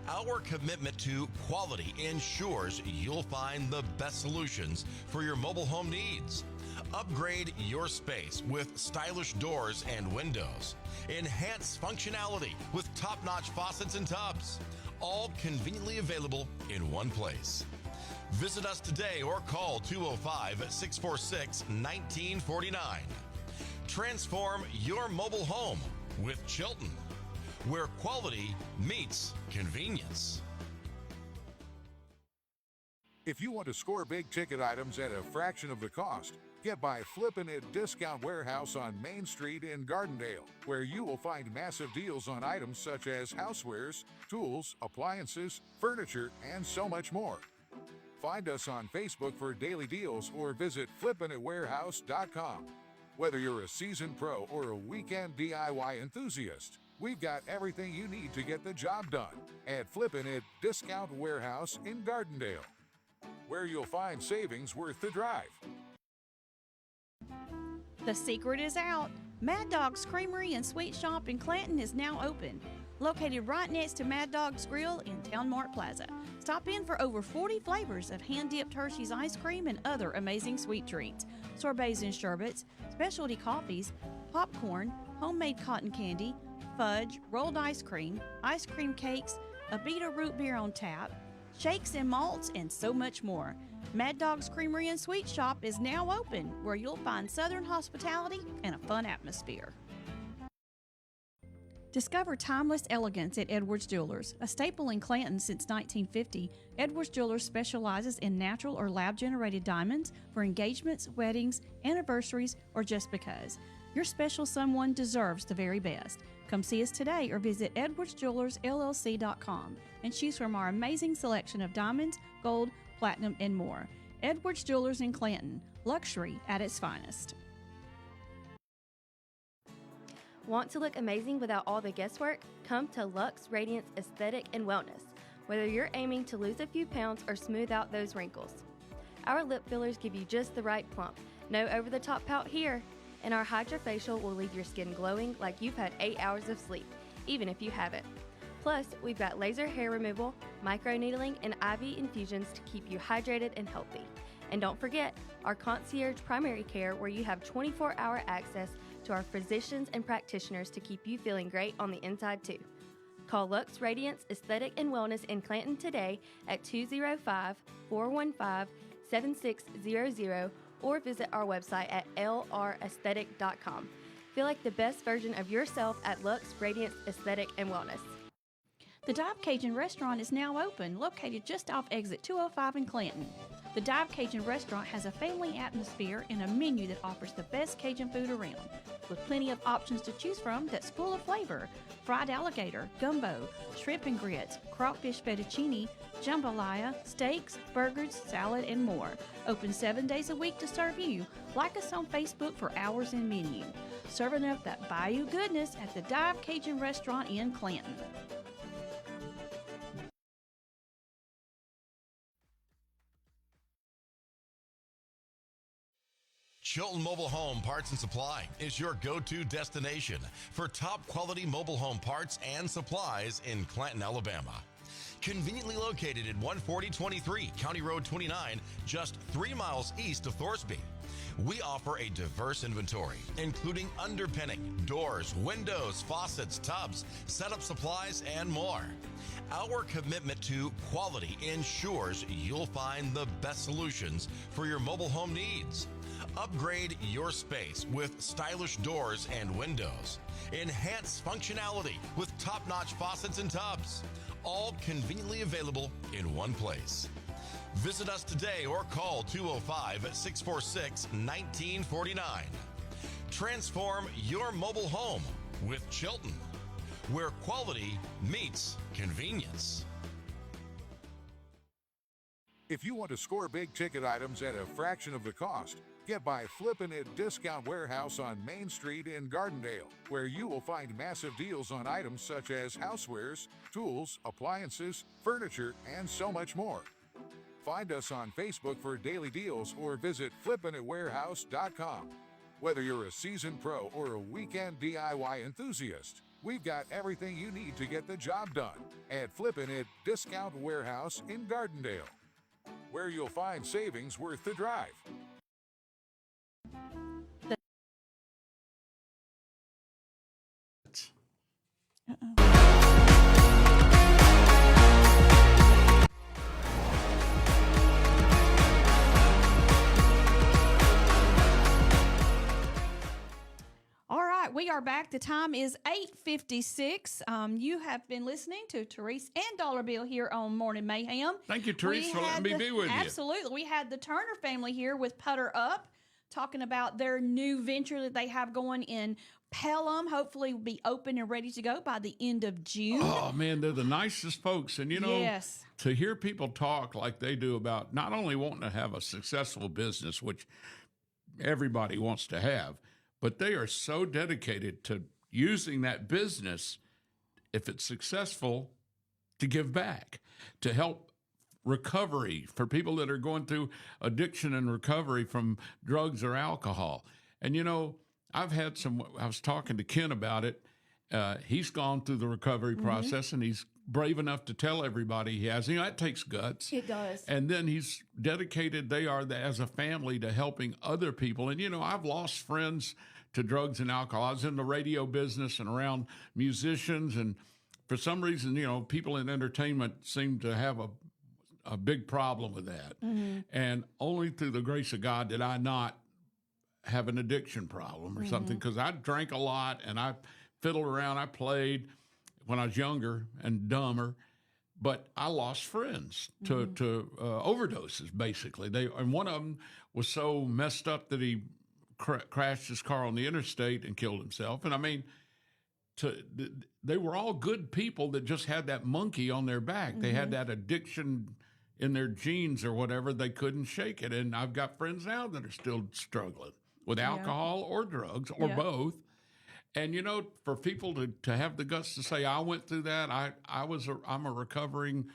Our commitment to quality ensures you'll find the best solutions for your mobile home needs. Upgrade your space with stylish doors and windows. Enhance functionality with top-notch faucets and tubs. All conveniently available in one place. Visit us today or call 205-646-1949. Transform your mobile home with Chilton, where quality meets convenience.
If you want to score big ticket items at a fraction of the cost, get by Flippin' It Discount Warehouse on Main Street in Gardendale, where you will find massive deals on items such as housewares, tools, appliances, furniture, and so much more. Find us on Facebook for daily deals or visit flippinitwarehouse.com. Whether you're a seasoned pro or a weekend DIY enthusiast, we've got everything you need to get the job done at Flippin' It Discount Warehouse in Gardendale, where you'll find savings worth the drive.
The secret is out. Mad Dog's Creamery and Sweet Shop in Clanton is now open. Located right next to Mad Dog's Grill in Town Mart Plaza. Stop in for over 40 flavors of hand-dipped Hershey's ice cream and other amazing sweet treats, sorbets and sherbets, specialty coffees, popcorn, homemade cotton candy, fudge, rolled ice cream cakes, a Beta root beer on tap, shakes and malts, and so much more. Mad Dog's Creamery and Sweet Shop is now open, where you'll find Southern hospitality and a fun atmosphere. Discover timeless elegance at Edwards Jewelers. A staple in Clanton since 1950, Edwards Jewelers specializes in natural or lab-generated diamonds for engagements, weddings, anniversaries, or just because. Your special someone deserves the very best. Come see us today or visit edwardsjewelerssllc.com and choose from our amazing selection of diamonds, gold, platinum, and more. Edwards Jewelers in Clanton, luxury at its finest.
Want to look amazing without all the guesswork? Come to Lux Radiance Aesthetic and Wellness. Whether you're aiming to lose a few pounds or smooth out those wrinkles, our lip fillers give you just the right plump. No over-the-top pout here. And our Hydrofacial will leave your skin glowing like you've had 8 hours of sleep, even if you haven't. Plus, we've got laser hair removal, microneedling, and IV infusions to keep you hydrated and healthy. And don't forget our concierge primary care, where you have 24-hour access to our physicians and practitioners to keep you feeling great on the inside too. Call Lux Radiance Aesthetic and Wellness in Clanton today at 205-415-7600 or visit our website at lraesthetic.com. Feel like the best version of yourself at Lux Radiance Aesthetic and Wellness.
The Dive Cajun Restaurant is now open, located just off exit 205 in Clanton. The Dive Cajun Restaurant has a family atmosphere and a menu that offers the best Cajun food around, with plenty of options to choose from that's full of flavor: fried alligator, gumbo, shrimp and grits, crawfish fettuccine, jambalaya, steaks, burgers, salad, and more. Open 7 days a week to serve you. Like us on Facebook for hours and menu. Serving up that Bayou goodness at the Dive Cajun Restaurant in Clanton.
Chilton Mobile Home Parts and Supply is your go-to destination for top quality mobile home parts and supplies in Clanton, Alabama. Conveniently located at 14023 County Road 29, just 3 miles east of Thorsby. We offer a diverse inventory, including underpinning, doors, windows, faucets, tubs, setup supplies, and more. Our commitment to quality ensures you'll find the best solutions for your mobile home needs. Upgrade your space with stylish doors and windows. Enhance functionality with top-notch faucets and tubs. All conveniently available in one place. Visit us today or call 205-646-1949. Transform your mobile home with Chilton, where quality meets convenience.
If you want to score big ticket items at a fraction of the cost, get by Flippin' It Discount Warehouse on Main Street in Gardendale, where you will find massive deals on items such as housewares, tools, appliances, furniture, and so much more. Find us on Facebook for daily deals or visit flippinitwarehouse.com. Whether you're a seasoned pro or a weekend DIY enthusiast, we've got everything you need to get the job done at Flippin' It Discount Warehouse in Gardendale, where you'll find savings worth the drive.
All right, we are back. The time is 8:56. You have been listening to Trese and Dollar Bill here on Morning Mayhem.
Thank you, Trese, for letting me be with you.
Absolutely. We had the Turner family here with Putter Up, talking about their new venture that they have going in Pelham. Hopefully will be open and ready to go by the end of June.
Oh, man, they're the nicest folks. And, you know,
yes,
to hear people talk like they do about not only wanting to have a successful business, which everybody wants to have, but they are so dedicated to using that business, if it's successful, to give back, to help recovery for people that are going through addiction and recovery from drugs or alcohol. And, you know, I was talking to Ken about it. He's gone through the recovery process, and he's brave enough to tell everybody he has. You know, that takes guts.
it does.
And then he's dedicated, they are as a family, to helping other people. And, you know, I've lost friends to drugs and alcohol. I was in the radio business and around musicians. And for some reason, you know, people in entertainment seem to have a big problem with that. And only through the grace of God did I not have an addiction problem or something, because I drank a lot and I fiddled around. I played when I was younger and dumber, but I lost friends to overdoses, basically. And one of them was so messed up that he crashed his car on the interstate and killed himself. And I mean, they were all good people that just had that monkey on their back. They had that addiction in their genes or whatever. They couldn't shake it. And I've got friends now that are still struggling with alcohol or drugs or both. And, you know, for people to have the guts to say, I went through that, I'm a recovering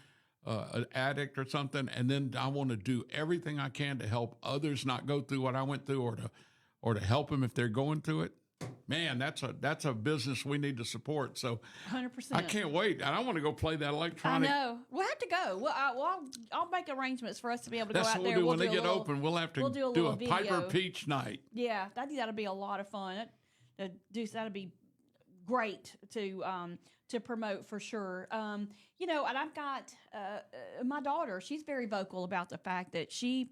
addict or something, and then I want to do everything I can to help others not go through what I went through, or to help them if they're going through it. Man, that's a business we need to support. So
100%.
I can't wait. I want to go play that electronic.
I know. We'll have to go. Well, I'll make arrangements for us to be able to go out there.
That's what we'll do. When they get open, we'll have to do a Piper Peach night.
Yeah, I think that'll be a lot of fun. That'll be great to promote for sure. You know, and I've got my daughter. She's very vocal about the fact that she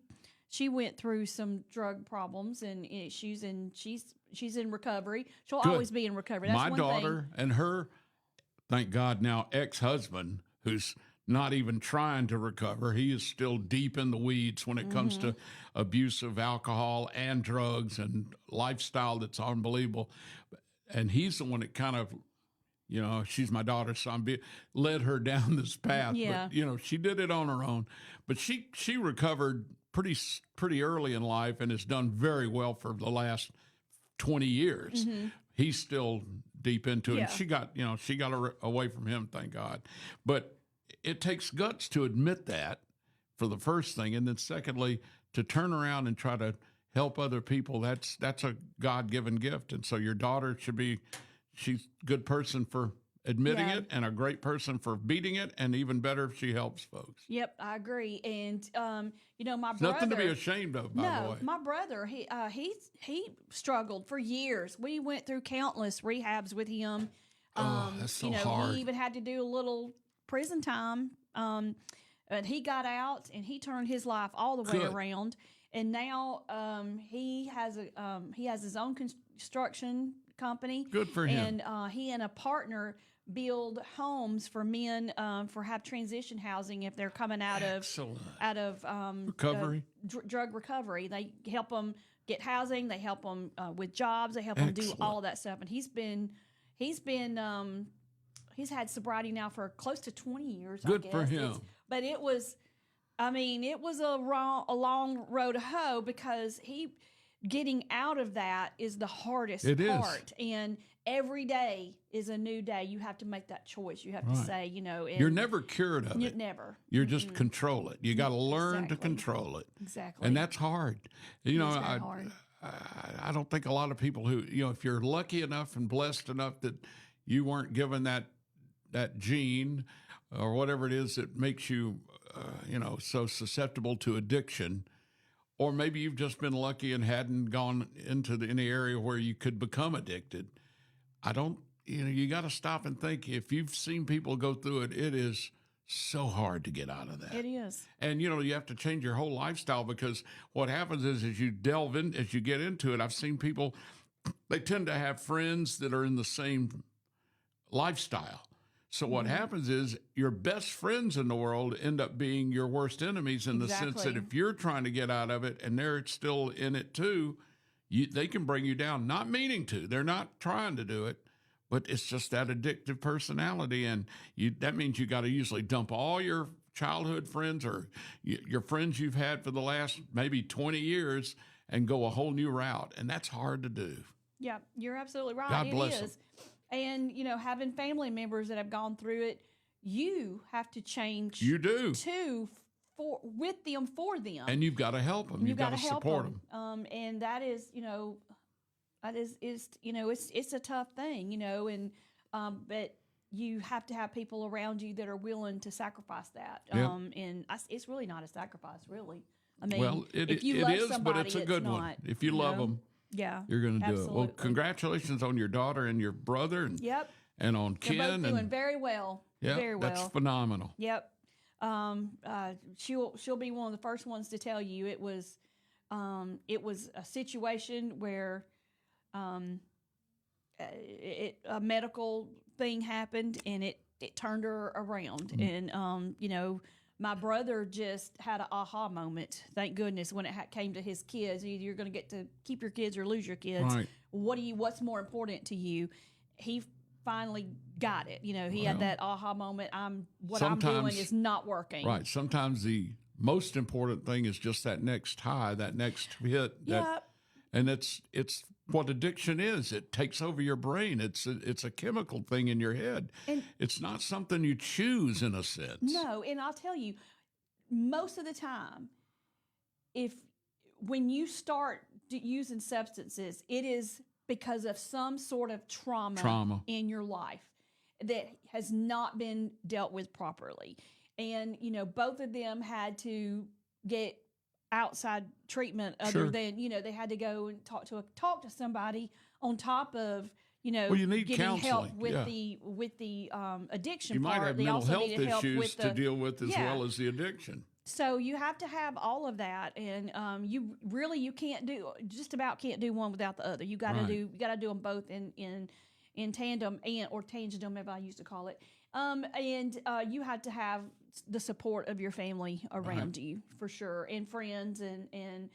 went through some drug problems, and she's in recovery. She'll always be in recovery. That's
my
one
daughter
thing.
And her, thank God, now ex-husband, who's not even trying to recover. He is still deep in the weeds when it comes to abuse of alcohol and drugs and lifestyle that's unbelievable. And he's the one that kind of, you know, she's my daughter, so led her down this path.
Yeah.
But, you know, she did it on her own. But she recovered pretty early in life and has done very well for the last 20 years. He's still deep into it.
Yeah.
And she got away from him, thank God. But it takes guts to admit that, for the first thing. And then secondly, to turn around and try to help other people, that's a God-given gift. And so your daughter she's a good person for admitting it and a great person for beating it, and even better if she helps folks.
Yep, I agree. And my
It's
brother.
nothing to be ashamed of, by the way.
My brother, he struggled for years. We went through countless rehabs with him.
That's so hard.
He even had to do a little prison time. But he got out and he turned his life all the way around. And now he has his own construction company.
Good for him.
And he and a partner build homes for men for have transition housing if they're coming out of
recovery,
drug recovery. They help them get housing. They help them with jobs. They help them do all of that stuff. And he's had sobriety now for close to 20 years.
Good
I guess.
for him.
But it was a long road to hoe, because getting out of that is the hardest part. And every day is a new day. You have to make that choice. You have to say,
you're never cured of it.
Never.
You're just control it. You got to learn to control it.
Exactly.
And that's hard.
Hard.
I don't think a lot of people who, if you're lucky enough and blessed enough that you weren't given that gene or whatever it is that makes you, so susceptible to addiction, or maybe you've just been lucky and hadn't gone into any area where you could become addicted. You got to stop and think. If you've seen people go through it, it is so hard to get out of that.
It is.
And, you have to change your whole lifestyle, because what happens is as you get into it, I've seen people, they tend to have friends that are in the same lifestyle. So what happens is your best friends in the world end up being your worst enemies, in the sense that if you're trying to get out of it and they're still in it too, they can bring you down, not meaning to. They're not trying to do it, but it's just that addictive personality. And that means you got to usually dump all your childhood friends or your friends you've had for the last maybe 20 years and go a whole new route. And that's hard to do.
Yeah, you're absolutely right.
God bless them.
And, having family members that have gone through it, you have to change.
You do.
With them, for them.
And you've got to help them. You've got to support them.
And that is, it's a tough thing, but you have to have people around you that are willing to sacrifice that. It's really not a sacrifice, really. I mean, if you love somebody,
but it's a good one. If you love them.
Yeah,
you're going to do it. Well, congratulations on your daughter and your brother, and and on Ken.
They're both doing very well. Very well.
That's phenomenal.
Yep. She'll be one of the first ones to tell you it was a situation where a medical thing happened, and it turned her around. And my brother just had an aha moment, thank goodness, when it came to his kids. Either you're going to get to keep your kids or lose your kids.
Right.
What's more important to you? He finally got it. He had that aha moment. I'm doing is not working.
Right. Sometimes the most important thing is just that next high, that next hit. And it's what addiction is. It takes over your brain. It's a chemical thing in your head. And it's not something you choose, in a sense.
No, and I'll tell you, most of the time, when you start using substances, it is because of some sort of trauma in your life that has not been dealt with properly. And, both of them had to get outside treatment other than, they had to go and talk to somebody on top of, you need getting
counseling.
help with the addiction
you
part.
might have
they
mental
also
health
needed help
issues
with
to deal with as well as the addiction.
So you have to have all of that, and you can't do one without the other. You got to do them both in tandem or tangent, as I used to call it. And you had to have the support of your family around you, for sure, and friends and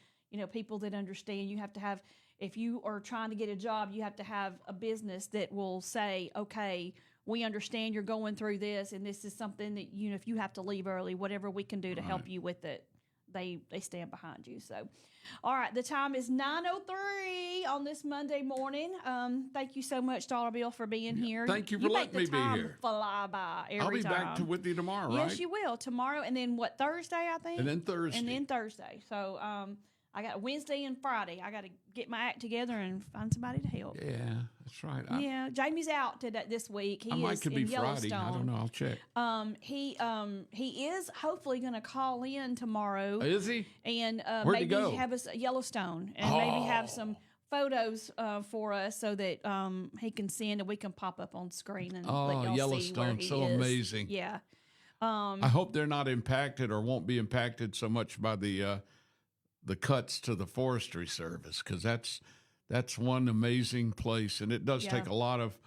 people that understand. You have to have, if you are trying to get a job, you have to have a business that will say, okay, we understand you're going through this, and this is something that, if you have to leave early, whatever we can do to help you with it, they stand behind you. So, all right, the time is 9:03 on this Monday morning. Thank you so much, Dollar Bill, for being here.
Thank you for letting me be here.
Fly by every
I'll be
time.
back with you tomorrow, right?
Yes, you will. Tomorrow, and then Thursday, I think?
And then Thursday.
So, I got Wednesday and Friday. I got to get my act together and find somebody to help.
Yeah, that's right.
Yeah, Jamie's out this week. He
I
is
could
in
be
Yellowstone.
Friday. I don't know. I'll check.
He is hopefully going to call in tomorrow.
Is he?
And
Where'd he
maybe
go?
have us at Yellowstone and maybe have some photos for us so that he can send and we can pop up on screen and let y'all see where
Yellowstone,
he
so
is.
amazing.
Yeah.
I hope they're not impacted or won't be impacted so much by the cuts to the Forestry Service, because that's one amazing place, and it does take a lot of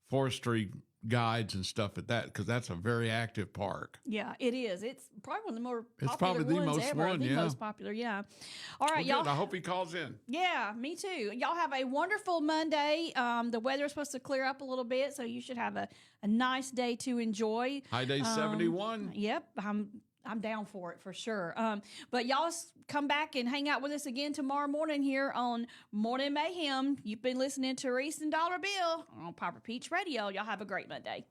forestry guides and stuff at that, because that's a very active park.
Yeah, it is. It's probably one of the more popular
It's probably the
ones
most
ever.
one,
The most popular, yeah. All right,
Well,
y'all.
good. I hope he calls in.
Yeah, me too. Y'all have a wonderful Monday. The weather is supposed to clear up a little bit, so you should have a nice day to enjoy.
High day 71.
Yep, I'm down for it for sure. But y'all come back and hang out with us again tomorrow morning here on Morning Mayhem. You've been listening to Reese and Dollar Bill on Papa Peach Radio. Y'all have a great Monday.